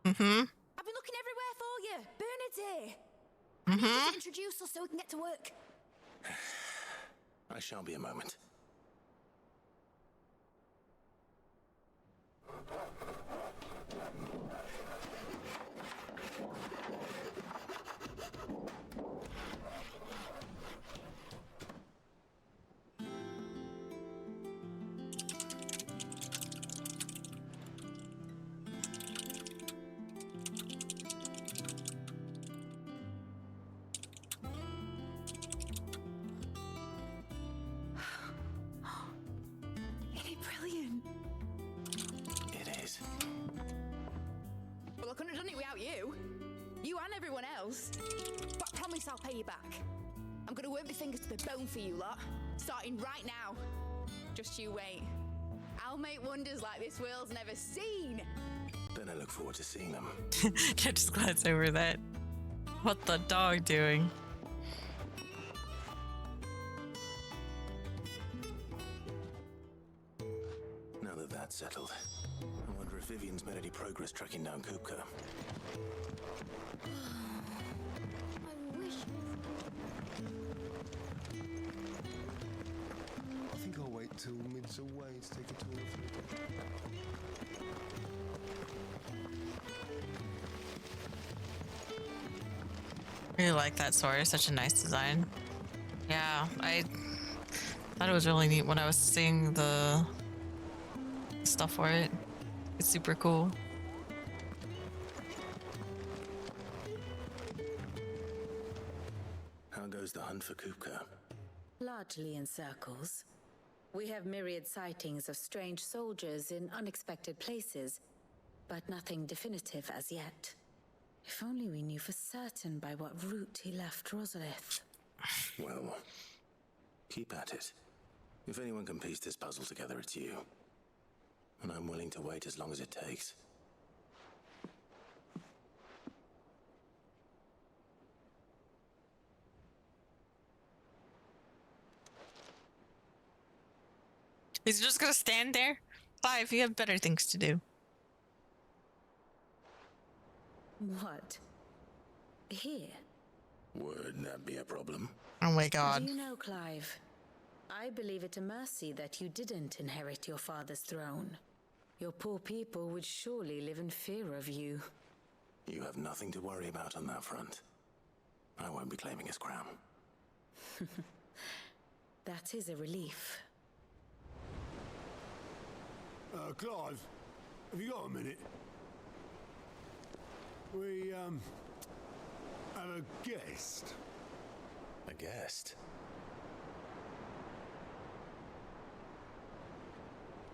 I've been looking everywhere for you. Bernard's here. I need you to introduce us so we can get to work. I shall be a moment. Isn't it brilliant? It is. Well, I couldn't have done it without you. You and everyone else. But I promise I'll pay you back. I'm gonna work my fingers to the bone for you lot, starting right now. Just you wait. I'll make wonders like this world's never seen. Then I look forward to seeing them. Can't just glance over that. What the dog doing? Now that that's settled, I wonder if Vivian's made any progress tracking down Kupka. I wish. I think I'll wait till mid's away to take a tour through. Really like that sword. It's such a nice design. Yeah, I thought it was really neat when I was seeing the stuff for it. It's super cool. How goes the hunt for Kupka? Largely in circles. We have myriad sightings of strange soldiers in unexpected places, but nothing definitive as yet. If only we knew for certain by what route he left Rosalith. Well, keep at it. If anyone can piece this puzzle together, it's you. And I'm willing to wait as long as it takes. Is he just gonna stand there? Clive, you have better things to do. What? Here? Would that be a problem? Oh my god. Do you know, Clive? I believe it a mercy that you didn't inherit your father's throne. Your poor people would surely live in fear of you. You have nothing to worry about on that front. I won't be claiming his crown. That is a relief. Clive, have you got a minute? We, have a guest. A guest?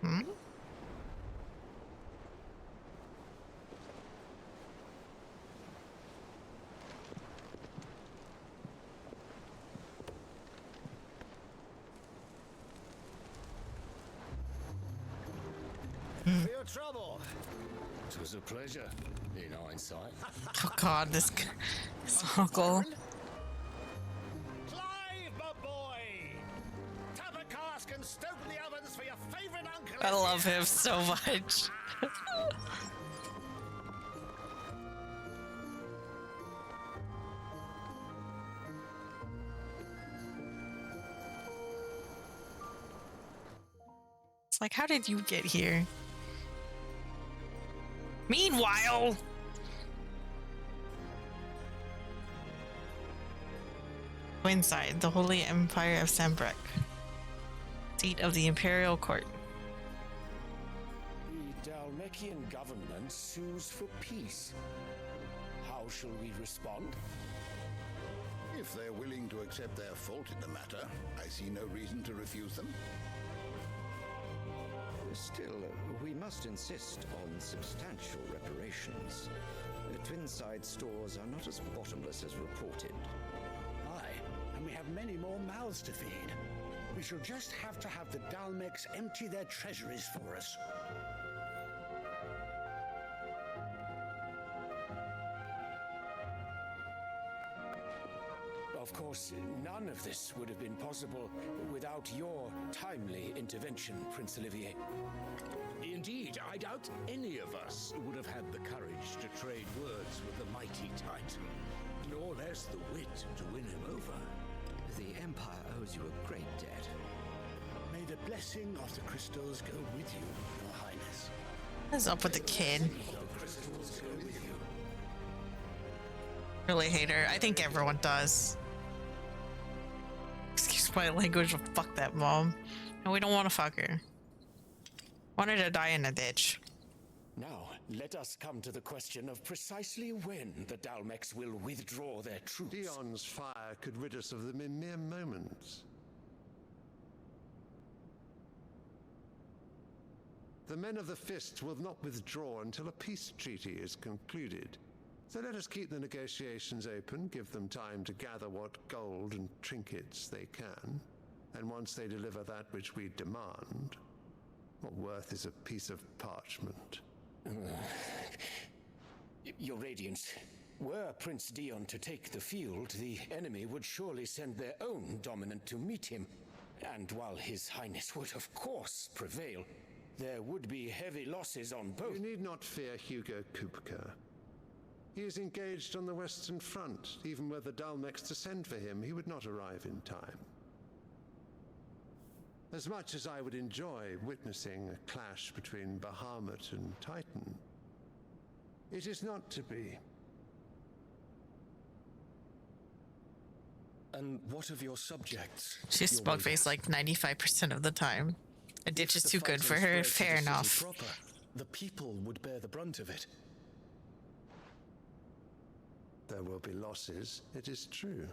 Hmm? For your trouble. It was a pleasure, in hindsight. Oh god, this uncle. Clive, my boy! Tap a cask and stoke the ovens for your favorite uncle. I love him so much. It's like, how did you get here? Meanwhile, Twinside, the Holy Empire of Sambrek, seat of the Imperial Court. The Dalmekian government sues for peace. How shall we respond? If they're willing to accept their fault in the matter, I see no reason to refuse them. Still, we must insist on substantial reparations. Twinside stores are not as bottomless as reported. Aye, and we have many more mouths to feed. We shall just have to have the Dalmecs empty their treasuries for us. Of course, none of this would have been possible without your timely intervention, Prince Olivier. Indeed, I doubt any of us would have had the courage to trade words with the mighty Titan, nor less the wit to win him over. The Empire owes you a great debt. May the blessing of the crystals go with you, Your Highness. What's up with the kid? Really hate her. I think everyone does. Excuse my language, but fuck that mom. And we don't want to fuck her. Want her to die in a ditch. Now, let us come to the question of precisely when the Dalmecs will withdraw their troops. Dion's fire could rid us of them in mere moments. The men of the Fist will not withdraw until a peace treaty is concluded. So let us keep the negotiations open, give them time to gather what gold and trinkets they can, and once they deliver that which we demand, what worth is a piece of parchment? Your Radiance, were Prince Dion to take the field, the enemy would surely send their own dominant to meet him. And while His Highness would of course prevail, there would be heavy losses on both. You need not fear Hugo Kupka. He is engaged on the Western Front. Even were the Dalmecs to send for him, he would not arrive in time. As much as I would enjoy witnessing a clash between Bahamut and Titan, it is not to be. And what of your subjects? She's smug-faced like 95% of the time. A ditch is too good for her, fair enough. Proper, the people would bear the brunt of it. There will be losses, it is true.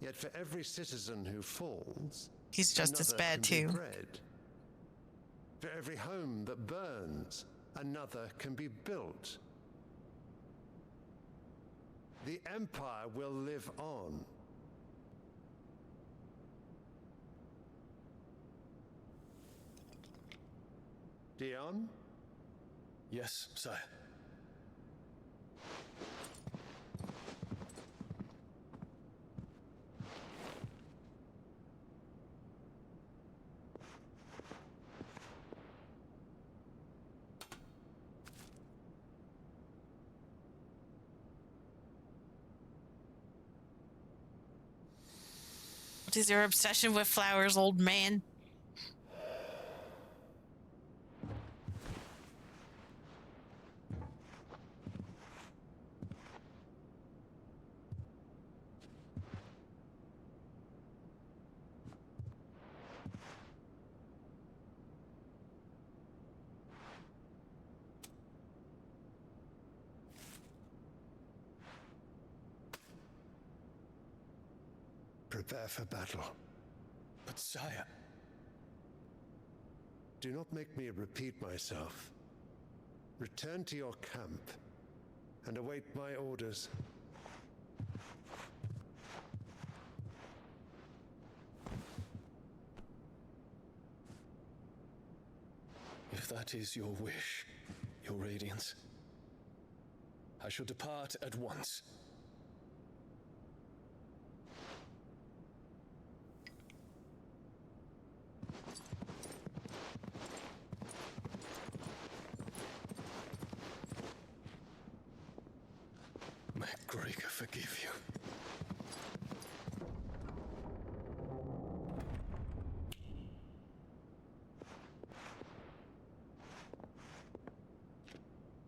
Yet for every citizen who falls, he's just as bad too. For every home that burns, another can be built. The Empire will live on. Dion? Yes, sire. What is your obsession with flowers, old man? Prepare for battle. But sire... Do not make me repeat myself. Return to your camp and await my orders. If that is your wish, your radiance, I shall depart at once. May Raika forgive you.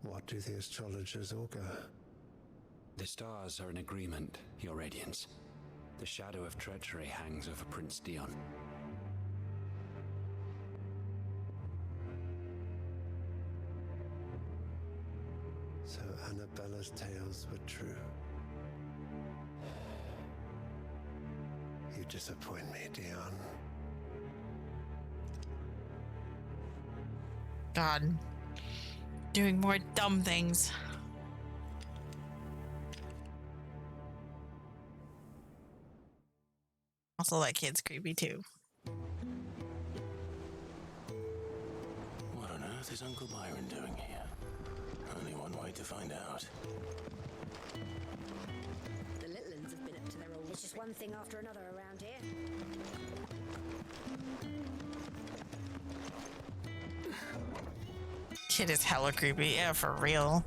What do the astrologers augur? The stars are in agreement, Your Radiance. The shadow of treachery hangs over Prince Dion. So Annabella's tales were true. You disappoint me, Dion. God. Doing more dumb things. Also, that kid's creepy too. What on earth is Uncle Byron doing here? Only one way to find out. The little ones have been up to their old... It's just one thing after another around here. Kid is hella creepy. Yeah, for real.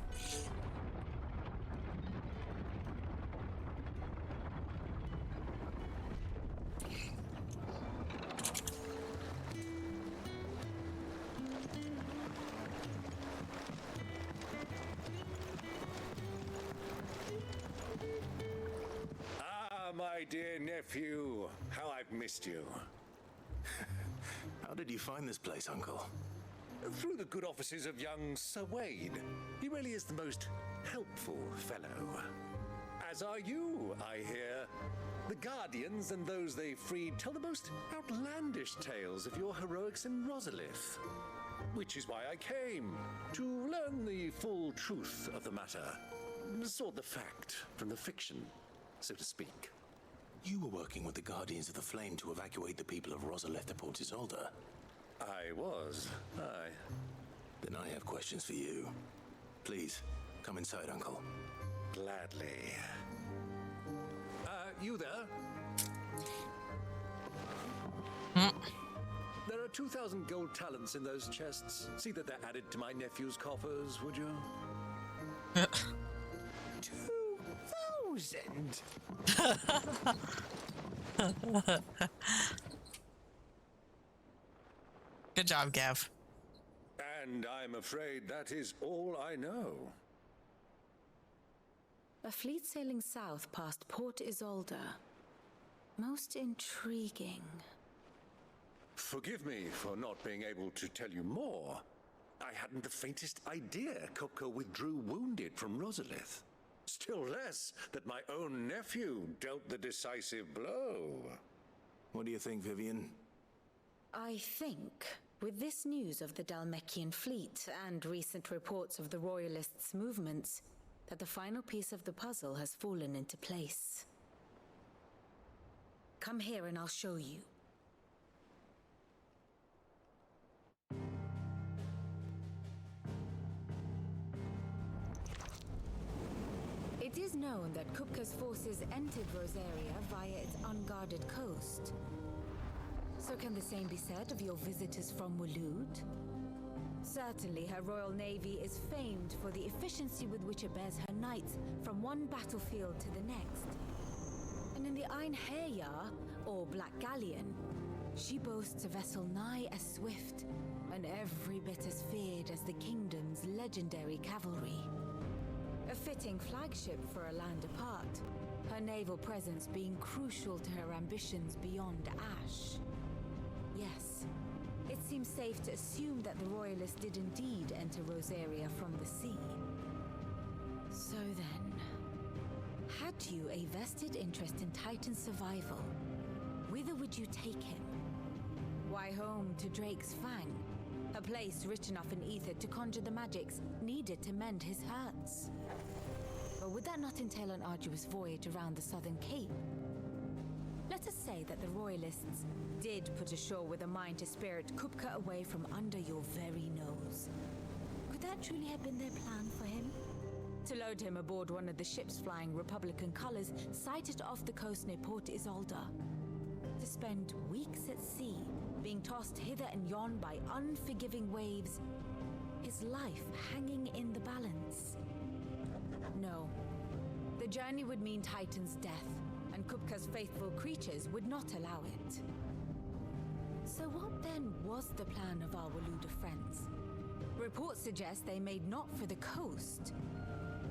Ah, my dear nephew. How I've missed you. How did you find this place, Uncle? Through the good offices of young Sir Wayne. He really is the most helpful fellow. As are you, I hear. The Guardians and those they freed tell the most outlandish tales of your heroics in Rosalith. Which is why I came, to learn the full truth of the matter. Sort the fact from the fiction, so to speak. You were working with the Guardians of the Flame to evacuate the people of Rosalith to Port Isolde. I was, aye. Then I have questions for you. Please, come inside, Uncle. Gladly. You there? There are 2,000 gold talents in those chests. See that they're added to my nephew's coffers, would you? 2,000? Good job, Gav. And I'm afraid that is all I know. A fleet sailing south past Port Isolde. Most intriguing. Forgive me for not being able to tell you more. I hadn't the faintest idea Kopko withdrew wounded from Rosalith. Still less that my own nephew dealt the decisive blow. What do you think, Vivian? I think, with this news of the Dhalmekian fleet and recent reports of the Royalists' movements, that the final piece of the puzzle has fallen into place. Come here and I'll show you. It is known that Kupka's forces entered Rosaria via its unguarded coast. So can the same be said of your visitors from Waloed? Certainly her royal navy is famed for the efficiency with which it bears her knights from one battlefield to the next. And in the Ein Heya, or Black Galleon, she boasts a vessel nigh as swift and every bit as feared as the kingdom's legendary cavalry. A fitting flagship for a land apart, her naval presence being crucial to her ambitions beyond Ash. Yes, it seems safe to assume that the Royalists did indeed enter Rosaria from the sea. So then, had you a vested interest in Titan's survival, whither would you take him? Why, home to Drake's Fang, a place rich enough in ether to conjure the magics needed to mend his hurts. But would that not entail an arduous voyage around the southern cape? Let us say that the Royalists did put ashore with a mind to spirit Kupka away from under your very nose. Could that truly have been their plan for him? To load him aboard one of the ships flying Republican colors sighted off the coast near Port Isolde. To spend weeks at sea, being tossed hither and yon by unforgiving waves, his life hanging in the balance. No. The journey would mean Titan's death, and Kupka's faithful creatures would not allow it. So what then was the plan of our Waluda friends? Reports suggest they made not for the coast,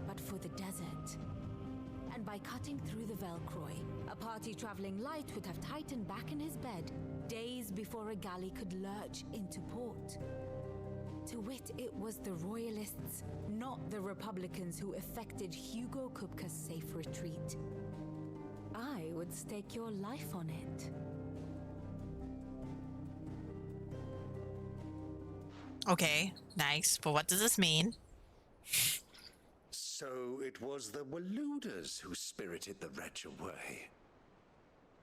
but for the desert. And by cutting through the Velcroy, a party traveling light would have Titan back in his bed days before a galley could lurch into port. To wit, it was the Royalists, not the Republicans, who effected Hugo Kupka's safe retreat. I would stake your life on it. Okay, nice. But what does this mean? So it was the Waludas who spirited the wretch away.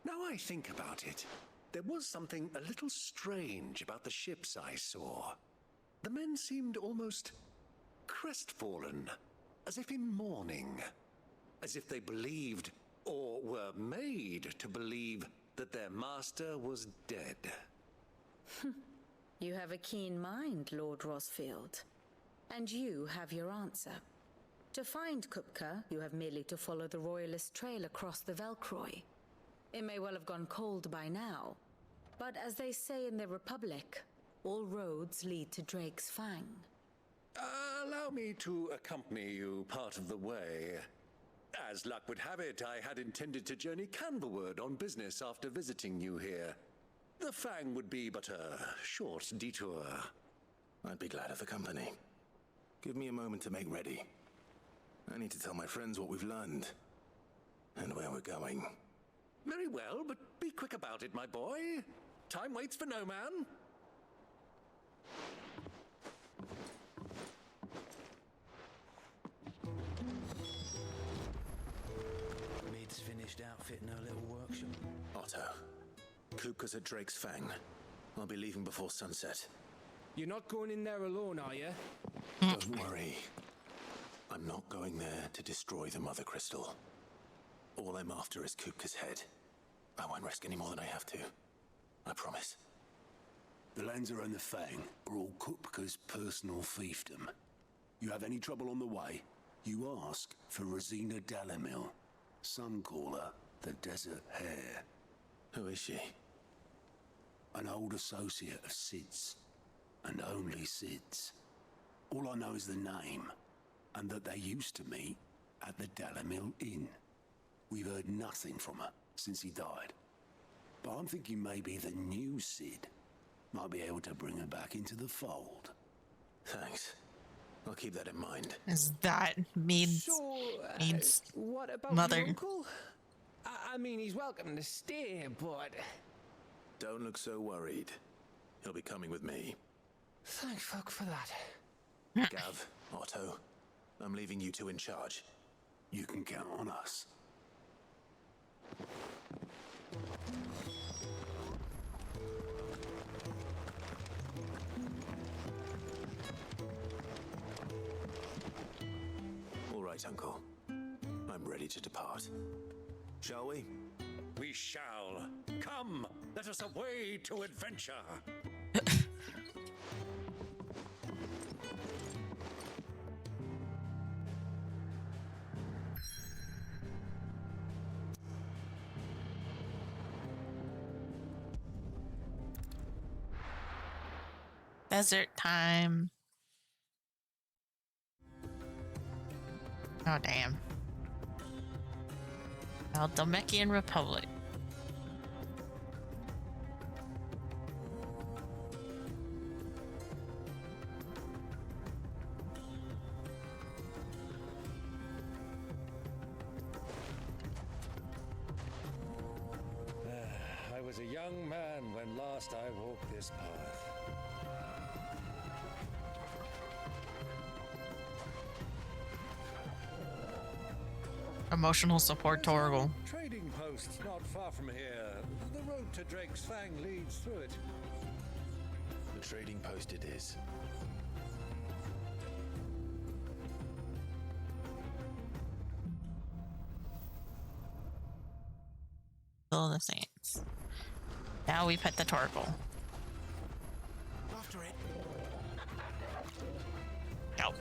Now I think about it, there was something a little strange about the ships I saw. The men seemed almost crestfallen, as if in mourning, as if they believed, or were made to believe, that their master was dead. You have a keen mind, Lord Rosfield. And you have your answer. To find Kupka, you have merely to follow the Royalist trail across the Velcroy. It may well have gone cold by now, but as they say in the Republic, all roads lead to Drake's Fang. Allow me to accompany you part of the way. As luck would have it, I had intended to journey Canberward on business after visiting you here. The Fang would be but a short detour. I'd be glad of the company. Give me a moment to make ready. I need to tell my friends what we've learned and where we're going. Very well, but be quick about it, my boy. Time waits for no man. Mid's finished outfitting her little workshop. Otto, Kupka's at Drake's Fang. I'll be leaving before sunset. You're not going in there alone, are you? Don't worry. I'm not going there to destroy the Mother Crystal. All I'm after is Kupka's head. I won't risk any more than I have to. I promise. The lands around the Fang are all Kupka's personal fiefdom. You have any trouble on the way, you ask for Rosina Dalamil. Some call her the Desert Hare. Who is she? An old associate of Sid's, and only Sid's. All I know is the name, and that they used to meet at the Dalamil Inn. We've heard nothing from her since he died. But I'm thinking maybe the new Sid might be able to bring her back into the fold. Thanks. I'll keep that in mind. Is that means What about mother? your uncle? I mean, he's welcome to stay, but... Don't look so worried. He'll be coming with me. Thank fuck for that. Gav, Otto, I'm leaving you two in charge. You can count on us. All right, Uncle. I'm ready to depart. Shall we? We shall. Come, let us away to adventure. Desert time. Oh, damn. Dalmekian Republic. I was a young man when last I walked this path. Emotional support Torgal. Trading post not far from here. The road to Drake's Fang leads through it. The trading post it is. Still in the Saints. Now we pet the Torgal. After it. Nope.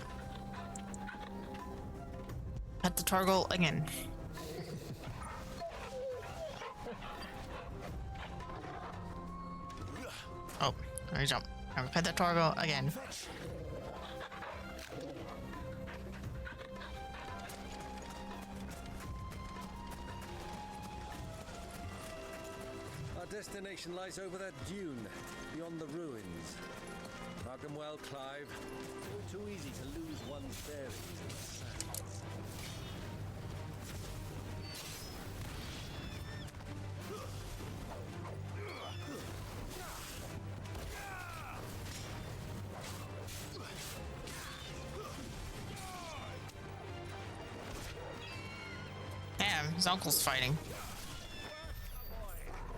Pet the Torgal again. Oh, let me jump. I'm gonna pet the Torgal again. Our destination lies over that dune, beyond the ruins. Mark them well, Clive. It's too easy to lose one's bearings in the sands. Damn, his uncle's fighting.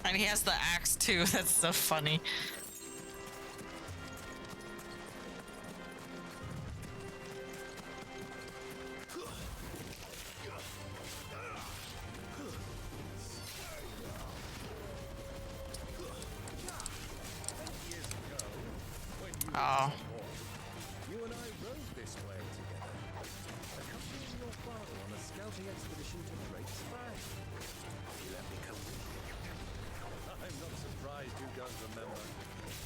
And he has the axe too, that's so funny. Oh. You and I rode this way together, accompanying your father on a scouting expedition to Drake's Fang. You let me come with you. I'm not surprised you don't remember.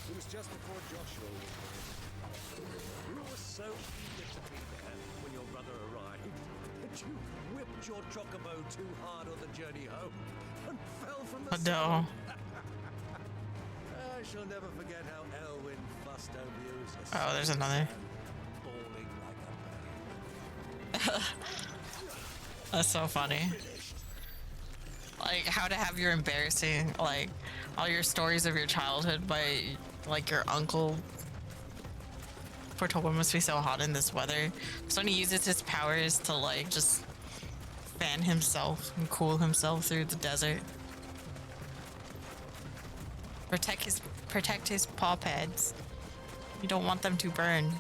It was just before Joshua was born. You were so eager to be there when your brother arrived that you whipped your chocobo too hard on the journey home and fell from the no. I shall never forget how Elwyn fussed over you. Oh, there's another. Bawling like a baby. That's so funny. Like, how to have your embarrassing, like, all your stories of your childhood by, like, your uncle. Poor Torgal must be so hot in this weather. So when he uses his powers to, like, just fan himself and cool himself through the desert. Protect his paw pads. You don't want them to burn.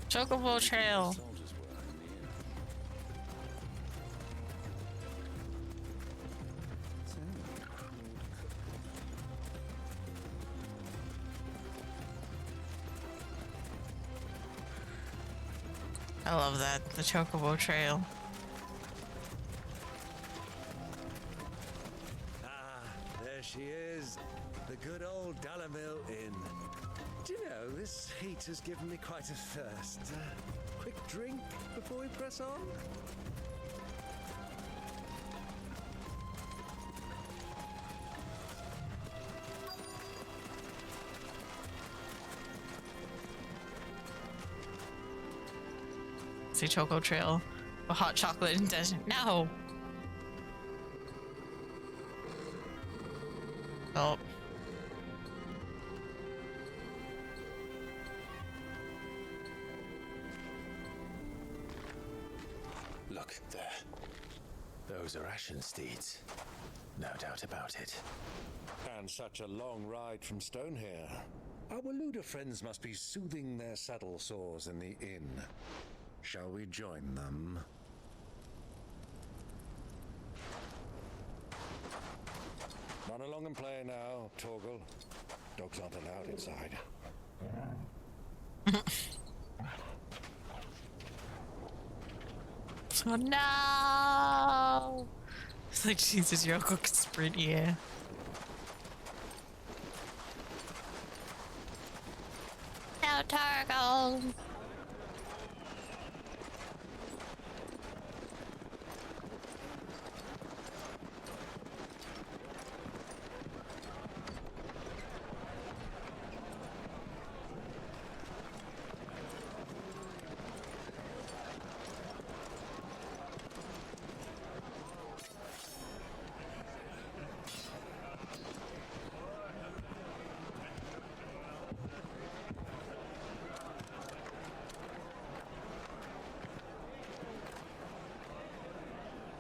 Chocobo Trail. I love that, the Chocobo Trail. Ah, there she is. The good old Dalamil Inn. Do you know, this heat has given me quite a thirst. Quick drink before we press on? See Choco Trail, a hot chocolate and desert. No. Oh. Look, there. Those are Ashen steeds. No doubt about it. And such a long ride from Stonehair. Our Luda friends must be soothing their saddle sores in the inn. Shall we join them? Run along and play now, Torgal. Dogs aren't allowed inside. Oh no! It's like, Jesus, you're cooking sprint here. No turtles!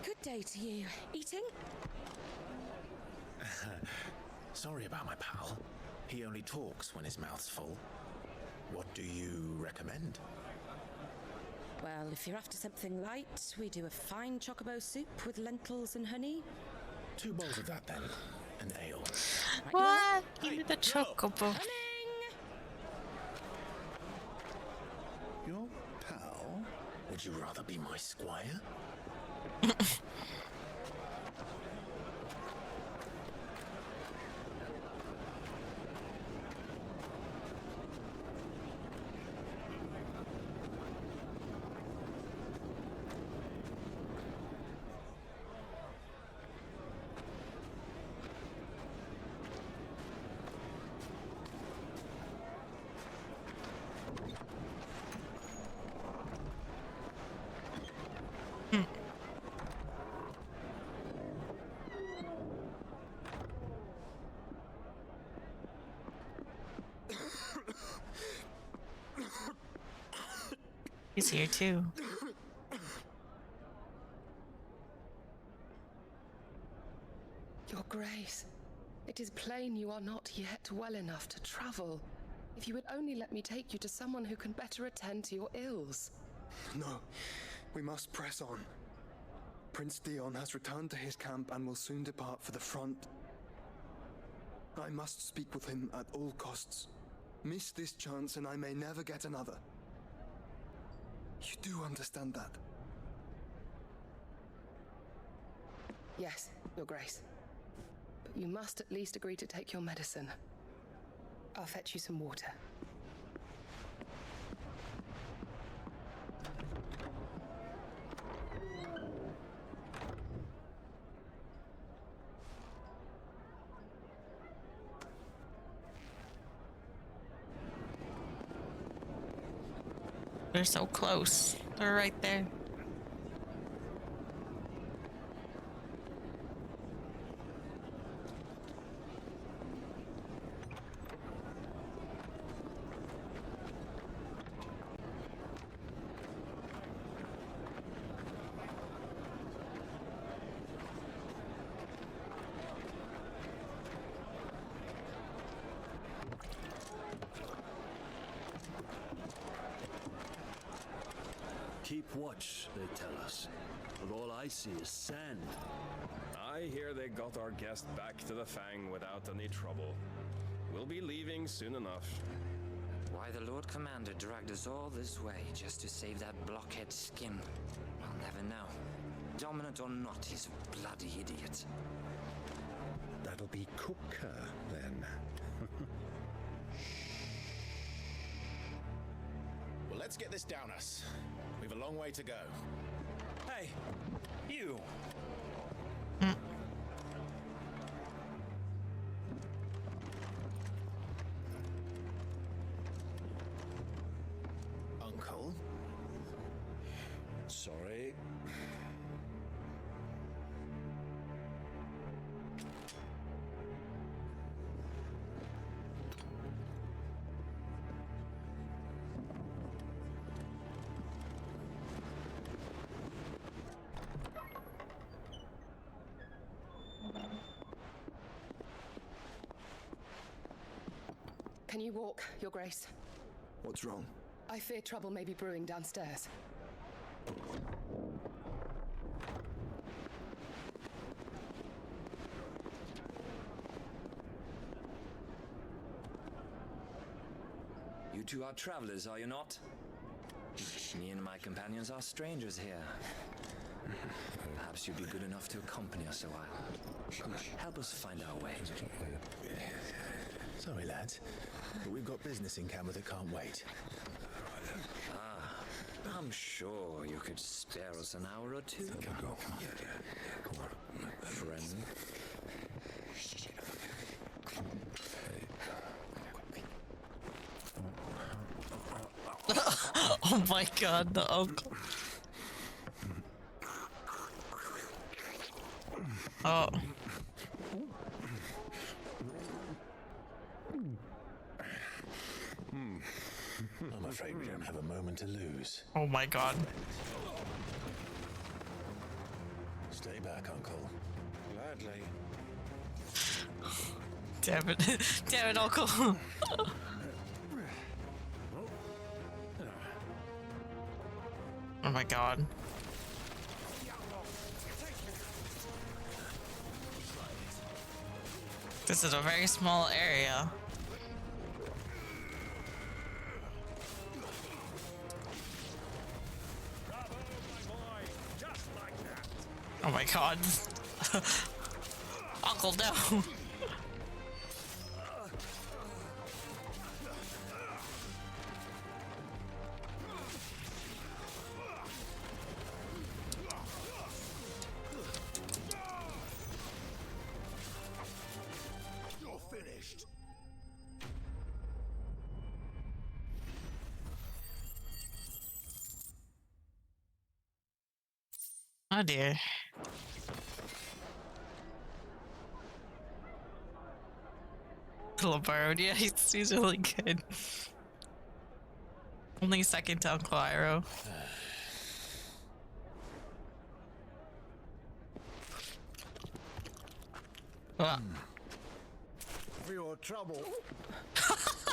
Good day to you. Eating? Sorry about my pal. He only talks when his mouth's full. What do you recommend? Well, if you're after something light, we do a fine chocobo soup with lentils and honey. 2 bowls of that then. An ale. Right, What? Give me the chocobo. Your pal? Would you rather be my squire? He's here too. Your Grace, it is plain you are not yet well enough to travel. If you would only let me take you to someone who can better attend to your ills. No, we must press on. Prince Dion has returned to his camp and will soon depart for the front. I must speak with him at all costs. Miss this chance and I may never get another. You do understand that? Yes, Your Grace. But you must at least agree to take your medicine. I'll fetch you some water. They're so close. They're right there. Keep watch, they tell us. But all I see is sand. I hear they got our guest back to the Fang without any trouble. We'll be leaving soon enough. Why the Lord Commander dragged us all this way just to save that blockhead skin, I'll never know. Dominant or not, he's a bloody idiot. That'll be Cooker, then. Well, let's get this down us. We've a long way to go. Hey, you! Uncle? Sorry. Can you walk, Your Grace? What's wrong? I fear trouble may be brewing downstairs. You two are travelers, are you not? Me and my companions are strangers here. Perhaps you'd be good enough to accompany us a while. Help us find our way. Sorry, lads, but we've got business in camera that can't wait. I'm sure you could spare us an hour or two. Friend. Oh my god, the uncle. Oh. I'm afraid we don't have a moment to lose. Oh my god. Stay back, Uncle. Gladly. Damn it. Damn it, uncle. Oh my god. This is a very small area. Oh my god. Uncle, no. You're finished. Oh dear. LeBardo, yeah, he's really good. Only second to Uncle Iroh. For your trouble.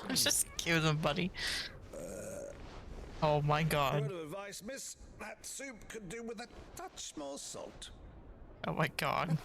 I'm just giving him, buddy. Oh my god. Word of advice, miss. That soup could do with a touch more salt. Oh my god.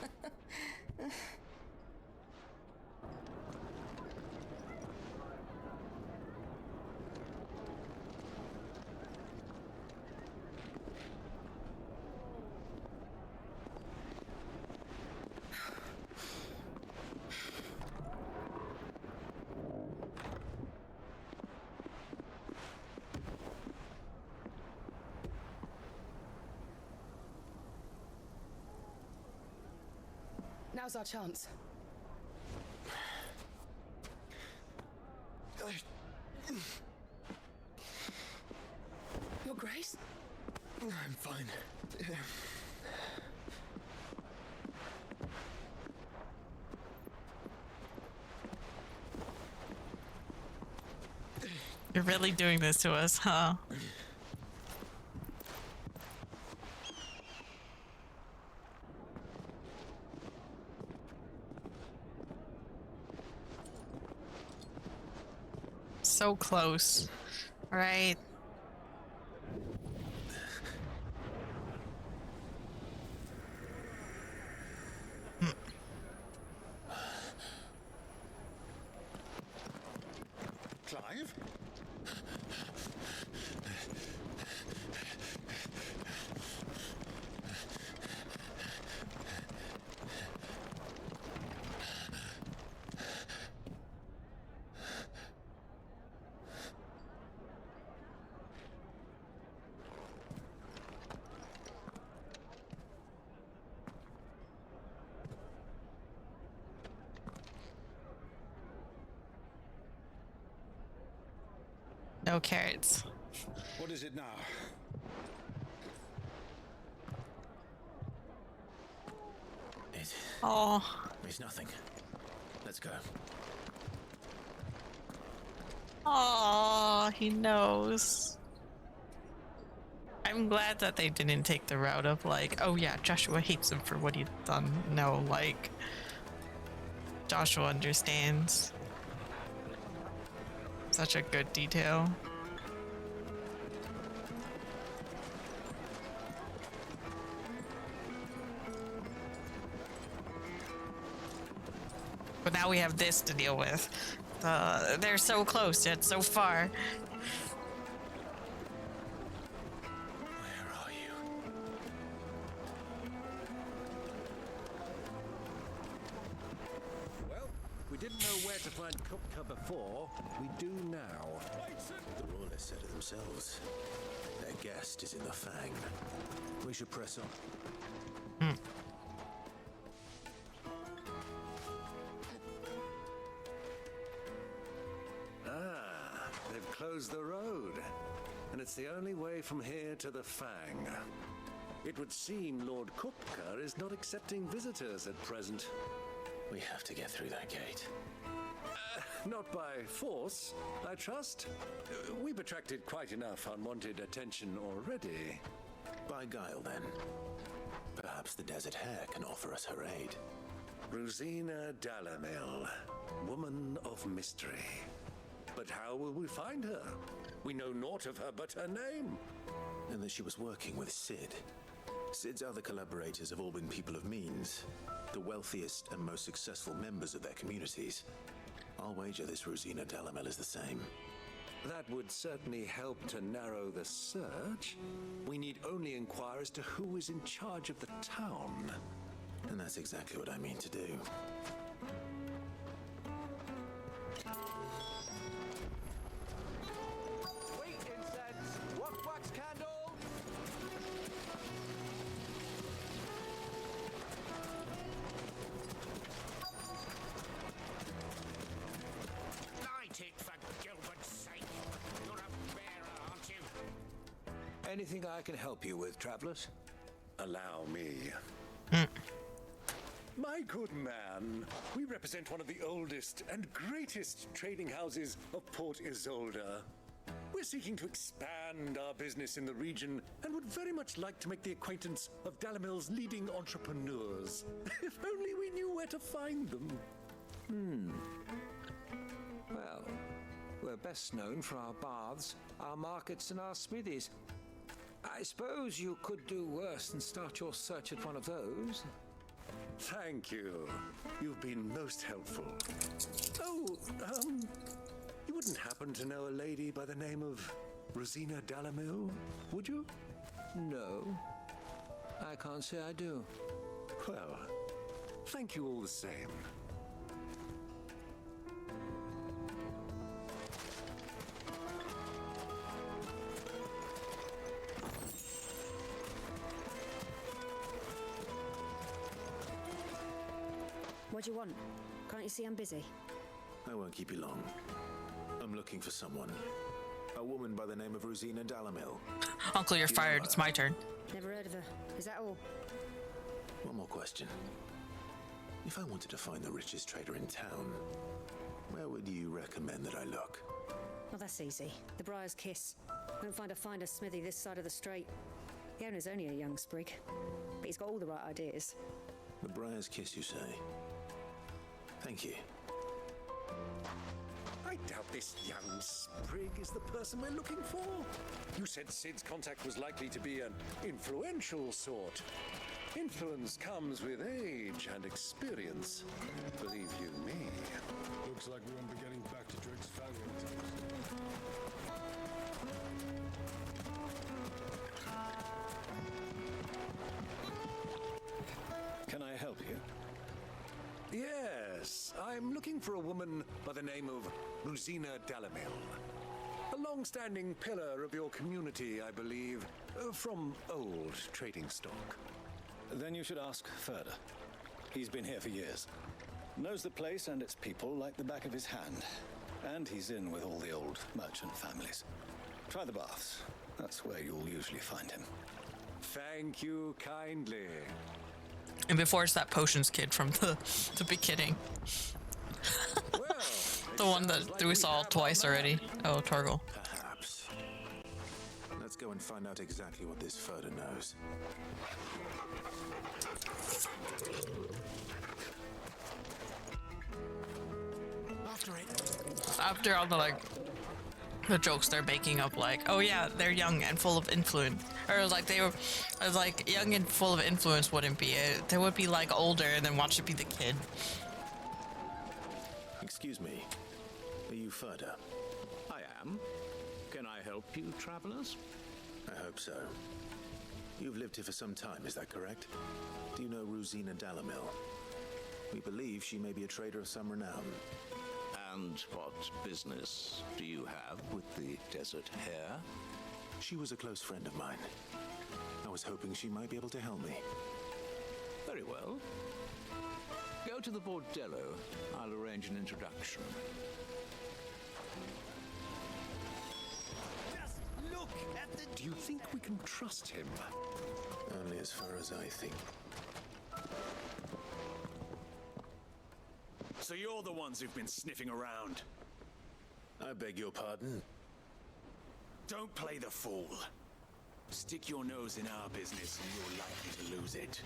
Now's our chance. Your Grace? I'm fine. You're really doing this to us, huh? So close. All right. Clive? No carrots. What is it now? Oh. It's nothing. Let's go. Oh, he knows. I'm glad that they didn't take the route of like, oh yeah, Joshua hates him for what he's done. No, like, Joshua understands. Such a good detail. But now we have this to deal with. They're so close yet so far. where to find Kupka before, we do now. The Royalists said it themselves. Their guest is in the Fang. We should press on. Ah, they've closed the road. And it's the only way from here to the Fang. It would seem Lord Kupka is not accepting visitors at present. We have to get through that gate. Not by force, I trust. We've attracted quite enough unwanted attention already. By guile, then. Perhaps the Desert Hare can offer us her aid. Rosina Dalamil, woman of mystery. But how will we find her? We know naught of her but her name. And that she was working with Sid. Sid's other collaborators have all been people of means, the wealthiest and most successful members of their communities. I'll wager this Rosina Dalamel is the same. That would certainly help to narrow the search. We need only inquire as to who is in charge of the town. And that's exactly what I mean to do. Wheat incense, wax candle. Light it, for Gilbert's sake. You're a bearer, aren't you? Anything I can help you with, travelers? Allow me. My good man, we represent one of the oldest and greatest trading houses of Port Isolde. We're seeking to expand our business in the region and would very much like to make the acquaintance of Dalamil's leading entrepreneurs. If only we knew where to find them. Well, we're best known for our baths, our markets, and our smithies. I suppose you could do worse than start your search at one of those. Thank you. You've been most helpful. Oh, you wouldn't happen to know a lady by the name of Rosina Dalamil, would you? No, I can't say I do. Well, thank you all the same. What do you want? Can't you see I'm busy? I won't keep you long. I'm looking for someone. A woman by the name of Rosina Dalamil. Uncle, you're fired. It's my turn. Never heard of her. Is that all? One more question. If I wanted to find the richest trader in town, where would you recommend that I look? Well, that's easy. The Briar's Kiss. Won't find a finer smithy this side of the strait. The owner's only a young sprig, but he's got all the right ideas. The Briar's Kiss, you say? Thank you. I doubt this young sprig is the person we're looking for. You said Sid's contact was likely to be an influential sort. Influence comes with age and experience. Believe you me. Looks like we won't be getting back to Drake's Fang anytime soon. Can I help you? Yes, I'm looking for a woman by the name of Rosina Dalamil. A long-standing pillar of your community, I believe, from old trading stock. Then you should ask Ferda. He's been here for years. Knows the place and its people like the back of his hand. And he's in with all the old merchant families. Try the baths. That's where you'll usually find him. Thank you kindly. And before it's that potions kid from the beginning. The one that we saw twice already. Oh, Torgal. Perhaps. Let's go and find out exactly what this Ferda knows. After it. After all the the jokes they're making up, like, oh yeah, they're young and full of influence, or like they were, I was like, young and full of influence wouldn't be it. They would be like older, and then watch it be the kid. Excuse me, are you Ferda? I am. Can I help you, travelers? I hope so. You've lived here for some time, is that correct? Do you know Rosina Dalamil? We believe she may be a trader of some renown. And what business do you have with the desert hare? She was a close friend of mine. I was hoping she might be able to help me. Very well. Go to the bordello. I'll arrange an introduction. Just look at the... Do you think we can trust him? Only as far as I think. So you're the ones who've been sniffing around. I beg your pardon? Don't play the fool. Stick your nose in our business and you're likely to lose it.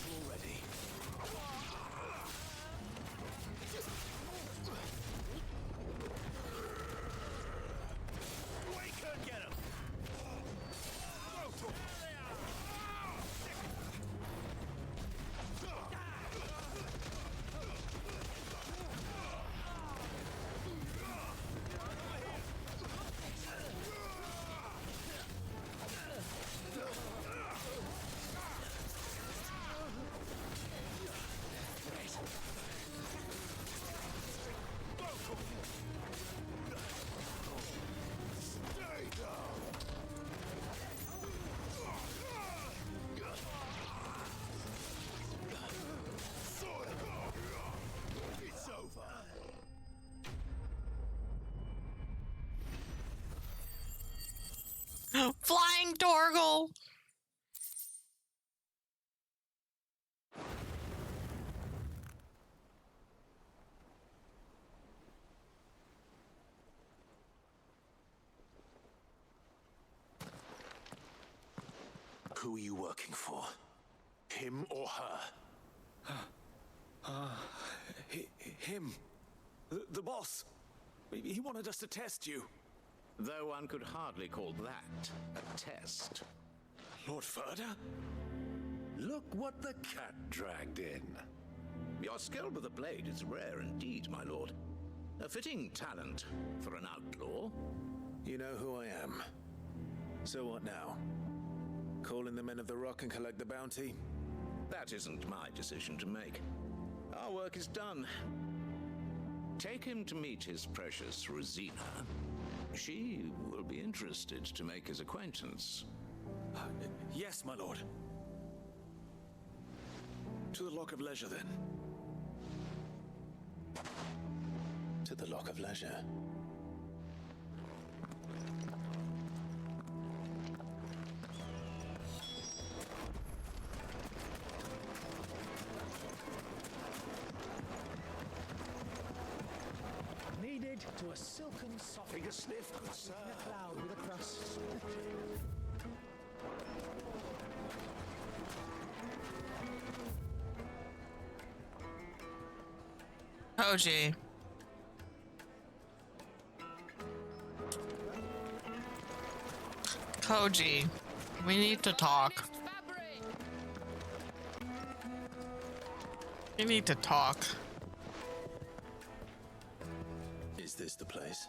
Already. Raika, get him! It's over. Flying Torgal! Who are you working for? Him or her? Him. The boss. He wanted us to test you. Though one could hardly call that a test. Lord Furder? Look what the cat dragged in. Your skill with the blade is rare indeed, my lord. A fitting talent for an outlaw. You know who I am. So what now? Call in the men of the Rock and collect the bounty? That isn't my decision to make. Our work is done. Take him to meet his precious Rosina. She will be interested to make his acquaintance. Yes, my lord. To the Lock of Leisure, then. To the Lock of Leisure. Needed to a silken soft. Take a sniff, good sir. In a cloud with a crust. Koji. Koji, we need to talk. We need to talk. Is this the place?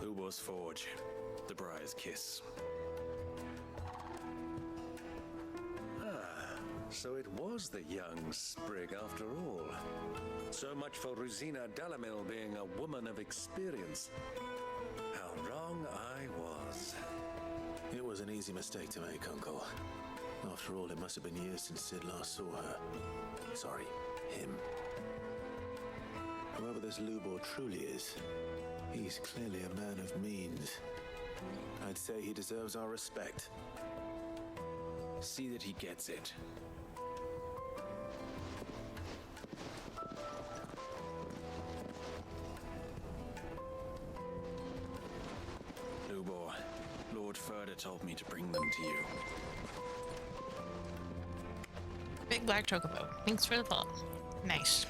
Ubor's Forge. The Briar's Kiss. So it was the young sprig after all. So much for Rosina Dalamil being a woman of experience. How wrong I was. It was an easy mistake to make, Uncle. After all, it must have been years since Sid last saw her. Sorry, him. Whoever this Lubor truly is, he's clearly a man of means. I'd say he deserves our respect. See that he gets it. Lubor, Lord Furder told me to bring them to you. Big black chocobo. Thanks for the follow. Nice.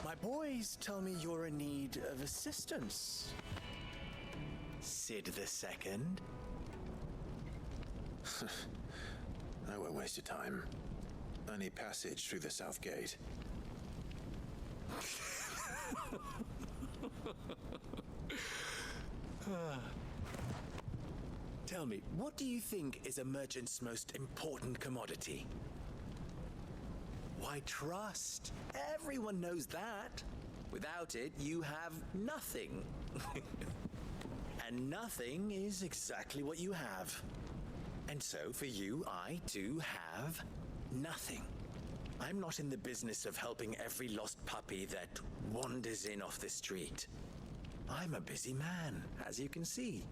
My boys tell me you're in need of assistance. Sid the Second. I won't waste your time. I need passage through the south gate. Tell me, what do you think is a merchant's most important commodity? Why, trust. Everyone knows that. Without it, you have nothing. And nothing is exactly what you have. And so, for you, I too have nothing. I'm not in the business of helping every lost puppy that wanders in off the street. I'm a busy man, as you can see.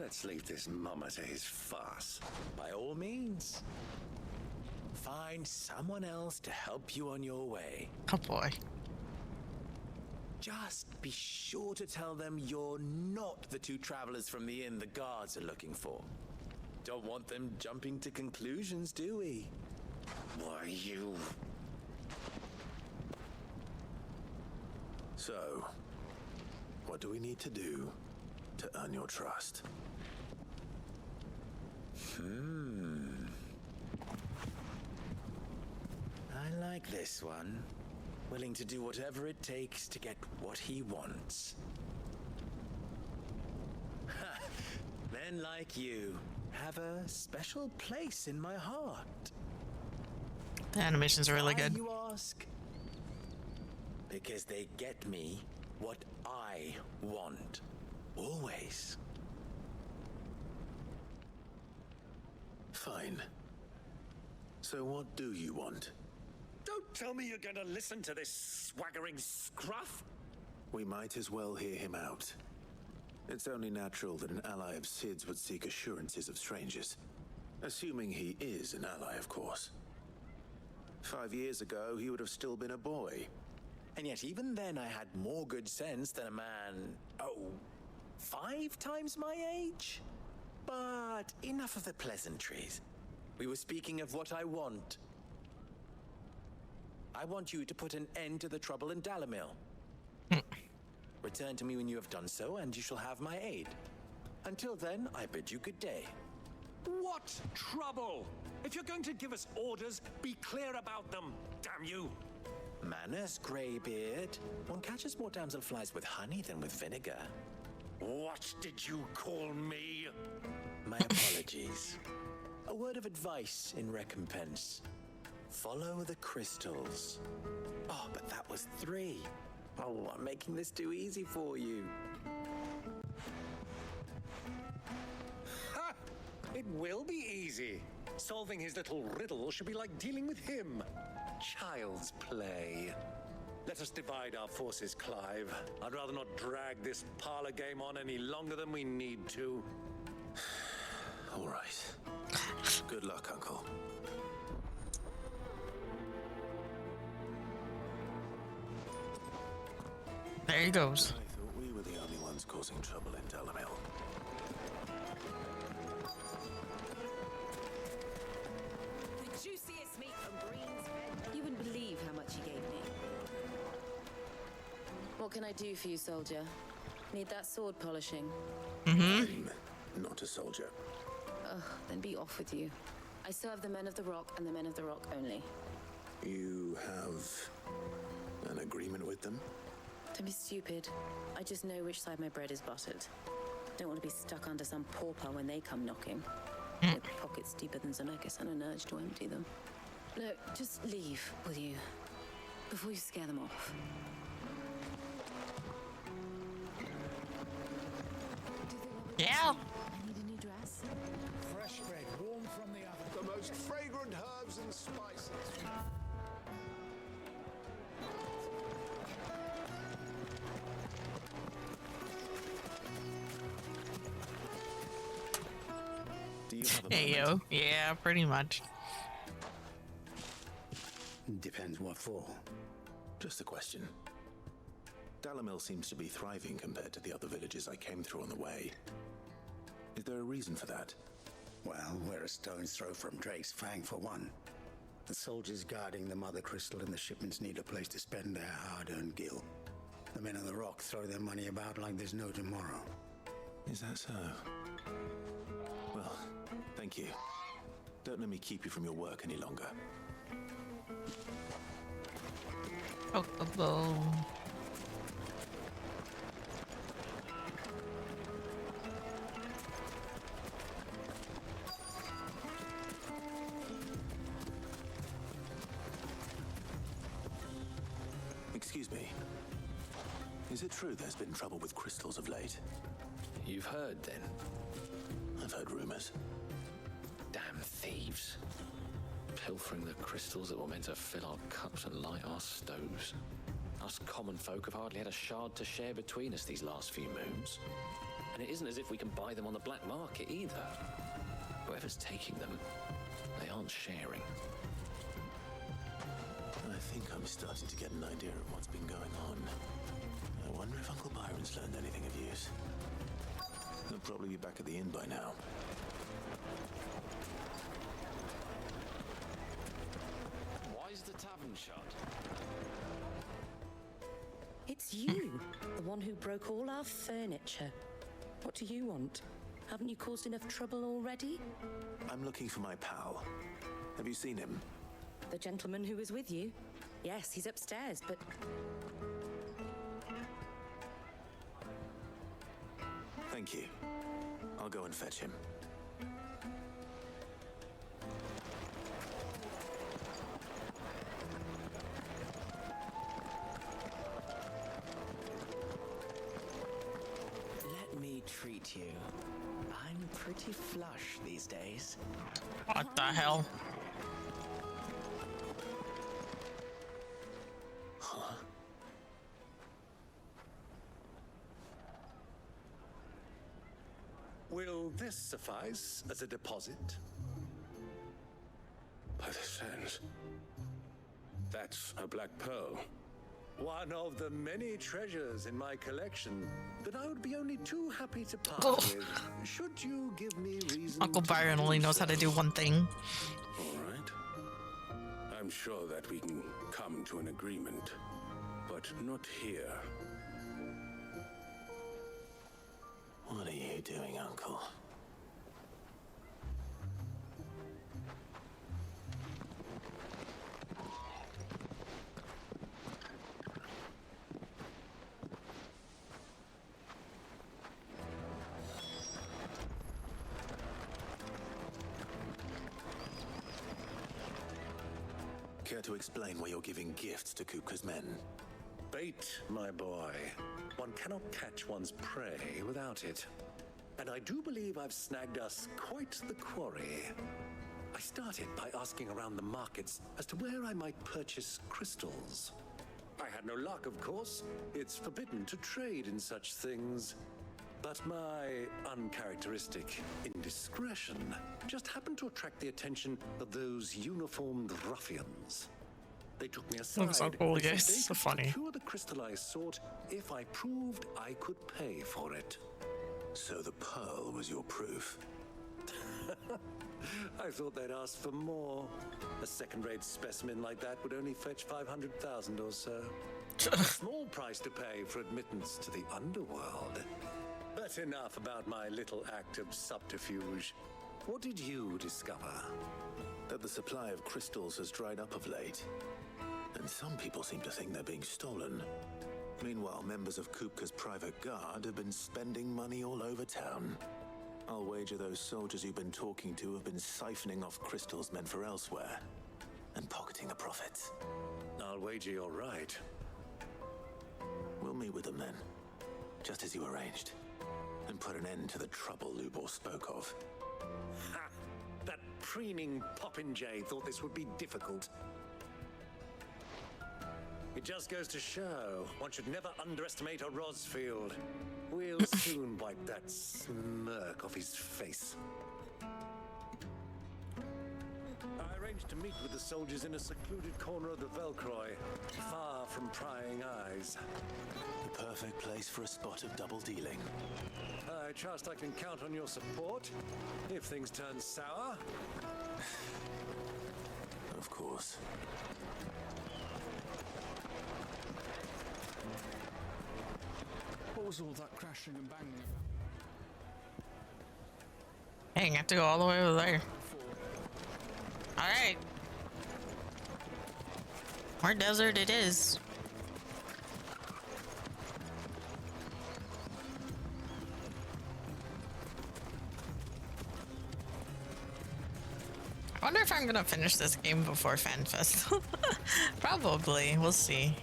Let's leave this mummer to his farce. By all means. Find someone else to help you on your way. Oh boy. Just be sure to tell them you're not the two travelers from the inn the guards are looking for. Don't want them jumping to conclusions, do we? Why, you... So, what do we need to do to earn your trust? I like this one. Willing to do whatever it takes to get what he wants. Men like you have a special place in my heart. The animations are really Why, good. you ask? Because they get me what I want. Always. Fine. So what do you want? Don't tell me you're going to listen to this swaggering scruff. We might as well hear him out. It's only natural that an ally of Sid's would seek assurances of strangers. Assuming he is an ally, of course. 5 years ago, he would have still been a boy. And yet even then I had more good sense than a man, 5 times my age? But enough of the pleasantries. We were speaking of what I want. I want you to put an end to the trouble in Dalamil. Return to me when you have done so, and you shall have my aid. Until then, I bid you good day. What trouble? If you're going to give us orders, be clear about them, damn you! Manners, Greybeard. One catches more damselflies with honey than with vinegar. What did you call me? My apologies. A word of advice in recompense. Follow the crystals. Oh, but that was 3. Oh, I'm making this too easy for you. Ha! It will be easy. Solving his little riddle should be like dealing with him. Child's play. Let us divide our forces, Clive. I'd rather not drag this parlor game on any longer than we need to. All right. Good luck, Uncle. There he goes. I thought we were the only ones causing trouble in Dalamil. The juiciest meat from Green's Bed. You wouldn't believe how much he gave me. What can I do for you, soldier? Need that sword polishing? I'm not a soldier. Ugh, then be off with you. I serve the men of the Rock and the men of the Rock only. You have an agreement with them? Don't be stupid. I just know which side my bread is buttered. Don't want to be stuck under some pauper when they come knocking. With pockets deeper than Zemeckis and an urge to empty them. No, just leave, will you? Before you scare them off. Yeah. I need a new dress. Fresh bread, warm from the oven. The most fragrant herbs and spices. Do you have a Hey yo. Yeah, pretty much. Depends what for. Just a question. Dalamil seems to be thriving compared to the other villages I came through on the way. Is there a reason for that? Well, we're a stone's throw from Drake's Fang for one. The soldiers guarding the Mother Crystal and the shipments need a place to spend their hard-earned gil. The men of the Rock throw their money about like there's no tomorrow. Is that so? Well, thank you. Don't let me keep you from your work any longer. Excuse me. Is it true there's been trouble with crystals of late? You've heard, then? I've heard rumors. Damn thieves. Pilfering the crystals that were meant to fill our cups and light our stoves. Us common folk have hardly had a shard to share between us these last few moons. And it isn't as if we can buy them on the black market either. Whoever's taking them, they aren't sharing. I think I'm starting to get an idea of what's been going on. I wonder if Uncle Byron's learned anything of use. He'll probably be back at the inn by now. Why's the tavern shut? It's you, the one who broke all our furniture. What do you want? Haven't you caused enough trouble already? I'm looking for my pal. Have you seen him? The gentleman who was with you? Yes, he's upstairs, but... Thank you. I'll go and fetch him. Let me treat you. I'm pretty flush these days. What the hell? Huh? Will this suffice as a deposit? By the sands. That's a black pearl. One of the many treasures in my collection that I would be only too happy to part with. Should you give me reason? Uncle Byron only knows how to do one thing. All right. I'm sure that we can come to an agreement, but not here. What are you doing, Uncle? Care to explain why you're giving gifts to Kupka's men? Bait, my boy. One cannot catch one's prey without it. And I do believe I've snagged us quite the quarry. I started by asking around the markets as to where I might purchase crystals. I had no luck, of course. It's forbidden to trade in such things. But my uncharacteristic indiscretion just happened to attract the attention of those uniformed ruffians. They took me aside. Looks so cool, They said guys. they So could funny. procure the crystal I sought if I proved I could pay for it. So the pearl was your proof? I thought they'd ask for more. A second-rate specimen like that would only fetch 500,000 or so. A small price to pay for admittance to the underworld. But enough about my little act of subterfuge. What did you discover? That the supply of crystals has dried up of late. And some people seem to think they're being stolen. Meanwhile, members of Kupka's private guard have been spending money all over town. I'll wager those soldiers you've been talking to have been siphoning off crystals meant for elsewhere and pocketing the profits. I'll wager you're right. We'll meet with them then, just as you arranged, and put an end to the trouble Lubor spoke of. Ha! That preening popinjay thought this would be difficult. It just goes to show one should never underestimate a Rosfield. We'll soon wipe that smirk off his face. I arranged to meet with the soldiers in a secluded corner of the Velcroy, far from prying eyes. The perfect place for a spot of double dealing. I trust I can count on your support if things turn sour. Of course. What was all that crashing and banging? Dang, I have to go all the way over there. Alright. More desert it is. I wonder if I'm gonna finish this game before FanFest. Probably. We'll see.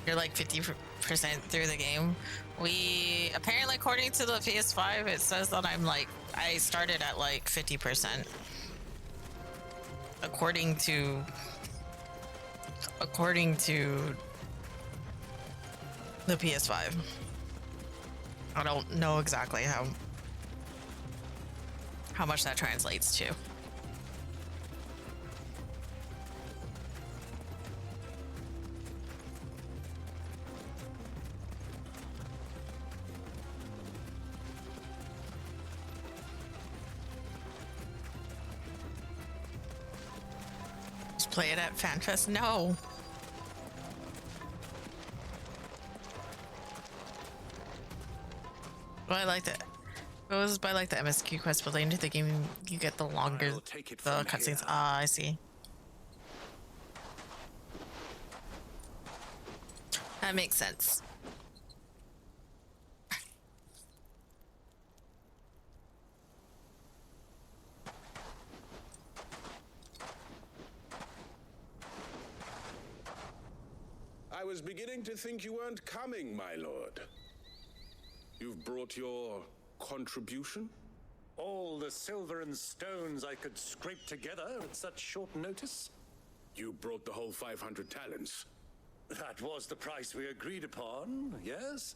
You're like 50% through the game. We apparently, according to the PS5, it says that I started at like 50%. According to the PS5. I don't know exactly how much that translates to. Just play it at FanFest? No. Well, I like that. It was by like the MSQ quest, but later into the game you get the longer the cutscenes. Ah, I see. That makes sense. I was beginning to think you weren't coming, my lord. You've brought your contribution? All the silver and stones I could scrape together at such short notice? You brought the whole 500 talents. That was the price we agreed upon, yes?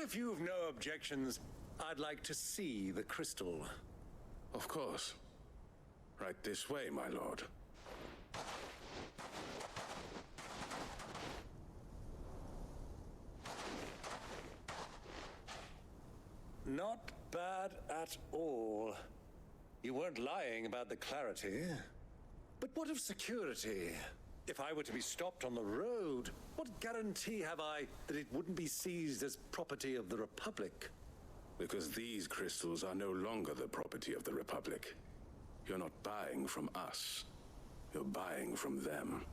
If you've no objections, I'd like to see the crystal. Of course. Right this way, my lord. Not bad at all. You weren't lying about the clarity. But what of security? If I were to be stopped on the road, what guarantee have I that it wouldn't be seized as property of the Republic? Because these crystals are no longer the property of the Republic. You're not buying from us. You're buying from them.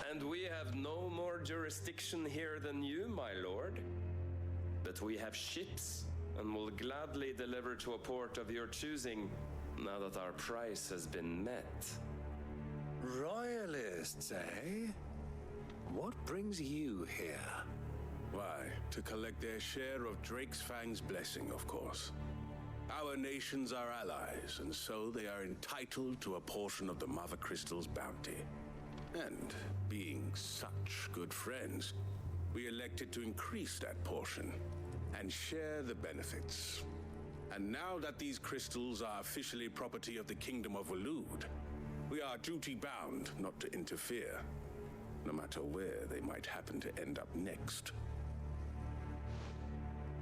And we have no more jurisdiction here than you, my lord. But we have ships, and will gladly deliver to a port of your choosing, now that our price has been met. Royalists, eh? What brings you here? Why, to collect their share of Drake's Fang's blessing, of course. Our nations are allies, and so they are entitled to a portion of the Mother Crystal's bounty. And being such good friends, we elected to increase that portion and share the benefits. And now that these crystals are officially property of the Kingdom of Waloed, we are duty-bound not to interfere, no matter where they might happen to end up next.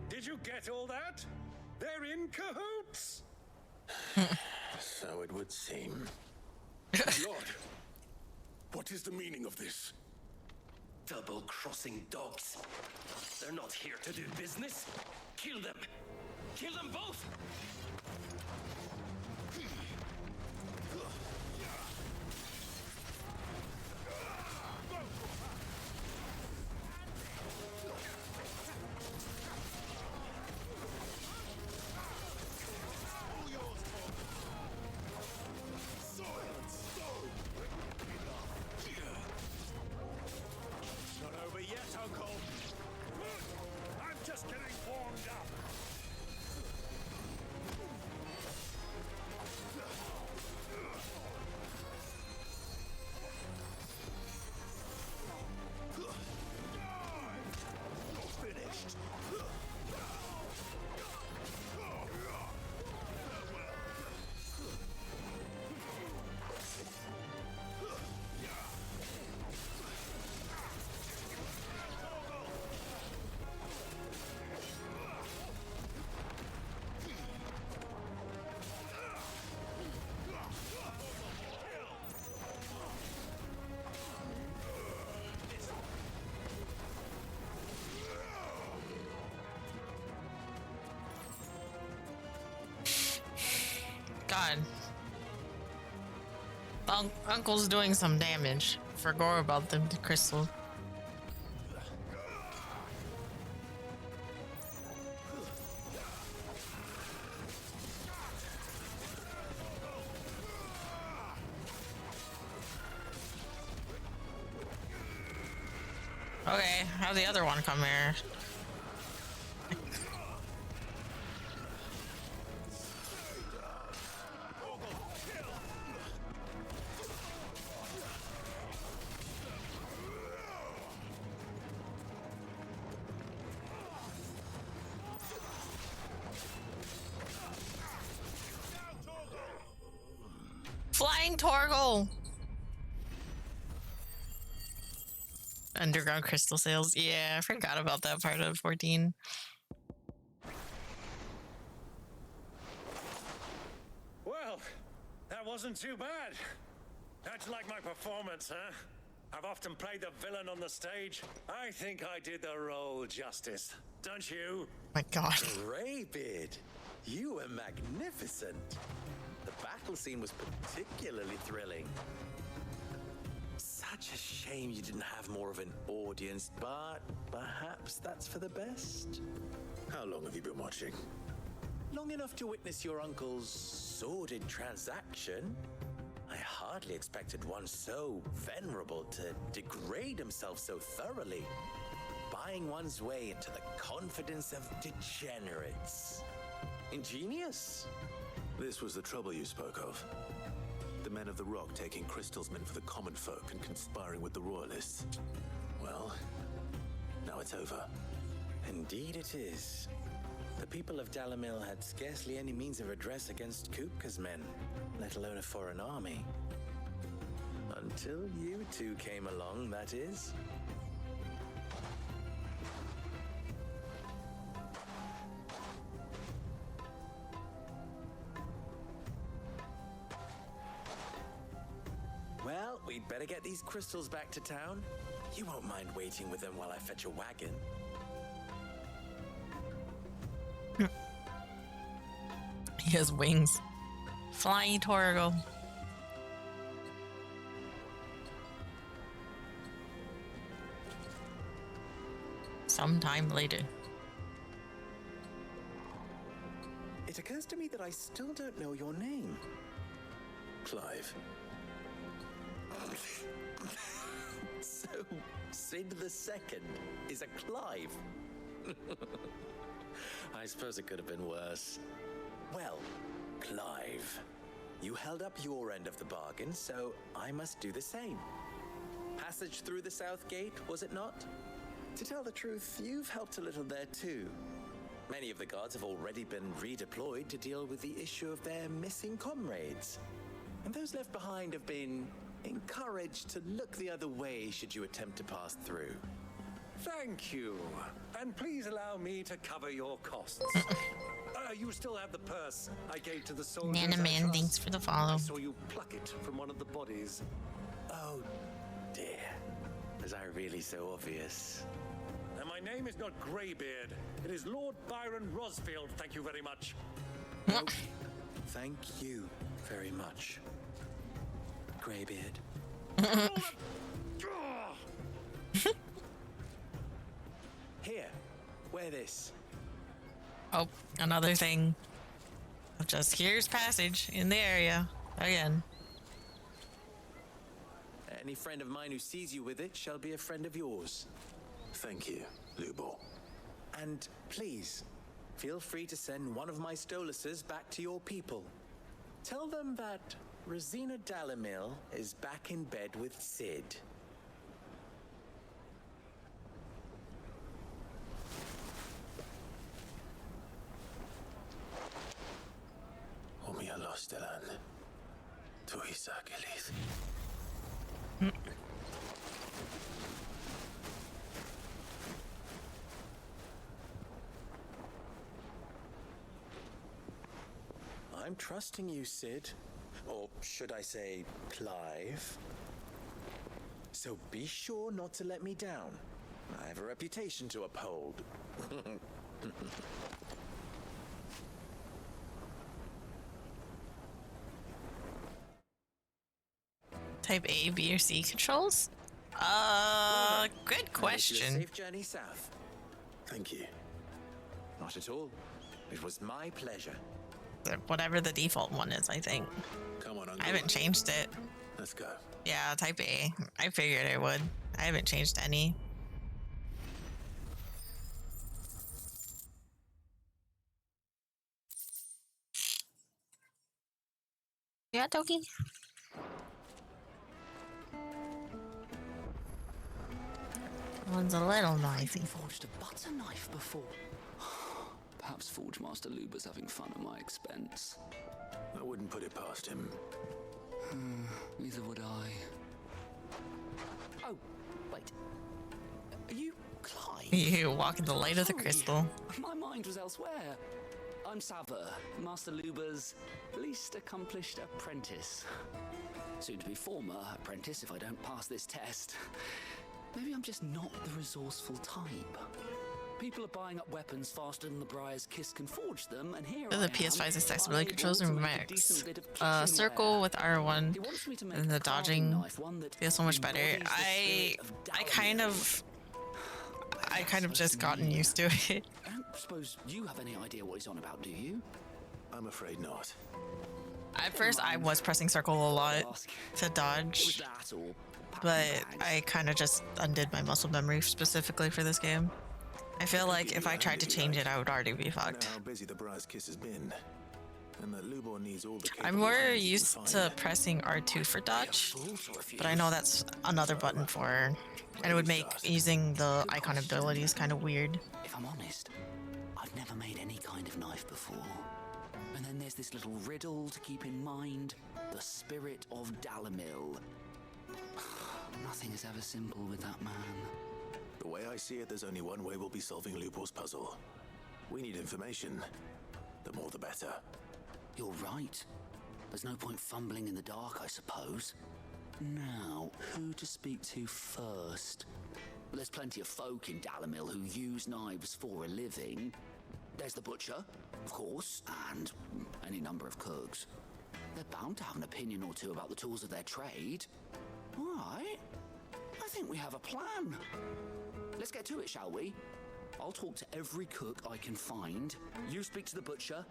Did you get all that? They're in cahoots! So it would seem. My lord, what is the meaning of this? Double-crossing dogs. They're not here to do business. Kill them! Kill them both! Not over yet, Uncle. I'm just getting warmed up. Finished. God. Uncle's doing some damage. Forgot about the crystal. Okay, how'd the other one come here? Flying Torgal! Underground crystal sales. Yeah, I forgot about that part of 14. Well, that wasn't too bad. How'd you like my performance, huh? I've often played the villain on the stage. I think I did the role justice. Don't you? My God. Greybeard, you were magnificent. The battle scene was particularly thrilling. Such a shame you didn't have more of an audience, but perhaps that's for the best. How long have you been watching? Long enough to witness your uncle's sordid transaction. I hardly expected one so venerable to degrade himself so thoroughly, buying one's way into the confidence of degenerates. Ingenious. This was the trouble you spoke of. The men of the Rock taking crystals meant for the common folk and conspiring with the royalists. Well, now it's over. Indeed it is. The people of Dalamil had scarcely any means of redress against Kupka's men, let alone a foreign army. Until you two came along, that is. Well, we'd better get these crystals back to town. You won't mind waiting with them while I fetch a wagon. He has wings. Flying Torgal. Sometime later. It occurs to me that I still don't know your name. Clive. So, Sid the Second is a Clive. I suppose it could have been worse. Well, Clive, you held up your end of the bargain, so I must do the same. Passage through the South Gate, was it not? To tell the truth, you've helped a little there too. Many of the guards have already been redeployed to deal with the issue of their missing comrades. And those left behind have been encouraged to look the other way should you attempt to pass through. Thank you. And please allow me to cover your costs. You still have the purse I gave to the soldiers. Nanaman, thanks for the follow. I saw you pluck it from one of the bodies. Oh, dear. Was I really so obvious? And my name is not Greybeard. It is Lord Byron Rosfield, thank you very much. No, thank you very much, Greybeard. Here, wear this. Oh, another thing. Just here's passage in the area. Again. Any friend of mine who sees you with it shall be a friend of yours. Thank you, Lubor. And please, feel free to send one of my Stoluses back to your people. Tell them that Rosina Dalamil is back in bed with Sid. Omia Lostelan. Tuisakelis. I'm trusting you, Sid. Or should I say, Clive. So be sure not to let me down. I have a reputation to uphold. Type A, B, or C controls? Good question. Safe journey south. Thank you. Not at all. It was my pleasure. Whatever the default one is, I think. Come on, I haven't changed it. Let's go. Yeah, type A. I figured I would. I haven't changed any. Yeah, Toki. One's a little noisy. Forged a butter knife before. Perhaps Forge Master Luber's having fun at my expense. I wouldn't put it past him. Neither would I. Oh, wait. Are you Clive? You walk in the light of the crystal. My mind was elsewhere. I'm Sava, Master Luber's least accomplished apprentice. Soon to be former apprentice if I don't pass this test. Maybe I'm just not the resourceful type. People are buying up weapons faster than the Briar's Kiss can forge them, and here The PS5's accessibility controls and max. Circle with R1 and the dodging feels so much better. I kind of just gotten used to it. I don't suppose you have any idea what he's on about, do you? I'm afraid not. At first, I was pressing circle a lot to dodge, but I kind of just undid my muscle memory specifically for this game. I feel like if I tried to change it, I would already be fucked. How busy the Briar's Kiss has been, and that Lubor needs all the. I'm more used to pressing R2 for dodge, but I know that's another button for, and it would make using the icon abilities kind of weird. If I'm honest, I've never made any kind of knife before. And then there's this little riddle to keep in mind: the spirit of Dalamil. Nothing is ever simple with that man. The way I see it, there's only one way we'll be solving Lubor's puzzle. We need information. The more the better. You're right. There's no point fumbling in the dark, I suppose. Now, who to speak to first? Well, there's plenty of folk in Dalamil who use knives for a living. There's the butcher, of course, and any number of cooks. They're bound to have an opinion or two about the tools of their trade. All right. I think we have a plan. Let's get to it, shall we? I'll talk to every cook I can find. You speak to the butcher,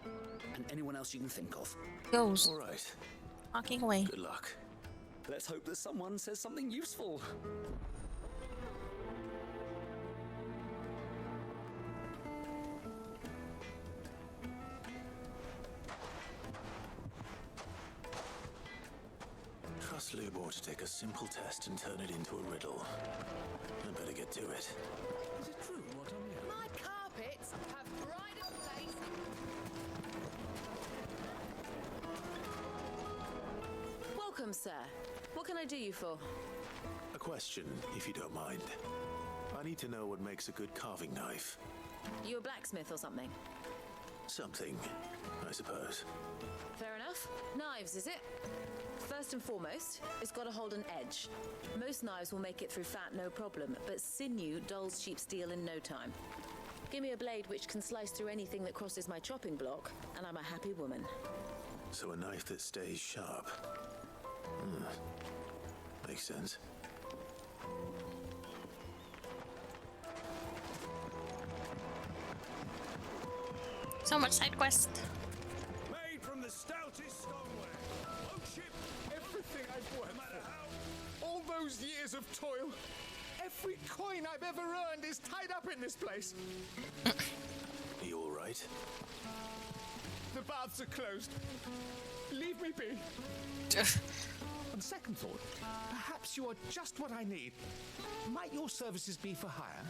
and anyone else you can think of. Goes. All right. Walking away. Good luck. Let's hope that someone says something useful. Trust Lubor to take a simple test and turn it into a riddle. I better get to it. Is it true what I'm hearing? My carpets have bridal lace. Welcome, sir. What can I do you for? A question, if you don't mind. I need to know what makes a good carving knife. You a blacksmith or something? Something, I suppose. Fair enough. Knives, is it? First and foremost, it's got to hold an edge. Most knives will make it through fat, no problem, but sinew dulls cheap steel in no time. Give me a blade which can slice through anything that crosses my chopping block, and I'm a happy woman. So a knife that stays sharp. Makes sense. So much side quest. Made from the stoutest stoneware. Oakship, everything I've worked for. All those years of toil. Every coin I've ever earned is tied up in this place. Are you all right? The baths are closed. Leave me be. On second thought, perhaps you are just what I need. Might your services be for hire?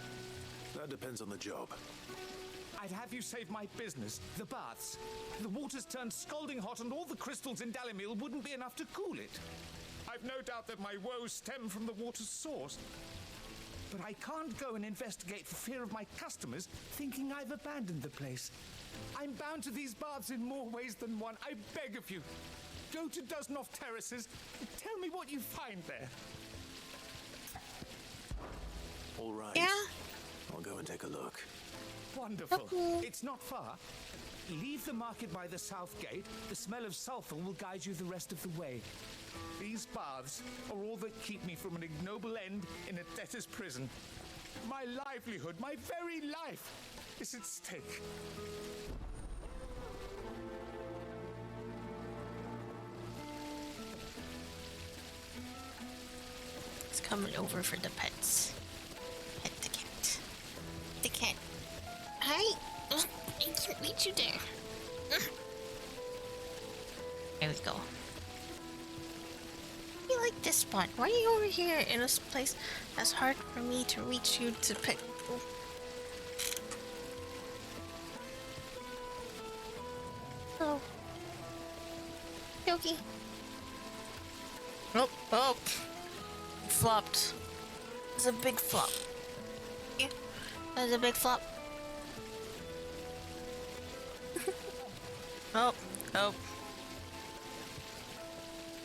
That depends on the job. I'd have you save my business, the baths. The water's turned scalding hot and all the crystals in Dalamil wouldn't be enough to cool it. I've no doubt that my woes stem from the water's source. But I can't go and investigate for fear of my customers thinking I've abandoned the place. I'm bound to these baths in more ways than one. I beg of you. Go to Dusnoff Terraces and tell me what you find there. All right. Yeah. I'll go and take a look. Wonderful. It's not far. Leave the market by the south gate. The smell of sulfur will guide you the rest of the way. These baths are all that keep me from an ignoble end in a debtor's prison. My livelihood, my very life, is at stake. It's coming over for the pets. Pet the cat. The cat. Hi. I can't reach you there. There we go. like this spot. Why are you over here in this place that's hard for me to reach you to pick? Oh. Yogi. Oh, oh. Flopped. It's a big flop. Yeah, that's a big flop. Oh, oh.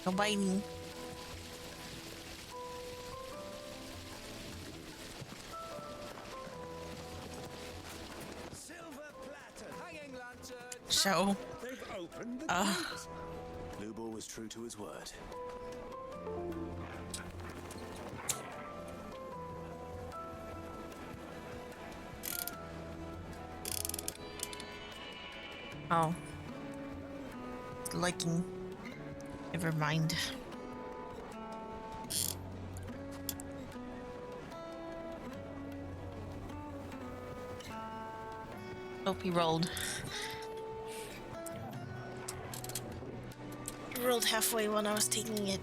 Don't bite me. Silver platter, hanging lantern. Show. They've opened the gate. Lubor was true to his word. Oh. Liking. Never mind. Hope he rolled. He rolled halfway when I was taking it.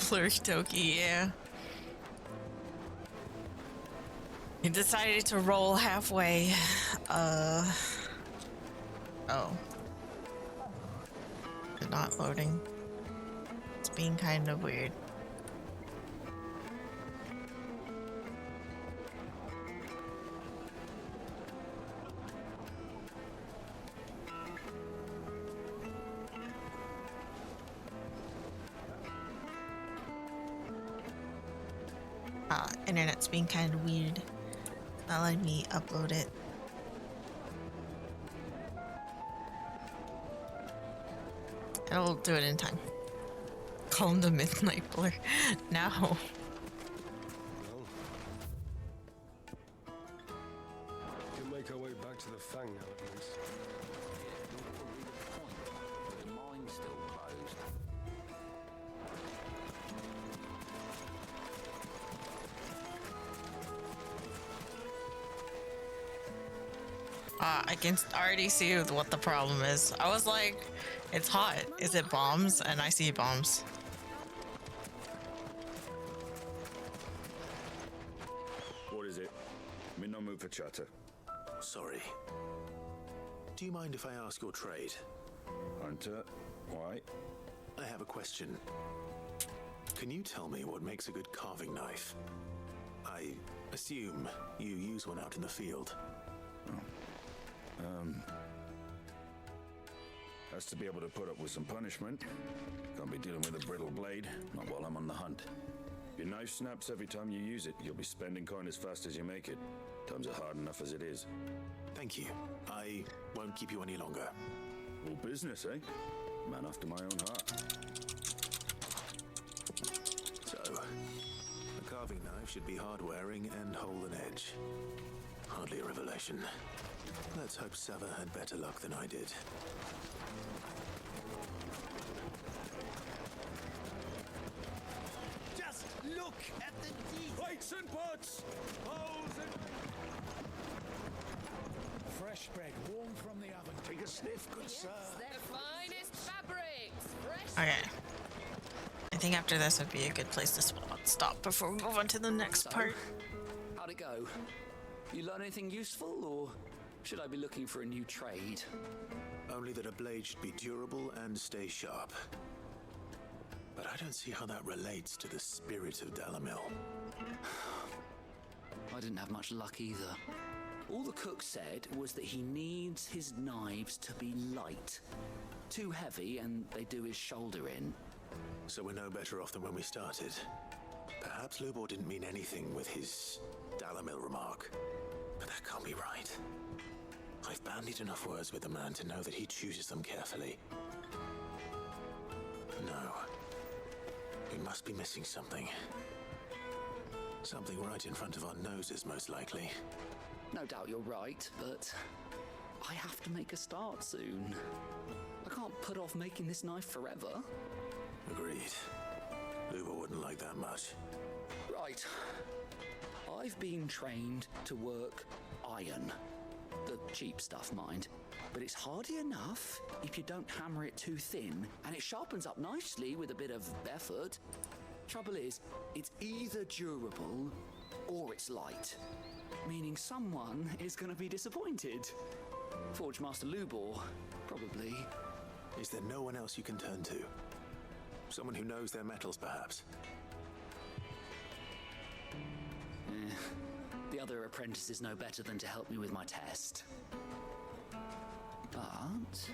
Blurry Toki, yeah. He decided to roll halfway. Oh. It's not loading. It's being kind of weird. Internet's being kind of weird. Not letting me upload it. I'll do it in time. Call him the Midnight Blur. No. We can make our way back to the Fang now, at least. The mine's still closed. I can already see what the problem is. I was like, it's hot. Is it bombs? And I see bombs. What is it? I'm in no mood for chatter. Sorry. Do you mind if I ask your trade? Hunter, why? I have a question. Can you tell me what makes a good carving knife? I assume you use one out in the field. Has to be able to put up with some punishment. Can't be dealing with a brittle blade, not while I'm on the hunt. If your knife snaps every time you use it, you'll be spending coin as fast as you make it. Times are hard enough as it is. Thank you. I won't keep you any longer. All business, eh? Man after my own heart. So, a carving knife should be hard-wearing and hold an edge. Hardly a revelation. Let's hope Sava had better luck than I did. Just look at the teeth. Plates and pots. Bowls and... Fresh bread, warm from the oven. Take a sniff, good sir. The finest fabrics. Fresh. Okay. I think after this would be a good place to stop before we move on to the next part. How'd it go? You learn anything useful, or should I be looking for a new trade? Only that a blade should be durable and stay sharp. But I don't see how that relates to the spirit of Dalamil. I didn't have much luck either. All the cook said was that he needs his knives to be light. Too heavy and they do his shoulder in. So we're no better off than when we started. Perhaps Lubor didn't mean anything with his Dalamil remark. But that can't be right. I've bandied enough words with the man to know that he chooses them carefully. No. We must be missing something. Something right in front of our noses, most likely. No doubt you're right, but I have to make a start soon. I can't put off making this knife forever. Agreed. Luba wouldn't like that much. Right. I've been trained to work iron. The cheap stuff, mind. But it's hardy enough if you don't hammer it too thin, and it sharpens up nicely with a bit of effort. Trouble is, it's either durable or it's light, meaning someone is going to be disappointed. Forge Master Lubor, probably. Is there no one else you can turn to? Someone who knows their metals, perhaps? The other apprentices know better than to help me with my test. But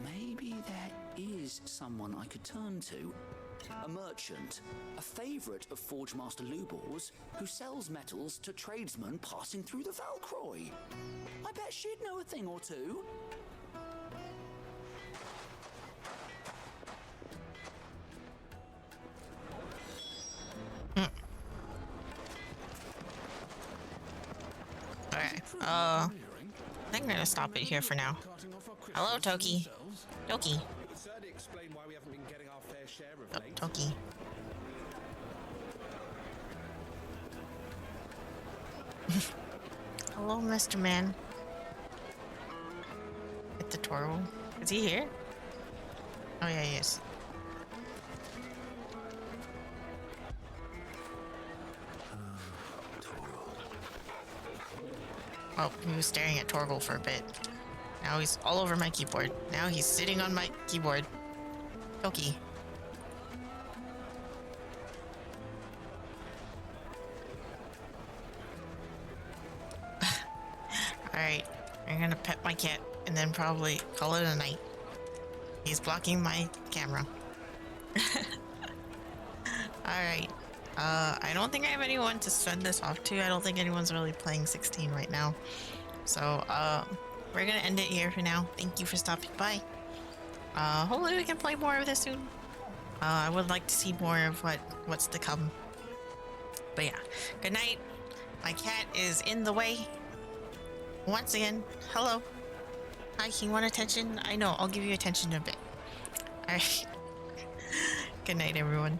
maybe there is someone I could turn to. A merchant, a favourite of Forge Master Lubor's, who sells metals to tradesmen passing through the Valcroy. I bet she'd know a thing or two. Alright, I think I'm gonna stop it here for now. Hello, Toki. Toki. Oh, Toki. Hello, Mr. Man. Get the Torval. Is he here? Oh yeah, he is. Oh, he was staring at Torval for a bit. Now he's all over my keyboard. Now he's sitting on my keyboard. Toki. Alright, I'm gonna pet my cat and then probably call it a night. He's blocking my camera. Alright. I don't think I have anyone to send this off to. I don't think anyone's really playing 16 right now. So, we're gonna end it here for now. Thank you for stopping by. Hopefully we can play more of this soon. I would like to see more of what's to come. But yeah, good night. My cat is in the way. Once again, hello. Hi, you want attention? I know, I'll give you attention in a bit. Alright. Good night, everyone.